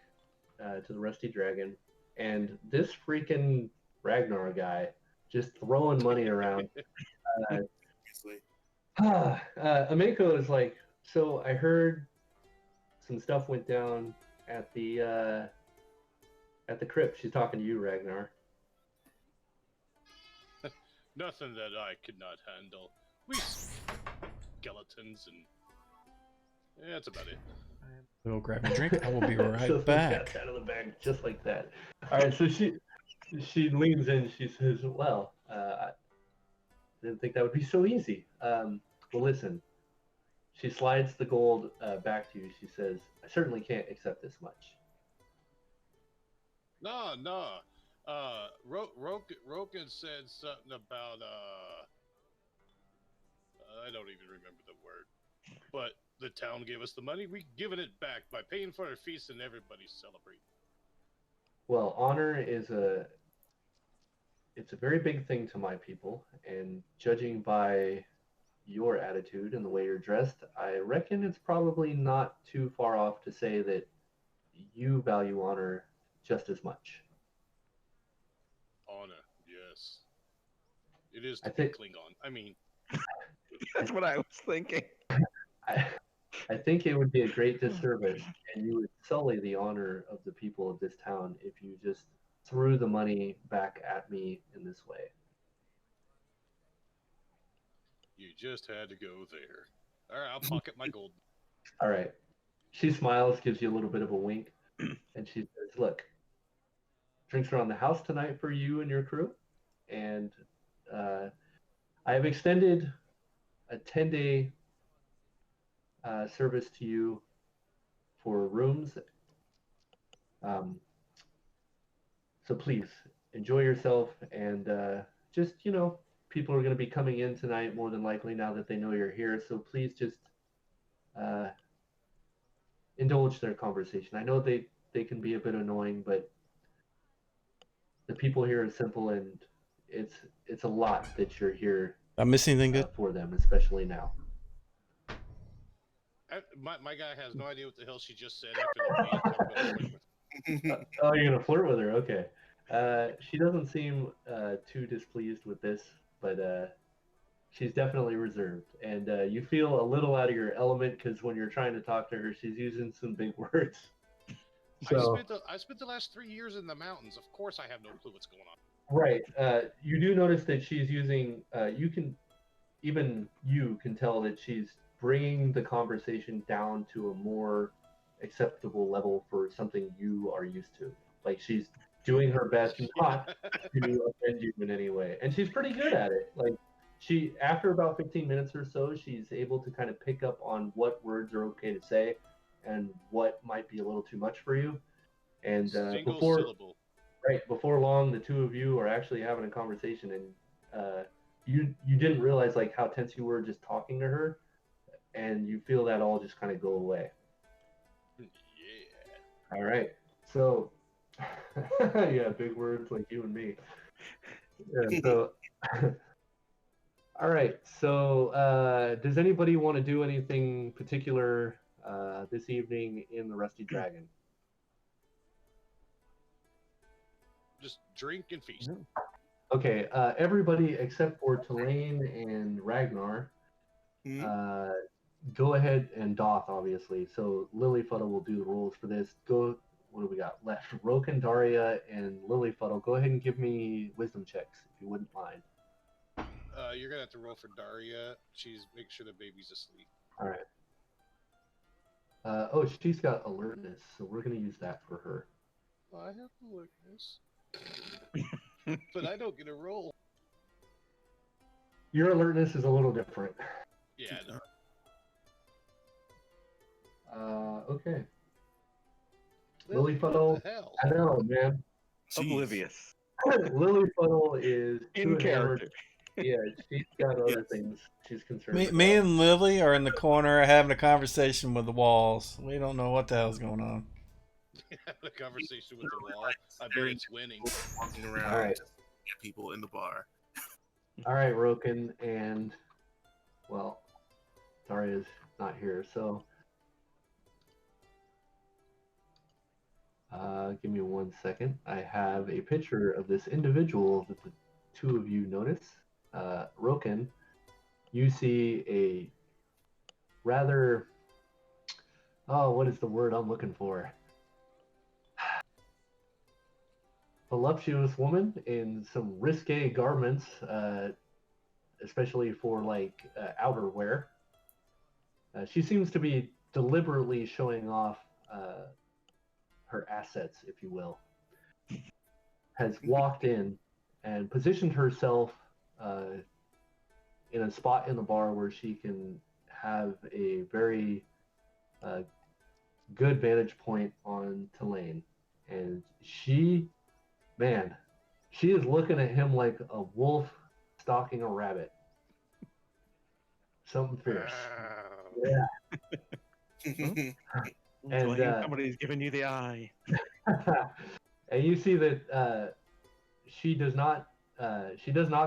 to the Rusty Dragon, and this freaking Ragnar guy just throwing money around. Obviously. Ameko is like, so I heard some stuff went down at the crypt. She's talking to you, Ragnar. Nothing that I could not handle. We skeletons and that's about it. We'll grab a drink. I will be right So back. that's out of the bag, just like that. All right, so she leans in. She says, "Well, I didn't think that would be so easy. Well, listen." She slides the gold back to you. She says, "I certainly can't accept this much." No. Roken said something about I don't even remember the word. But the town gave us the money. We given it back by paying for our feast, and everybody celebrate. Well, honor is it's a very big thing to my people, and judging by your attitude and the way you're dressed, I reckon it's probably not too far off to say that you value honor just as much. Honor, yes. It is I to be think- Klingon. I mean, That's what I was thinking. I think it would be a great disservice, and you would sully the honor of the people of this town if you just threw the money back at me in this way. you just had to go there. All right, I'll pocket my gold. All right. She smiles, gives you a little bit of a wink, and she says, "Look, drinks are on the house tonight for you and your crew, and I have extended a 10-day service to you for rooms. So please enjoy yourself, and just, people are going to be coming in tonight more than likely now that they know you're here. So please just indulge their conversation. I know they can be a bit annoying, but the people here are simple, and it's a lot that you're here I miss anything good? for them, especially now." My guy has no idea what the hell she just said after the Oh, you're gonna flirt with her? Okay. She doesn't seem too displeased with this, but she's definitely reserved, and you feel a little out of your element because when you're trying to talk to her, she's using some big words. So I spent the last 3 years in the mountains. Of course, I have no clue what's going on. right, you do notice that she's using. You can tell that she's bringing the conversation down to a more acceptable level for something you are used to. Like, she's doing her best not to offend you in any way, and she's pretty good at it. Like, she, after about 15 minutes or so, she's able to kind of pick up on what words are okay to say and what might be a little too much for you. And Single before syllable. before long, the two of you are actually having a conversation, and you didn't realize like how tense you were just talking to her, and you feel that all just kind of go away. Yeah. All right, so yeah, big words like you and me. Yeah, so all right, so does anybody want to do anything particular this evening in the Rusty Dragon? Just drink and feast. Okay, everybody except for Tulane and Ragnar, go ahead, and Doth, obviously. So Lilyfuddle will do the rules for this. Go what do we got left? Roken, Daria, and Lilyfuddle. Go ahead and give me wisdom checks if you wouldn't mind. You're gonna have to roll for Daria. Make sure the baby's asleep. All right. Oh, she's got alertness, so we're gonna use that for her. I have alertness, but I don't get a roll. Your alertness is a little different. Yeah. No. Okay. Lilyfuddle. Lilyfuddle. I know, man. Jeez. Oblivious. Lilyfuddle is In too hammered. character. Yeah, she's got other things she's concerned about. Me and Lily are in the corner having a conversation with the walls. We don't know what the hell's going on. Having a conversation with the wall. I bet it's winning. Walking around, All right. just get people in the bar. All right, Roken, and well, Daria's not here, so give me 1 second. I have a picture of this individual that the two of you notice. Roken, you see a rather, what is the word I'm looking for? Voluptuous woman in some risque garments, especially for like outerwear. She seems to be deliberately showing off her assets, if you will. Has walked in and positioned herself in a spot in the bar where she can have a very good vantage point on Tulane. And she is looking at him like a wolf stalking a rabbit. Something fierce. Yeah. And somebody's giving you the eye. and you see that she does not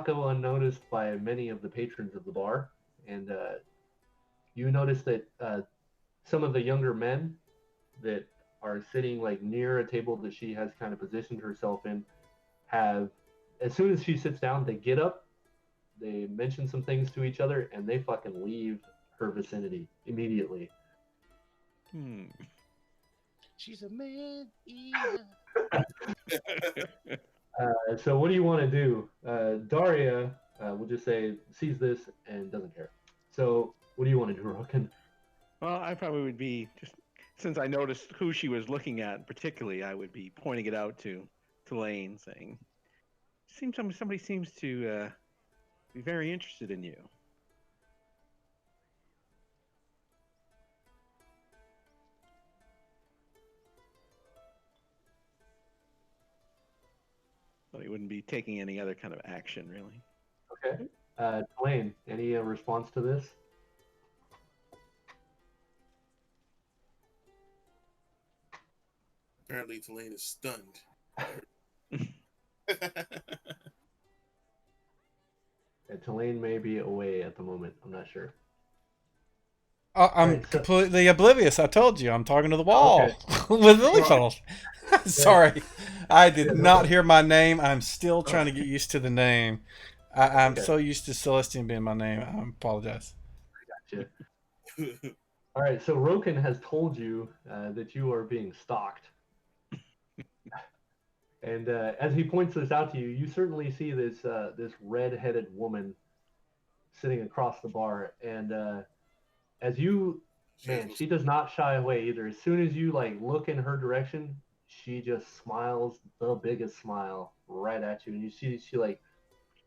go unnoticed by many of the patrons of the bar. And you notice that some of the younger men that are sitting like near a table that she has kind of positioned herself in have, as soon as she sits down, they get up, they mention some things to each other, and they fucking leave her vicinity immediately. She's a man eater. So what do you want to do? Daria, we'll just say, sees this and doesn't care. So what do you want to do, Roken? Well, I probably would be, just since I noticed who she was looking at particularly, I would be pointing it out to Lane, saying, somebody seems to be very interested in you. But he wouldn't be taking any other kind of action, really. Okay. Lane, any response to this? Apparently, Tulane is stunned. Tulane may be away at the moment. I'm not sure. I'm Right, so- completely oblivious. I told you, I'm talking to the wall with Lilyfuddle. Sorry, I did not hear my name. I'm still trying to get used to the name. I'm so used to Celestine being my name. I apologize. Gotcha. All right, so Roken has told you that you are being stalked. And as he points this out to you, you certainly see this red-headed woman sitting across the bar. And as you, she does not shy away either. As soon as you like look in her direction, she just smiles the biggest smile right at you. And you see she like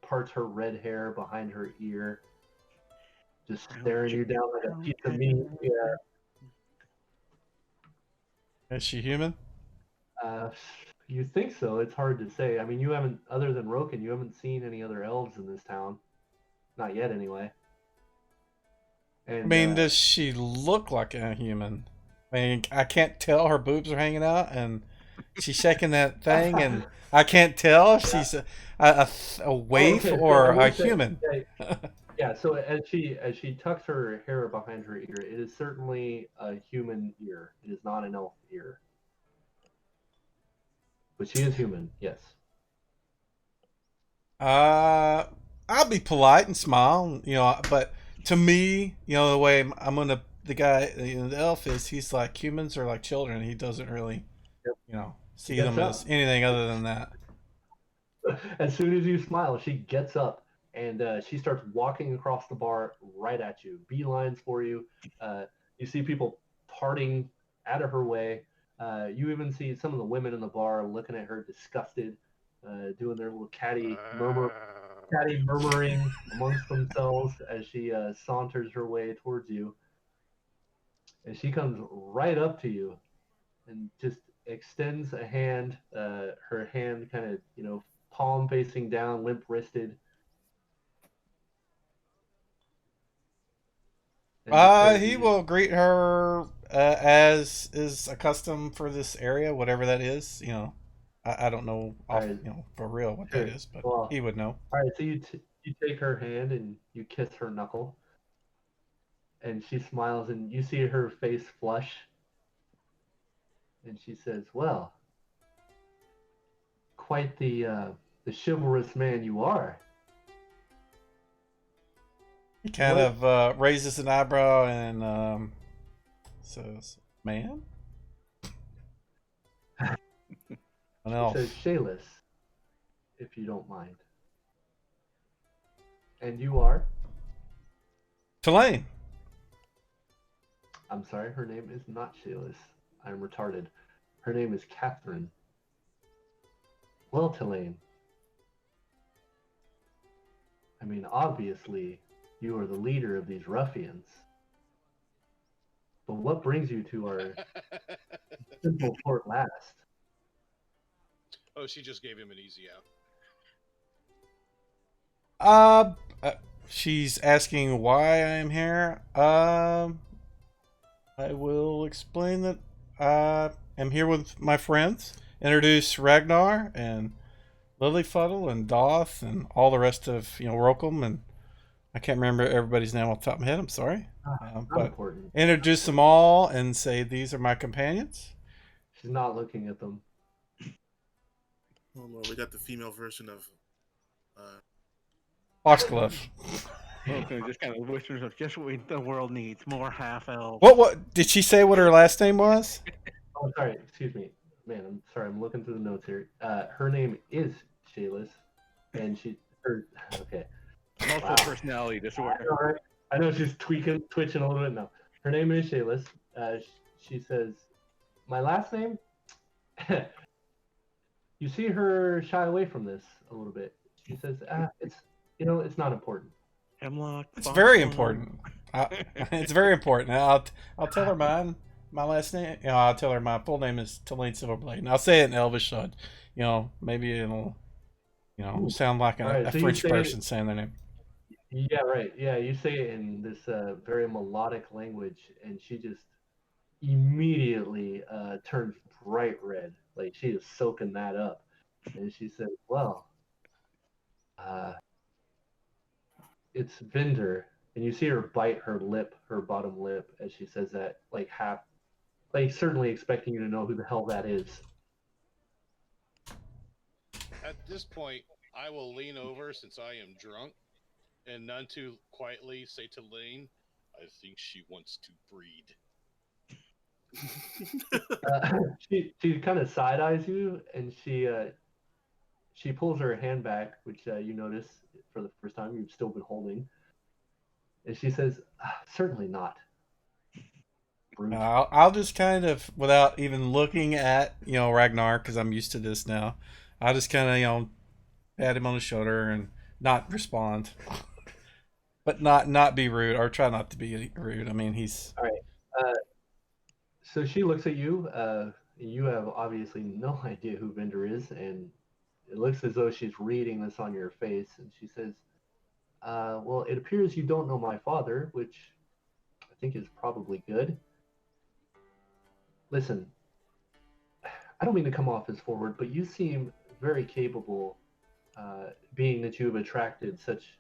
parts her red hair behind her ear, just staring you down like a piece of meat. Yeah. Is she human? You think so? It's hard to say. I mean, you haven't, other than Roken, you haven't seen any other elves in this town. Not yet, anyway. And, I mean, does she look like a human? I mean, I can't tell her boobs are hanging out, and she's shaking that thing, and I can't tell if she's a waif or a human. Yeah, so as she tucks her hair behind her ear, it is certainly a human ear. It is not an elf ear. But she is human, yes. I'll be polite and smile, but to me, the way the guy, the elf is, he's like, humans are like children. He doesn't really see them Gets as up. anything other than that. As soon as you smile, she gets up and she starts walking across the bar right at you. Beelines for you. You see people parting out of her way. You even see some of the women in the bar looking at her disgusted, doing their little catty murmuring amongst themselves as she saunters her way towards you. And she comes right up to you and just extends a hand, her hand kind of, palm facing down, limp wristed. And He will greet her as is accustomed for this area, whatever that is. I don't know Right. for real what Sure. that is, but Well, he would know. all right, so you take her hand and you kiss her knuckle, and she smiles, and you see her face flush, and she says, "Well, quite the chivalrous man you are." He kind of raises an eyebrow and says, "Man." An She elf. says, "Shayless, if you don't mind." And you are? Tulane. I'm sorry, her name is not Shayless. I'm retarded. Her name is Catherine. Well, Tulane. I mean, obviously, you are the leader of these ruffians. But what brings you to our simple port last? Oh, she just gave him an easy out. She's asking why I am here. I will explain that I am here with my friends. Introduce Ragnar and Lilyfuddle and Doth and all the rest of Rokum, and I can't remember everybody's name off the top of my head. I'm sorry, Not but important. introduce them all and say these are my companions. She's not looking at them. Oh Lord, we got the female version of Foxglove. Okay, just kind of whispers of just what the world needs: more half elves. What did she say? What her last name was? Oh, sorry. Excuse me. Man, I'm sorry. I'm looking through the notes here. Her name is Shayless, and okay. And also Wow. personality disorder. I know she's twitching a little bit now. Her name is Shayless. She says, "My last name." You see her shy away from this a little bit. She says, it's not important." Hemlock. It's very important. It's very important. I'll tell her mine. My last name. I'll tell her my full name is Tulane Silverblade, and I'll say it in Elvish, so maybe it'll sound like a so French person saying their name. Yeah, right. Yeah, you say it in this very melodic language, and she just immediately turns bright red, like she is soaking that up, and she says, "Well, it's Vinder," and you see her bite her bottom lip, as she says that, like certainly expecting you to know who the hell that is. At this point, I will lean over since I am drunk, and none too quietly say to Lane, "I think she wants to breed." She kind of side eyes you, and she pulls her hand back, which you notice for the first time you've still been holding, and she says, "Certainly not." I'll just kind of, without even looking at Ragnar, because I'm used to this now, I'll just kind of pat him on the shoulder and not respond, but not be rude, or try not to be rude. I mean, he's all right. So she looks at you. You have obviously no idea who Vinder is, and it looks as though she's reading this on your face. And she says, "Well, it appears you don't know my father, which I think is probably good. Listen, I don't mean to come off as forward, but you seem very capable, being that you have attracted such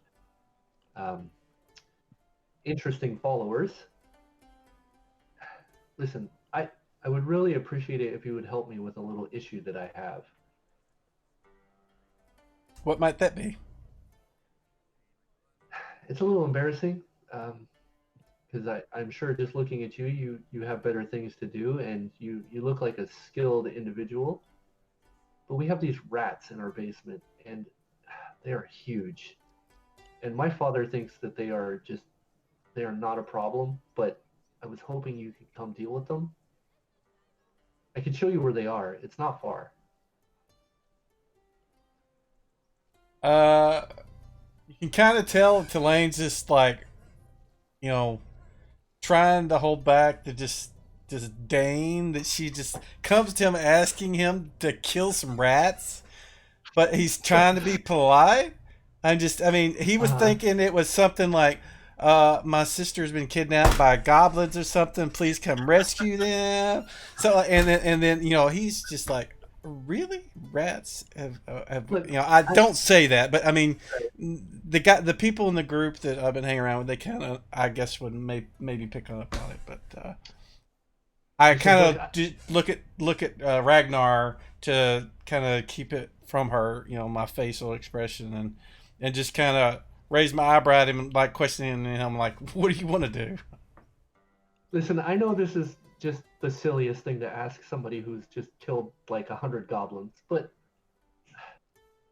interesting followers. Listen, I would really appreciate it if you would help me with a little issue that I have." What might that be? It's a little embarrassing, because because I'm sure just looking at you, you have better things to do, and you look like a skilled individual. But we have these rats in our basement, and they are huge. And my father thinks that they are not a problem, but I was hoping you could come deal with them. I can show you where they are. It's not far. You can kind of tell Telane's just like, you know, trying to hold back the just disdain that she just comes to him asking him to kill some rats, but he's trying to be polite. I mean, he was thinking it was something like, my sister's been kidnapped by goblins or something. Please come rescue them. So, and then you know, he's just like, really, rats have Look, you know, I don't say that, but I mean, the people in the group that I've been hanging around with, they kind of, I guess, would maybe pick up on it, but I kind of look at Ragnar to kind of keep it from her, you know, my facial expression, and just kind of raise my eyebrow at him, like questioning him, like, what do you want to do? Listen, I know this is just the silliest thing to ask somebody who's just killed like 100 goblins, but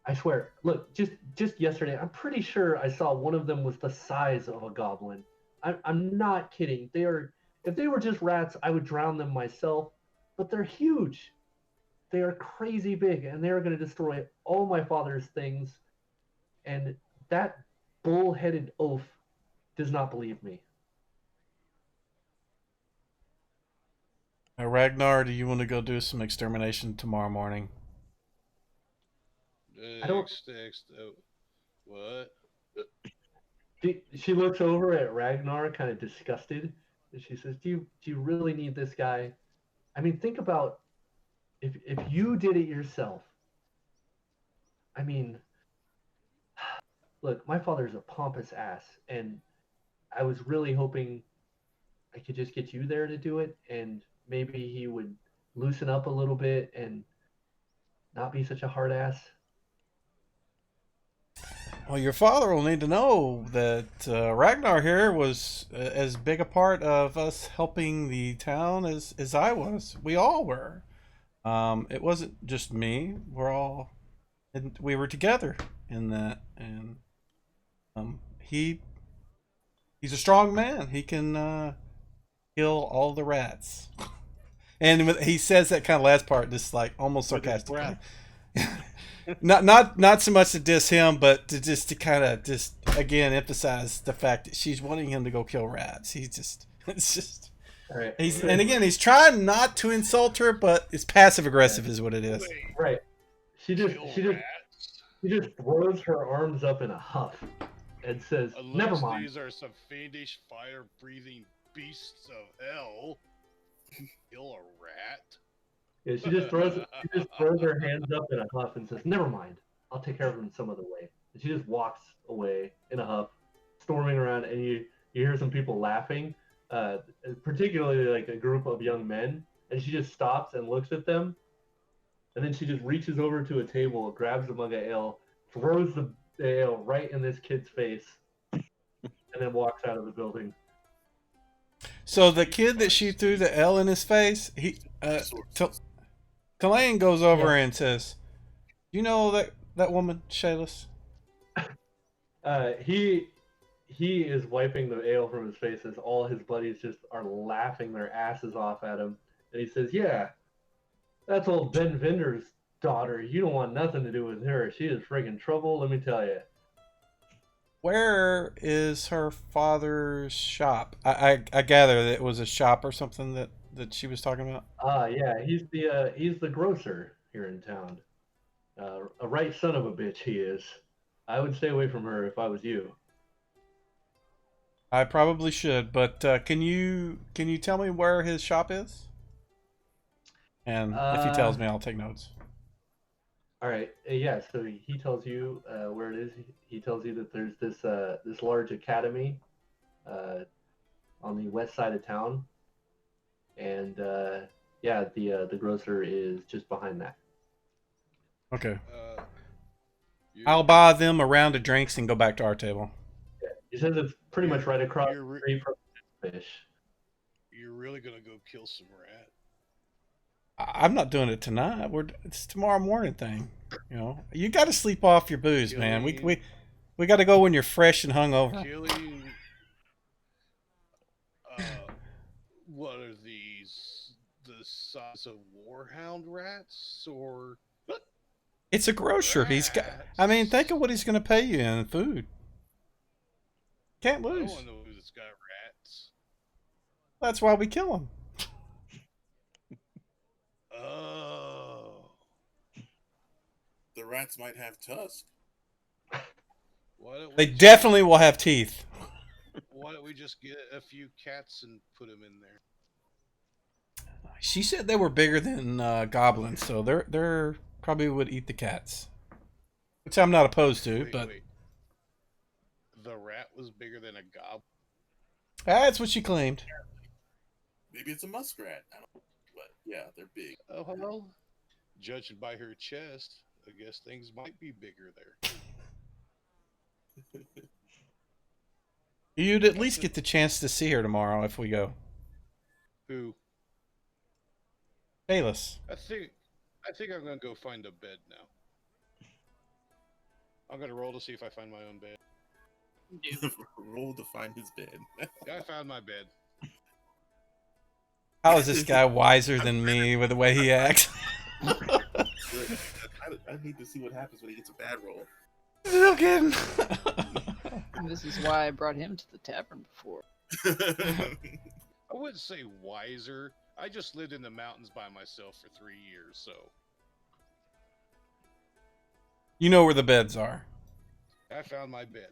I swear, look, just yesterday, I'm pretty sure I saw one of them was the size of a goblin. I'm not kidding. If they were just rats, I would drown them myself, but they're huge. They are crazy big, and they are going to destroy all my father's things. And that bull-headed oaf does not believe me. Now, Ragnar, do you want to go do some extermination tomorrow morning? I don't. What? She looks over at Ragnar, kind of disgusted, and she says, "Do you really need this guy? I mean, think about if you did it yourself. I mean, look, my father's a pompous ass, and I was really hoping I could just get you there to do it, and maybe he would loosen up a little bit and not be such a hard ass." Well, your father will need to know that Ragnar here was as big a part of us helping the town as I was. We all were. It wasn't just me. We were together in that, and he's a strong man. He can kill all the rats. And he says that kind of last part, just like almost sarcastically. not so much to diss him, but to kind of just again emphasize the fact that she's wanting him to go kill rats. It's just Right. and again he's trying not to insult her, but it's passive aggressive is what it is. Right. She just throws her arms up in a huff and says, Unless "Never mind." these are some fiendish, fire-breathing beasts of hell, kill a rat. Yeah, she just throws her hands up in a huff and says, "Never mind. I'll take care of them some other way." And she just walks away in a huff, storming around, and you hear some people laughing, particularly like a group of young men. And she just stops and looks at them, and then she just reaches over to a table, grabs a mug of ale, throws the ale right in this kid's face, and then walks out of the building. So the kid that she threw the L in his face, Kalane goes over and says, "You know that woman, Shayless?" He is wiping the ale from his face as all his buddies just are laughing their asses off at him. And he says, "Yeah, that's old Ben Vinder's daughter. You don't want nothing to do with her. She is friggin' trouble, let me tell you." Where is her father's shop? I gather that it was a shop or something that she was talking about. Yeah, he's the grocer here in town. A right son of a bitch he is. I would stay away from her if I was you. I probably should, but can you tell me where his shop is? And if he tells me, I'll take notes. All right. Yeah. So he tells you where it is. He tells you that there's this large academy on the west side of town, and yeah, the grocer is just behind that. Okay. I'll buy them a round of drinks and go back to our table. Yeah. He says it's pretty much right across the street from fish. You're really gonna go kill some rat? I'm not doing it tonight. It's tomorrow morning thing. You know, you got to sleep off your booze, man. We got to go when you're fresh and hungover. Killing. What are these? The size of warhound rats, or It's a grocer. He's got. I mean, think of what he's going to pay you in food. Can't I don't lose. want to know who's got rats. That's why we kill him. Oh. The rats might have tusks. They definitely will have teeth. Why don't we just get a few cats and put them in there? She said they were bigger than goblins, so they're probably would eat the cats, which I'm not opposed to. But Wait. The rat was bigger than a goblin. that's what she claimed. Maybe it's a muskrat. I don't know. But yeah, they're big. Oh, well. Judging by her chest, I guess things might be bigger there. You'd at least get the chance to see her tomorrow if we go. Who? Bayless. I think I'm gonna go find a bed now. I'm gonna roll to see if I find my own bed. Roll to find his bed. Yeah, I found my bed. How is this guy wiser than me with the way he acts? I need to see what happens when he gets a bad roll. No kidding. This is why I brought him to the tavern before. I wouldn't say wiser. I just lived in the mountains by myself for 3 years, so You know where the beds are. I found my bed.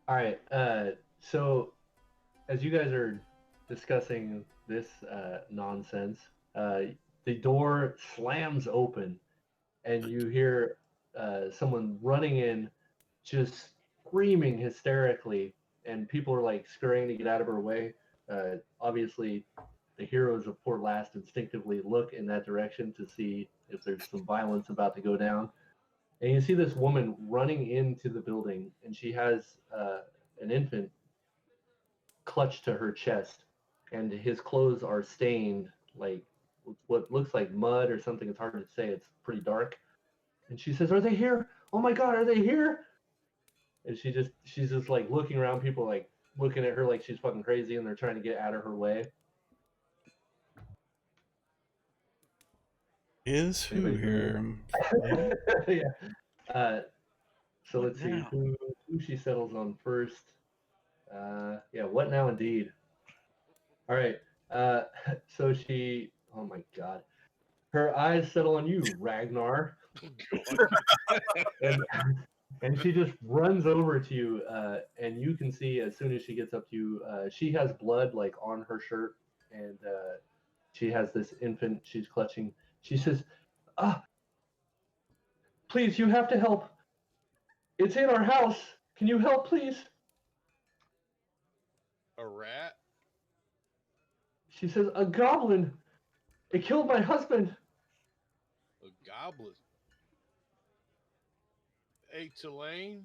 All right. So, as you guys are discussing this nonsense, the door slams open, and you hear someone running in, just screaming hysterically, and people are like scurrying to get out of her way. Obviously, the heroes of Port Last instinctively look in that direction to see if there's some violence about to go down. And you see this woman running into the building, and she has an infant clutched to her chest, and his clothes are stained like what looks like mud or something. It's hard to say. It's pretty dark. And she says, "Are they here? Oh my God, are they here?" And she's just like looking around, people like looking at her like she's fucking crazy, and they're trying to get out of her way. Is who Anybody here? Yeah. So What let's see now? who she settles on first. Yeah, what now indeed? All right. So she, oh my God, her eyes settle on you, Ragnar, and she just runs over to you, and you can see as soon as she gets up to you, she has blood like on her shirt, and she has this infant she's clutching. She says, please, you have to help. It's in our house. Can you help, please?" A rat? She says, "A goblin. It killed my husband." A goblin? Hey, Tulane,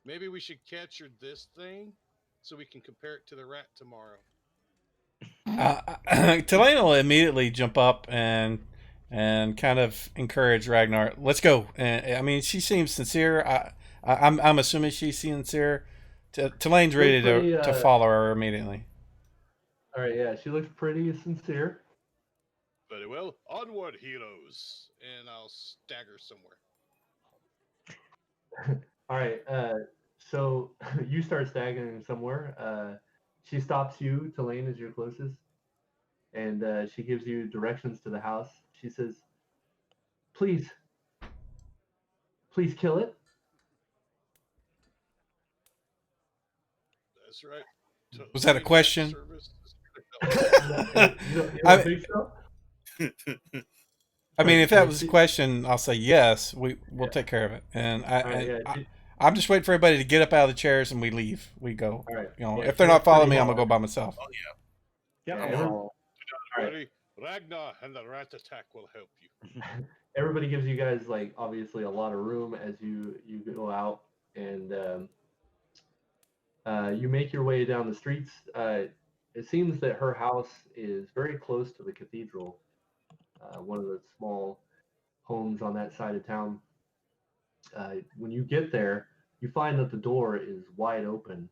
maybe we should capture this thing so we can compare it to the rat tomorrow. Tulane will immediately jump up and kind of encourage Ragnar. Let's go. I mean, she seems sincere. I'm assuming she's sincere. Tulane's ready to follow her immediately. All right, yeah, she looks pretty sincere. Very well. Onward, heroes. And I'll stagger somewhere. All right, so you start staggering somewhere. She stops you. Tulane is your closest, and she gives you directions to the house. She says, please kill it." That's right. Was that a question? You don't think so? I mean, if that was a question, I'll say yes. We'll take care of it. And I'm just waiting for everybody to get up out of the chairs and we leave. We go. All right. You know, Yeah, if they're not following me, I'm pretty gonna go by myself. Oh yeah. Yeah. everyone- Ready? Ragnar and the rat attack will help you. Everybody gives you guys like obviously a lot of room as you go out, and You make your way down the streets. It seems that her house is very close to the cathedral, one of the small homes on that side of town. When you get there, you find that the door is wide open.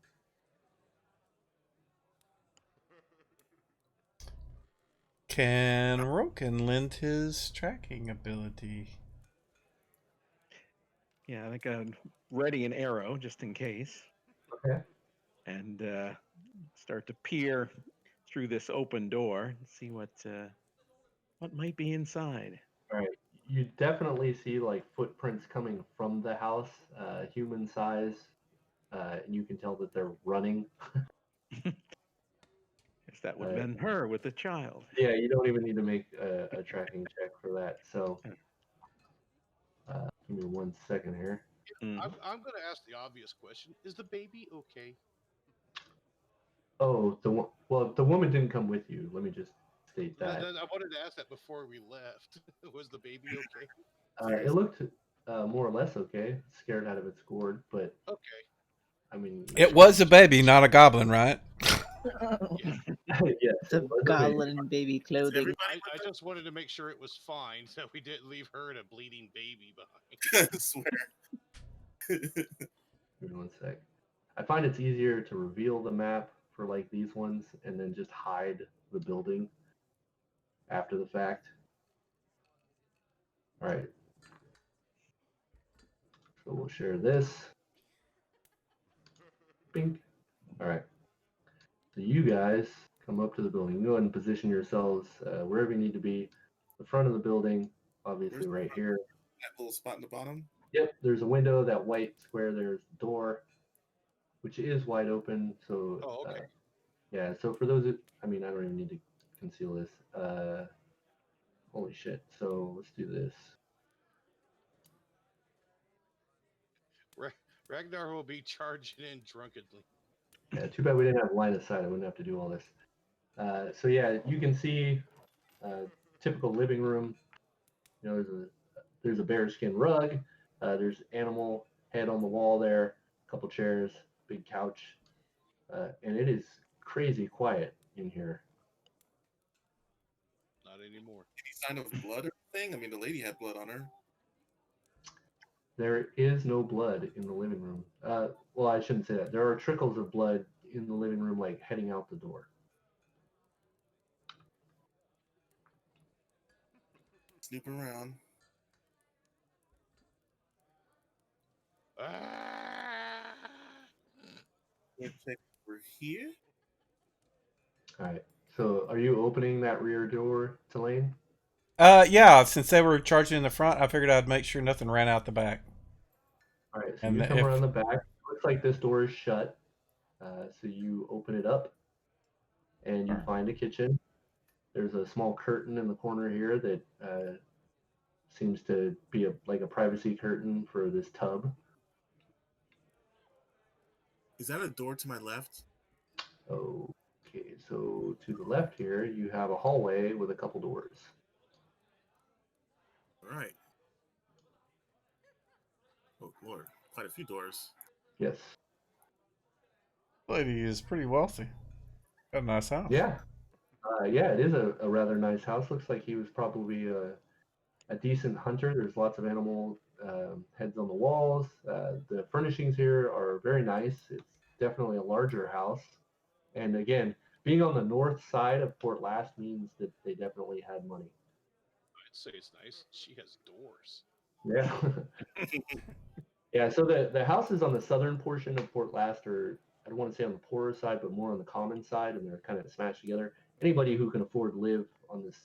Can Roken lend his tracking ability? Yeah, I think I'd ready an arrow just in case. Okay. And start to peer through this open door and see what might be inside. All right. You definitely see like footprints coming from the house, human size, and you can tell that they're running. Guess that would have been her with the child. Yeah, you don't even need to make a tracking check for that. So, give me 1 second here. I'm going to ask the obvious question: is the baby okay? Oh, well, the woman didn't come with you. Let me just state that. I wanted to ask that before we left. Was the baby okay? It looked more or less okay. Scared out of its gourd, but Okay. I mean, It was a baby, not a goblin, right? Yeah. yes, It's a goblin in baby clothing. I just wanted to make sure it was fine, so we didn't leave her and a bleeding baby behind. I swear. Give me 1 sec. I find it's easier to reveal the map for like these ones and then just hide the building after the fact. All right. So we'll share this. Bing. All right. So you guys come up to the building. Go ahead and position yourselves wherever you need to be. The front of the building, obviously right here. That little spot in the bottom. Yep, there's a window, that white square, there's the door, which is wide open. So, Oh, okay. yeah, so for those, I mean, I don't even need to conceal this. Holy shit. So let's do this. Ragnar will be charging in drunkenly. Yeah, too bad we didn't have line of sight. I wouldn't have to do all this. So yeah, you can see typical living room. You know, there's a bearskin rug. There's animal head on the wall there. A couple chairs, big couch, and it is crazy quiet in here. Not anymore. Any sign of blood or anything? I mean, the lady had blood on her. There is no blood in the living room. Well, I shouldn't say that. There are trickles of blood in the living room, like heading out the door. Snoop around. Let's check over here. All right. So, are you opening that rear door, Tulane? Yeah, since they were charging in the front, I figured I'd make sure nothing ran out the back. All right. So And you come if- around the back. Looks like this door is shut. So you open it up, and you find a kitchen. There's a small curtain in the corner here that seems to be like a privacy curtain for this tub. Is that a door to my left? Okay, so to the left here, you have a hallway with a couple doors. All right. Oh, Lord. Quite a few doors. Yes. Lady is pretty wealthy. Got a nice house. Yeah. Yeah, it is a rather nice house. Looks like he was probably a decent hunter. There's lots of animal heads on the walls. The furnishings here are very nice. It's definitely a larger house. And again, being on the north side of Port Last means that they definitely had money. I'd say it's nice. She has doors. Yeah. Yeah, so the houses on the southern portion of Port Last are, I don't want to say on the poorer side, but more on the common side, and they're kind of smashed together. Anybody who can afford to live on this,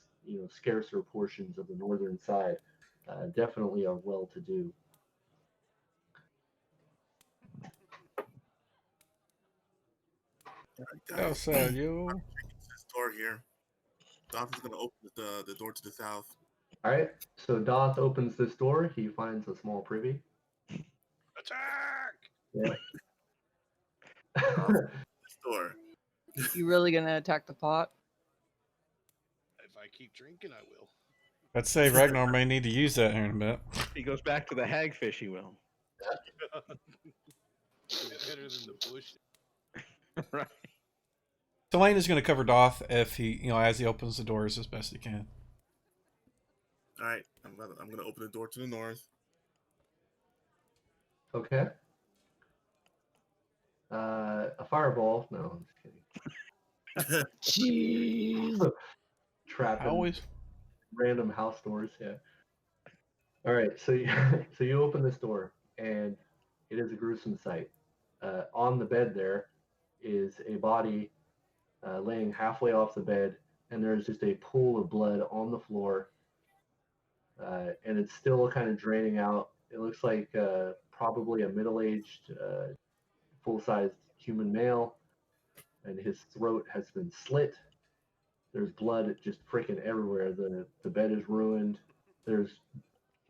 scarcer portions of the northern side, definitely are well-to-do. Oh, so you. This door here. Doc is going to open the door to the south. All right, so Doth opens this door. He finds a small privy. Attack! Yeah. This door. You really gonna attack the pot? If I keep drinking, I will. I'd say Ragnar may need to use that here in a bit. If he goes back to the hagfish, he will. It's better than the bush. Right. Tulane is going to cover Doth if he, as he opens the doors as best he can. All right, I'm gonna open the door to the north. Okay. A fireball. No, I'm just kidding. Jeez. Trapping Always. random house doors. Yeah. All right. So you, so you open this door, and it is a gruesome sight. On the bed there is a body laying halfway off the bed, and there's just a pool of blood on the floor, and it's still kind of draining out. It looks like probably a middle-aged, full-sized human male, and his throat has been slit. There's blood just freaking everywhere. The bed is ruined. There's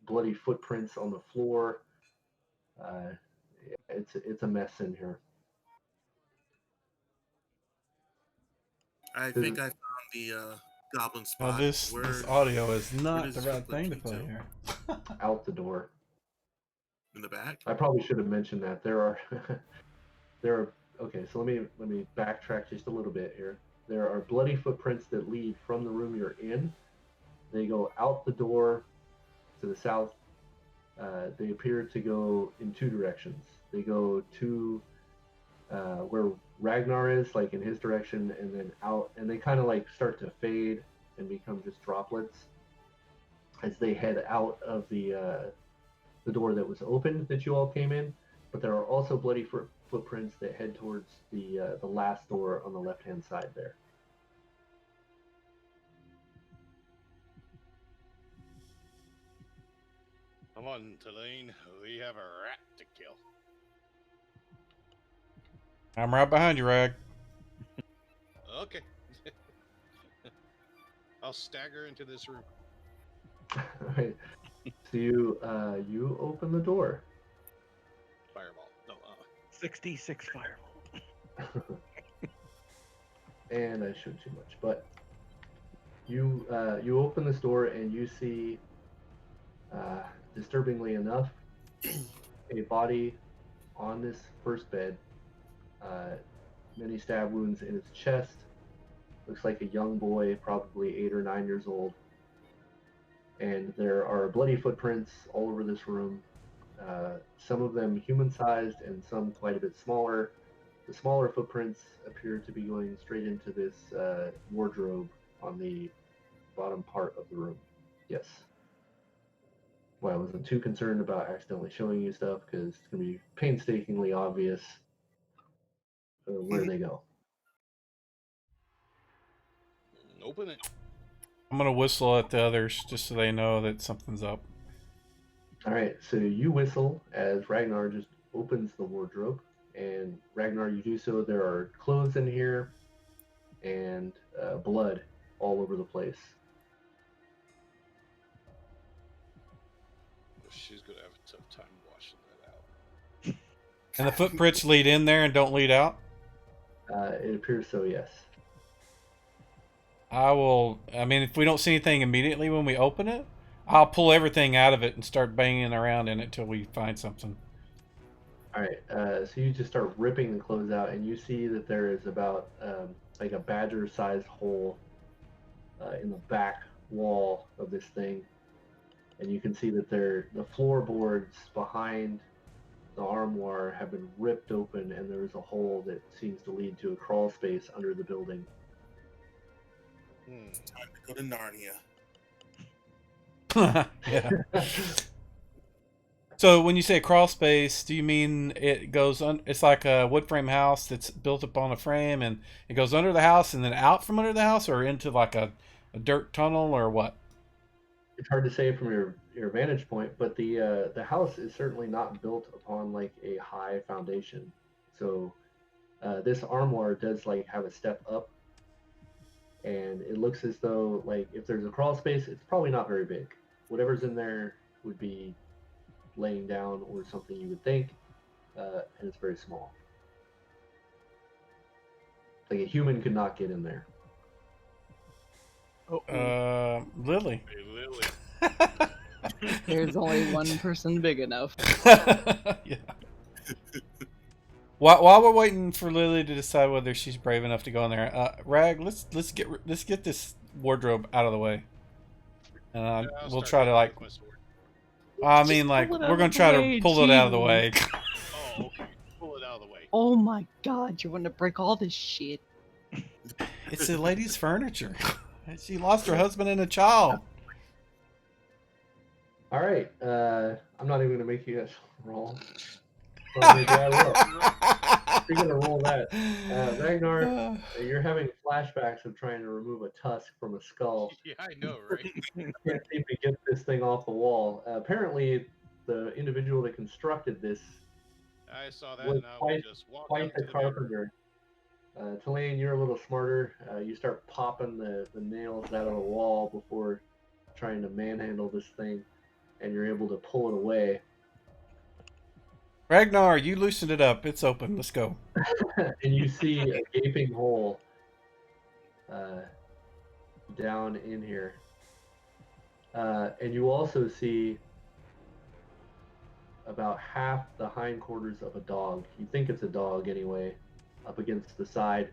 bloody footprints on the floor. It's a mess in here. I think I found the goblin Now spot. this audio is not the right thing to play here. Out the door. In the back. I probably should have mentioned that there are okay. So let me backtrack just a little bit here. There are bloody footprints that lead from the room you're in. They go out the door to the south. They appear to go in two directions. They go to where Ragnar is, like in his direction, and then out, and they kind of like start to fade and become just droplets as they head out of the door that was opened that you all came in. But there are also bloody footprints that head towards the last door on the left-hand side there. Come on, Tulane. We have a rat to kill. I'm right behind you, Rag. Okay. I'll stagger into this room. All right. So you open the door. Fireball. No, 66 fireball. And I showed too much, but you open this door and you see, disturbingly enough, a body on this first bed. Many stab wounds in its chest. Looks like a young boy, probably 8 or 9 years old. And there are bloody footprints all over this room. Some of them human-sized and some quite a bit smaller. The smaller footprints appear to be going straight into this wardrobe on the bottom part of the room. Yes. Well, I wasn't too concerned about accidentally showing you stuff because it's going to be painstakingly obvious where they go. open it. I'm gonna whistle at the others just so they know that something's up. All right, so you whistle as Ragnar just opens the wardrobe, and Ragnar, you do so. There are clothes in here, and blood all over the place. She's gonna have a tough time washing that out. And the footprints lead in there and don't lead out? It appears so, yes. I mean, if we don't see anything immediately when we open it, I'll pull everything out of it and start banging around in it till we find something. All right, so you just start ripping the clothes out, and you see that there is about like a badger-sized hole in the back wall of this thing, and you can see that the floorboards behind the armoire have been ripped open, and there is a hole that seems to lead to a crawl space under the building. Time to go to Narnia. Yeah. So when you say crawl space, do you mean it goes on? It's like a wood frame house that's built upon a frame, and it goes under the house and then out from under the house, or into like a dirt tunnel, or what? It's hard to say from your vantage point, but the house is certainly not built upon like a high foundation. So this armoire does like have a step up, and it looks as though like if there's a crawl space, it's probably not very big. Whatever's in there would be laying down or something, you would think, and it's very small. Like a human could not get in there. Lily. Hey, Lily. There's only one person big enough. Yeah. While we're waiting for Lily to decide whether she's brave enough to go in there, Rag, let's get this wardrobe out of the way, and I'll we'll start try to hitting like. with my sword. I Just mean, like pull it out we're of gonna the try to way, pull it out of the jeez. way. Oh, okay. Pull it out of the way. Oh my god, you want to break all this shit. It's a lady's furniture. She lost her husband and a child. All right. I'm not even gonna make you guys roll. Well, maybe I will. You're gonna roll that. Ragnar, you're having flashbacks of trying to remove a tusk from a skull. Yeah, I know, right? Can't seem to get this thing off the wall. Apparently, the individual that constructed this I saw that, was and I will just walk quite up the to the mirror. carpenter. Tulane, you're a little smarter. You start popping the nails out of the wall before trying to manhandle this thing, and you're able to pull it away. Ragnar, you loosened it up. It's open. Let's go. And you see a gaping hole down in here. And you also see about half the hindquarters of a dog. You think it's a dog anyway, up against the side.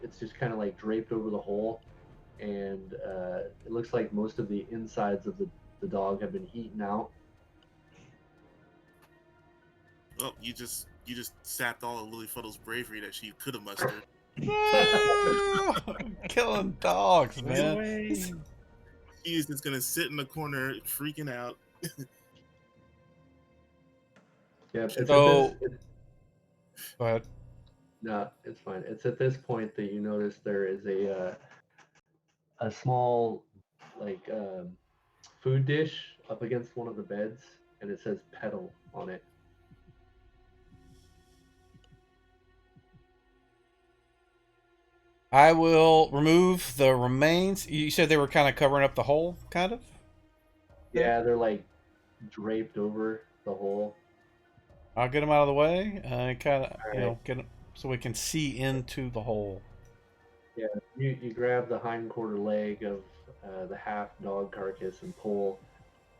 It's just kind of like draped over the hole, and it looks like most of the insides of the dog have been eaten out. Well, you just sapped all of Lily Fuddle's bravery that she could have mustered. No! Killing dogs, Right man. away. She is just gonna sit in the corner freaking out. Yeah, it's So- at this, Go ahead. no, it's fine. It's at this point that you notice there is a small like food dish up against one of the beds, and it says "petal" on it. I will remove the remains. You said they were kind of covering up the hole, kind of? Yeah, they're like draped over the hole. I'll get them out of the way. Kind of, All you know, right. get 'em so we can see into the hole. You grab the hindquarter leg of the half dog carcass and pull,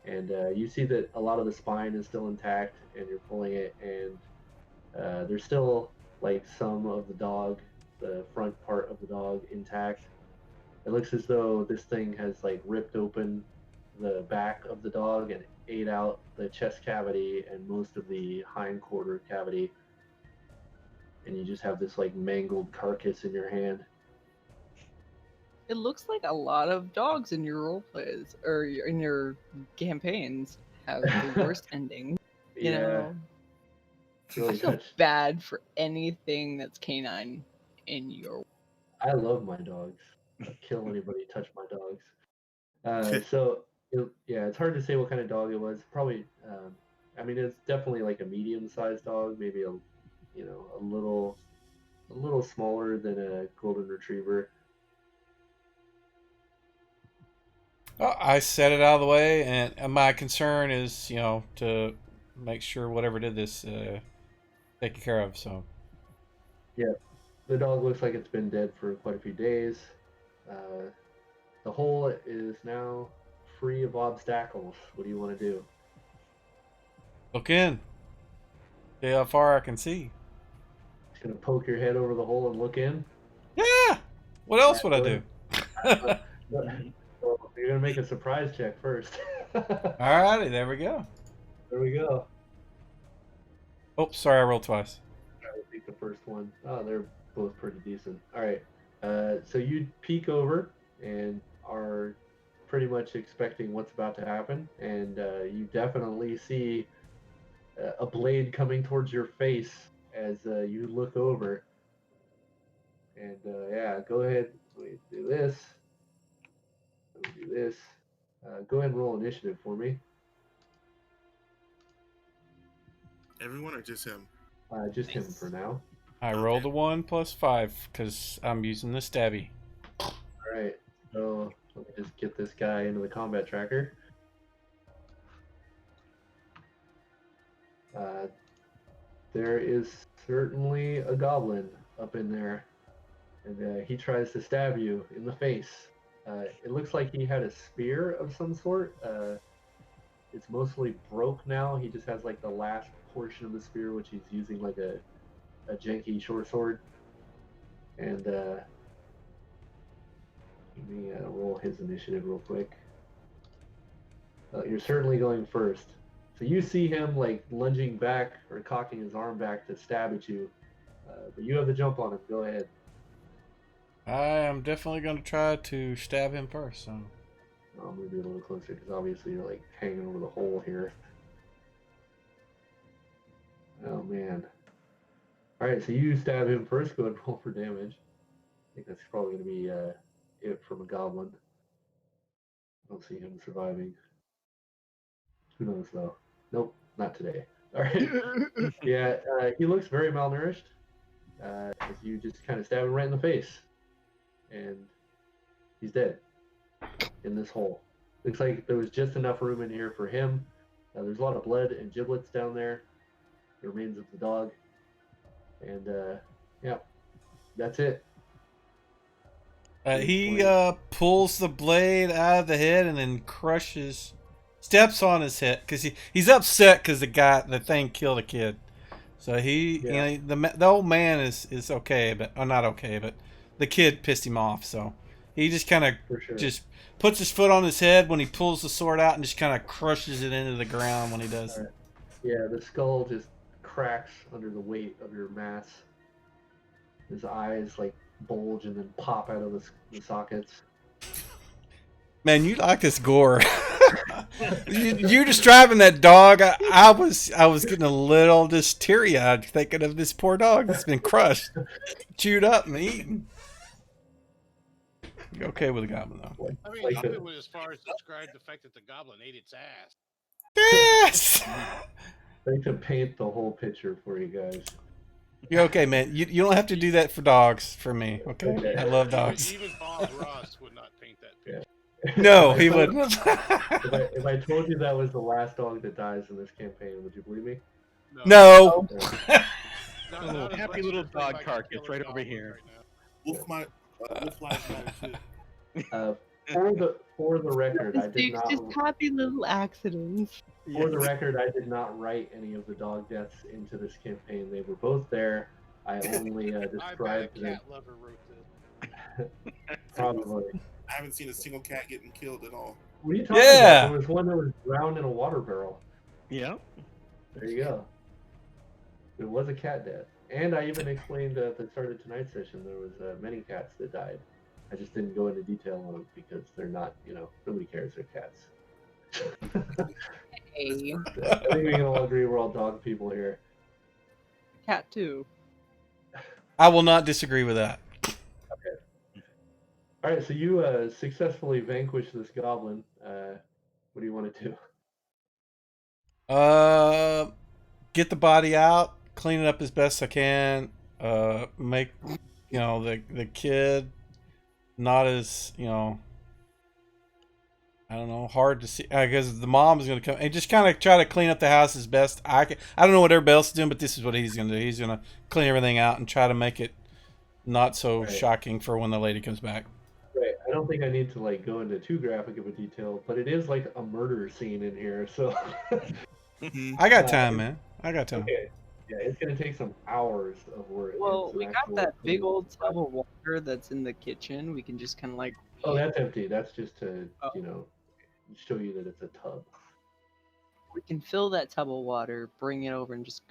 and you see that a lot of the spine is still intact, and you're pulling it, and there's still like some of the dog, the front part of the dog intact. It looks as though this thing has like ripped open the back of the dog and ate out the chest cavity and most of the hindquarter cavity, and you just have this like mangled carcass in your hand. It looks like a lot of dogs in your role plays or in your campaigns have the worst ending. You know, I really feel touched. bad for anything that's canine in your. I love my dogs. I'd kill anybody touch my dogs. So yeah, it's hard to say what kind of dog it was. Probably, I mean, it's definitely like a medium-sized dog, maybe a little smaller than a golden retriever. I set it out of the way, and my concern is, you know, to make sure whatever did this taken care of. So The dog looks like it's been dead for quite a few days. The hole is now free of obstacles. What do you want to do? look in. See how far I can see. Just gonna poke your head over the hole and look in? Yeah. What else would I do? Well, you're gonna make a surprise check first. Alrighty, there we go. There we go. Oh, sorry, I rolled twice. I will take the first one. Oh, they're both pretty decent. All right. So you peek over and are pretty much expecting what's about to happen, and you definitely see a blade coming towards your face as you look over. And yeah, go ahead. Let me do this. Let me do this. Go ahead and roll initiative for me. Everyone or just him? Just him for now. I rolled a 1 plus 5 because I'm using the stabby. All right. So let me just get this guy into the combat tracker. There is certainly a goblin up in there, and he tries to stab you in the face. It looks like he had a spear of some sort. It's mostly broke now. He just has like the last portion of the spear, which he's using like a a janky short sword. And let me roll his initiative real quick. You're certainly going first. So you see him like lunging back or cocking his arm back to stab at you. But you have the jump on him. Go ahead. I am definitely going to try to stab him first. So. I'm going to be a little closer because obviously you're like hanging over the hole here. Oh man. Alright, so you stab him first. Go ahead and roll for damage. I think that's probably going to be it from a goblin. I don't see him surviving. Who knows though? Nope, not today. Alright. Yeah, he looks very malnourished. As you just kind of stab him right in the face. And he's dead in this hole. Looks like there was just enough room in here for him. There's a lot of blood and giblets down there. The remains of the dog. And yeah, that's it. He pulls the blade out of the head and then steps on his head because he's upset because the thing killed a kid. So he, Yeah. you know, the old man is okay, but not okay, but the kid pissed him off. So he just kind of just puts his foot on his head when he pulls the sword out and just kind of crushes it into the ground when he does. Right. Yeah, the skull just cracks under the weight of your mass. His eyes like bulge and then pop out of the sockets. Man, you like this gore. You're describing that dog. I was getting a little just teary-eyed thinking of this poor dog that's been crushed, chewed up, and eaten. You're okay with the goblin, though. I mean, Like I the- went as far as describe the fact that the goblin ate its ass. Yes! I like to paint the whole picture for you guys. You're okay, man. You don't have to do that for dogs for me, okay? Okay. I love dogs. Even Bob Ross would not paint that picture. No, If I he told- wouldn't. If I told you that was the last dog that dies in this campaign, would you believe me? No. Not Oh, as happy much little as if dog I could carcass kill a right over goblin here. right now. Wolf lives matter too. For the record, I did It's not. just happy little accidents. For the record, I did not write any of the dog deaths into this campaign. They were both there. I only I bet a described them. cat lover wrote this. Probably. I haven't seen a single cat getting killed at all. What are you talking Yeah. about? There was one that was drowned in a water barrel. Yeah. There you go. It was a cat death. And I even explained at the start of tonight's session there was many cats that died. I just didn't go into detail on them because they're not, nobody cares, they're cats. Hey, I think we can all agree we're all dog people here. cat too. I will not disagree with that. All right, so you successfully vanquished this goblin. What do you want to do? Get the body out, clean it up as best I can. Make the kid not as I don't know, hard to see because the mom is going to come and just kind of try to clean up the house as best I can. I don't know what everybody else is doing, but this is what he's going to do. He's going to clean everything out and try to make it not so Right. shocking for when the lady comes back. Right. I don't think I need to go into too graphic of a detail, but it is like a murder scene in here, so. I got time, man. I got time. Okay. Yeah, it's gonna take some hours of work. and Well, some we got actual that big cleanup. old tub of water that's in the kitchen. We can just kind of Oh, that's empty. That's just to Oh. show you that it's a tub. we can fill that tub of water, bring it over, and just.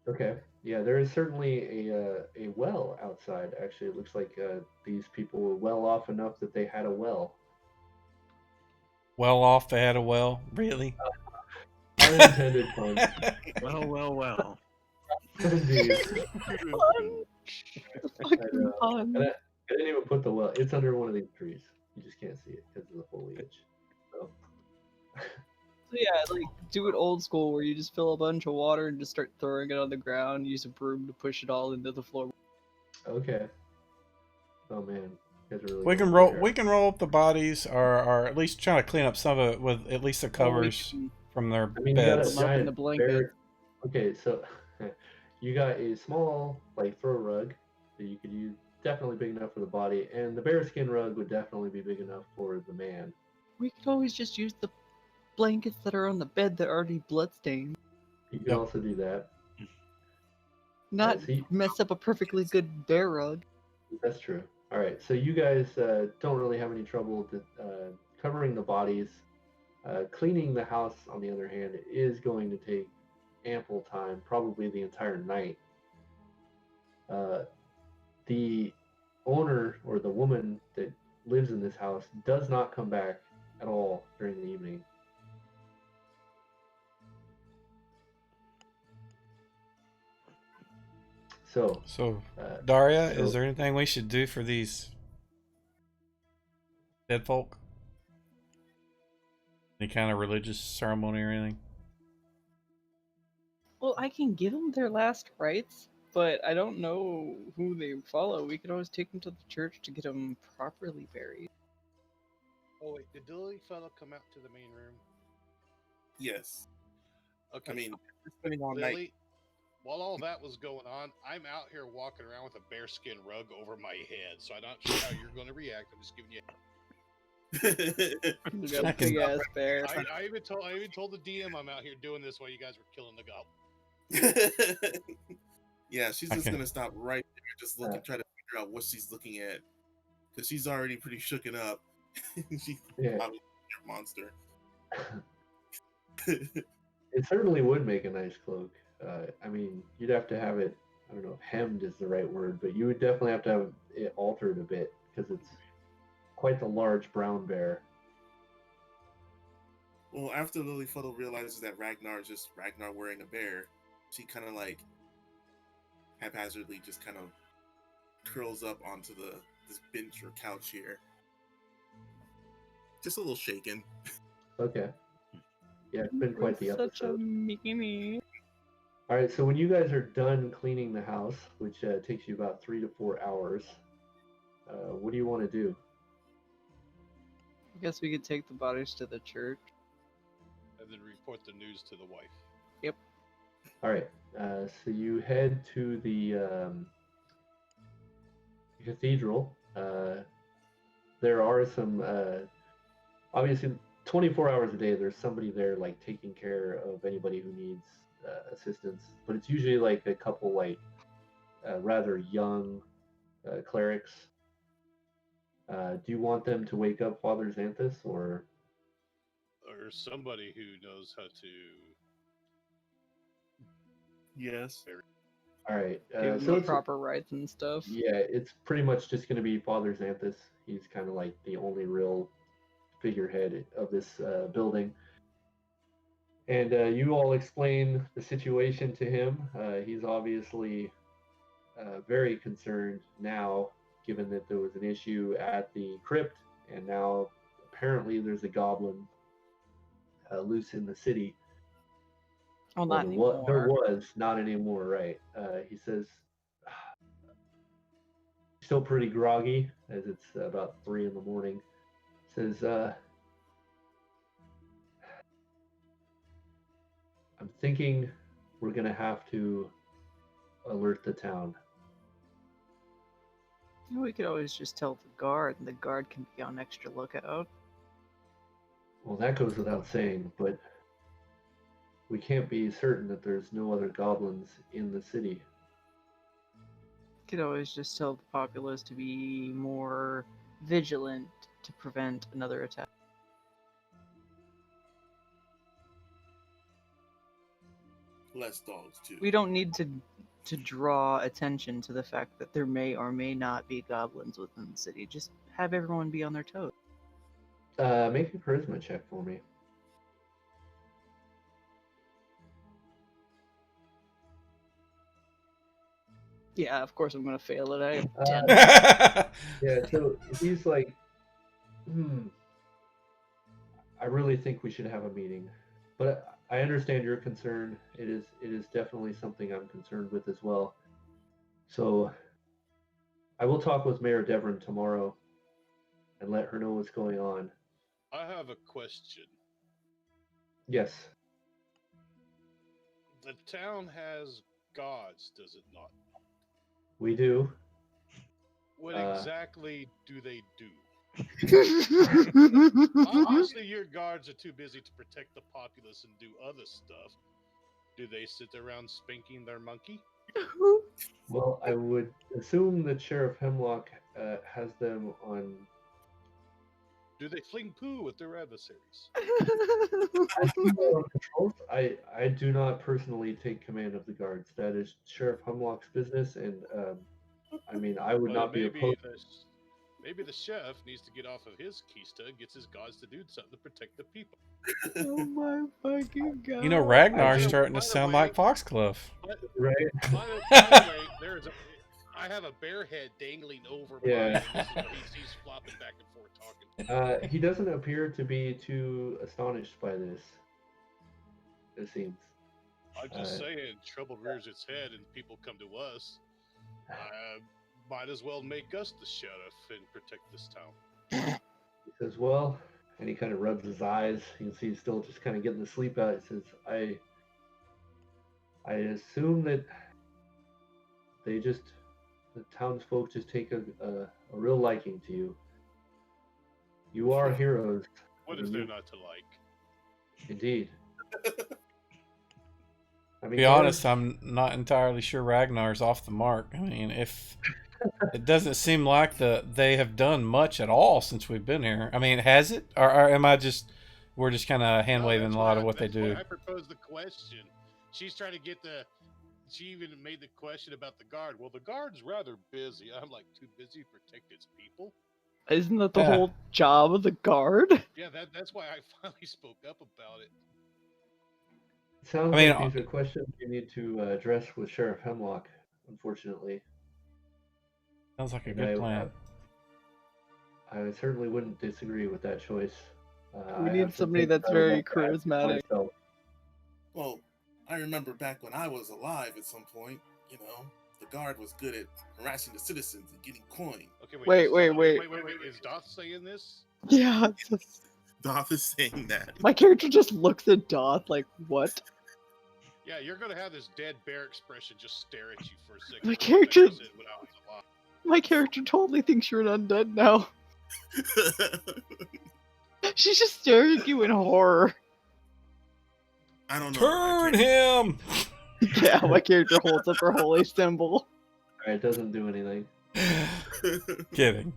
Okay. Yeah, there is certainly a well outside. Actually, it looks like these people were well off enough that they had a well. Well off, they had a well. Really? Unintended fun. Well. Indeed. Fun. Fucking fun. And I didn't even put the well. It's under one of these trees. You just can't see it because of the foliage. So. So yeah, do it old school where you just fill a bunch of water and just start throwing it on the ground. Use a broom to push it all into the floor. Okay. Oh man, you guys are really We can going roll. there. We can roll up the bodies, or at least try to clean up some of it with at least the covers from their I mean, you got beds. a Them up in giant the blanket. bear. Okay, so you got a small throw rug that you could use, definitely big enough for the body, and the bearskin rug would definitely be big enough for the man. We could always just use the blankets that are on the bed that are already bloodstained. You could Yep. also do that. Not so mess up a perfectly good bear rug. that's true. All right, so you guys don't really have any trouble covering the bodies. Cleaning the house, on the other hand, is going to take ample time, probably the entire night. The owner or the woman that lives in this house does not come back at all during the evening. So, Daria, so- is there anything we should do for these dead folk? Any kind of religious ceremony or anything? Well, I can give them their last rites, but I don't know who they follow. We could always take them to the church to get them properly buried. Oh wait, did the lily fellow come out to the main room? Yes. Okay. I mean, we're spending all night. Lily, while all that was going on, I'm out here walking around with a bearskin rug over my head, so I'm not sure how you're going to react. I'm just giving you. We got a big ass bear. I even told the DM I'm out here doing this while you guys were killing the goblin. Yeah, she's just Okay. gonna stop right there, just looking, try to figure out what she's looking at, because she's already pretty shooken up. She's Yeah. obviously a monster. It certainly would make a nice cloak. I mean, you'd have to have it, I don't know if hemmed is the right word, but you would definitely have to have it altered a bit because it's quite the large brown bear. Well, after Lilyfuddle realizes that Ragnar is just Ragnar wearing a bear, she kind of like haphazardly just kind of curls up onto this bench or couch here. Just a little shaken. Okay. Yeah, it's been quite the Such a episode. meanie. All right, so when you guys are done cleaning the house, which takes you about 3 to 4 hours, what do you want to do? I guess we could take the bodies to the church. And then report the news to the wife. All right, so you head to the cathedral. There are some, obviously, 24 hours a day, there's somebody there, like, taking care of anybody who needs assistance. But it's usually, like, a couple, like, rather young clerics. Do you want them to wake up Father Xanthus, or somebody who knows how to. Yes. all right? Give So them the it's, proper rites and stuff. yeah, it's pretty much just going to be Father Xanthus. He's kind of like the only real figurehead of this building. And you all explain the situation to him. He's obviously very concerned now, given that there was an issue at the crypt, and now apparently there's a goblin loose in the city. Well, Well, not anymore. there was, not anymore, right? He says, still pretty groggy, as it's about 3 in the morning. Says, I'm thinking we're going to have to alert the town. We could always just tell the guard, and the guard can be on extra lookout. Well, that goes without saying, but we can't be certain that there's no other goblins in the city. Could always just tell the populace to be more vigilant to prevent another attack. Less dogs too. We don't need to draw attention to the fact that there may or may not be goblins within the city. Just have everyone be on their toes. Make a charisma check for me. Yeah, of course I'm gonna fail it. I have 10. Yeah, so he's like, I really think we should have a meeting. But I understand your concern. It is definitely something I'm concerned with as well. So I will talk with Mayor Devon tomorrow and let her know what's going on. I have a question. Yes. The town has gods, does it not? We do. What exactly do they do? Well, Obviously, your guards are too busy to protect the populace and do other stuff. Do they sit around spanking their monkey? Well, I would assume that Sheriff Hemlock has them on. Do they fling poo with their adversaries? As to their own controls, I do not personally take command of the guards. That is Sheriff Hemlock's business, and I mean, I would Well, not be opposed. maybe the chef needs to get off of his keista and gets his gods to do something to protect the people. Oh my fucking god. You know, Ragnar's I- starting to by the sound way- like Foxglove. Right? By the way, I have a bear head dangling over Yeah. mine, and he's flopping back and forth talking. He doesn't appear to be too astonished by this. It seems. I'm just saying, trouble rears its head and people come to us. Might as well make us the sheriff and protect this town. He says, "Well," and he kind of rubs his eyes. You can see he's still just kind of getting the sleep out. He says, I assume that the townsfolk just take a real liking to you. You are heroes. What is there not to like? Indeed. I To mean, be honest, I'm not entirely sure Ragnar's off the mark. I mean, if it doesn't seem like they have done much at all since we've been here. I mean, has it? Or am I just we're just kind of hand waving a lot of what they do? I proposed the question. She's trying to get she even made the question about the guard. Well, the guard's rather busy. I'm like, too busy to protect its people? Isn't that the whole job of the guard? Yeah, that's why I finally spoke up about it. It sounds I mean, like these are questions you need to address with Sheriff Hemlock, unfortunately. Sounds like a And good plan. I certainly wouldn't disagree with that choice. We I need have some somebody things that's I would very like to add charismatic. myself. Well, I remember back when I was alive at some point, the guard was good at harassing the citizens and getting coin. Okay, Wait. Is Doth saying this? Yeah. Doth is saying that. My character just looks at Doth like, what? Yeah, you're gonna have this dead bear expression just stare at you for a second. My character- Like I said when I was alive. My character totally thinks you're an undead now. She's just staring at you in horror. I don't know. Turn him! Yeah, my character holds up her holy symbol. It doesn't do anything. Kidding.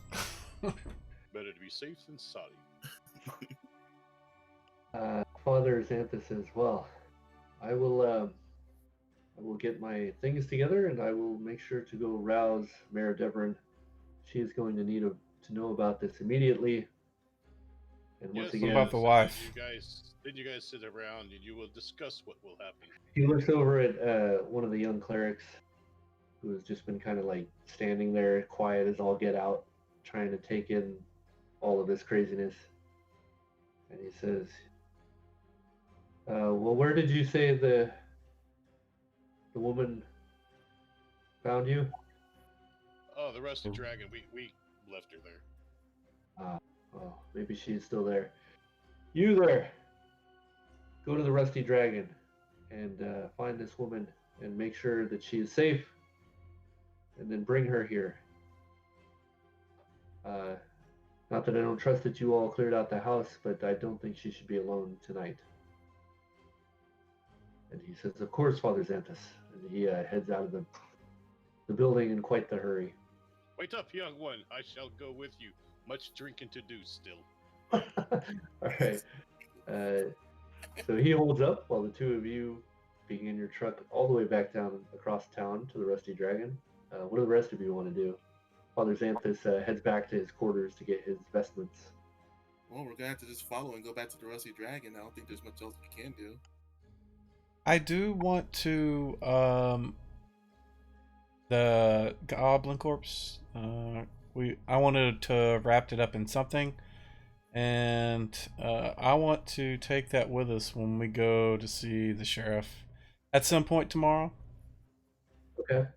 Better to be safe than sorry. Father Xanthus says, "Well, I will get my things together, and I will make sure to go rouse Mayor Devrin. She is going to need to know about this immediately." And once again, about the wife? Then you guys sit around and you will discuss what will happen. he looks over at one of the young clerics who has just been kind of like standing there, quiet as all get out, trying to take in all of this craziness. And he says, "Well, where did you say the woman found you?" Oh, the Rusty Dragon. We left her there. Oh, maybe she's still there. You there! Go to the Rusty Dragon and find this woman and make sure that she is safe, and then bring her here. Not that I don't trust that you all cleared out the house, but I don't think she should be alone tonight. And he says, "Of course, Father Xanthus." And he heads out of the building in quite the hurry. Wait up, young one. I shall go with you. Much drinking to do still. All right. So he holds up while the two of you begin your truck all the way back down across town to the Rusty Dragon. What do the rest of you want to do? Father Xanthus heads back to his quarters to get his vestments. Well, we're gonna have to just follow and go back to the Rusty Dragon. I don't think there's much else we can do. I do want to the goblin corpse. I wanted to wrap it up in something, and I want to take that with us when we go to see the sheriff at some point tomorrow. Okay.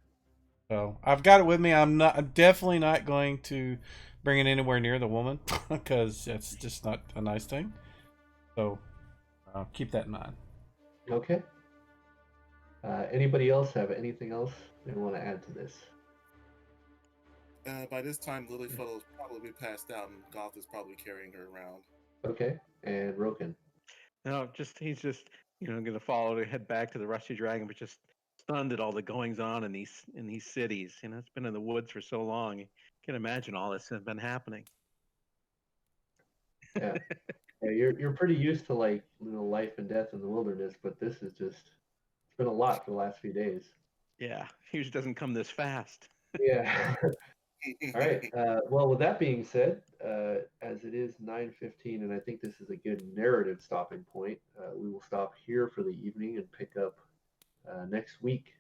So I've got it with me. I'm definitely not going to bring it anywhere near the woman because it's just not a nice thing. So keep that in mind. Okay. Anybody else have anything else they want to add to this? By this time, Lilyfellow's probably passed out, and Goth is probably carrying her around. Okay. And Roken. No, he's just gonna follow to head back to the Rusty Dragon, but just stunned at all the goings on in these cities. You know, it's been in the woods for so long. You can imagine all this has been happening. Yeah. Yeah, you're pretty used to like life and death in the wilderness, but this is just it's been a lot for the last few days. Yeah, usually doesn't come this fast. Yeah. All right. Well, with that being said, as it is 9:15, and I think this is a good narrative stopping point, we will stop here for the evening and pick up next week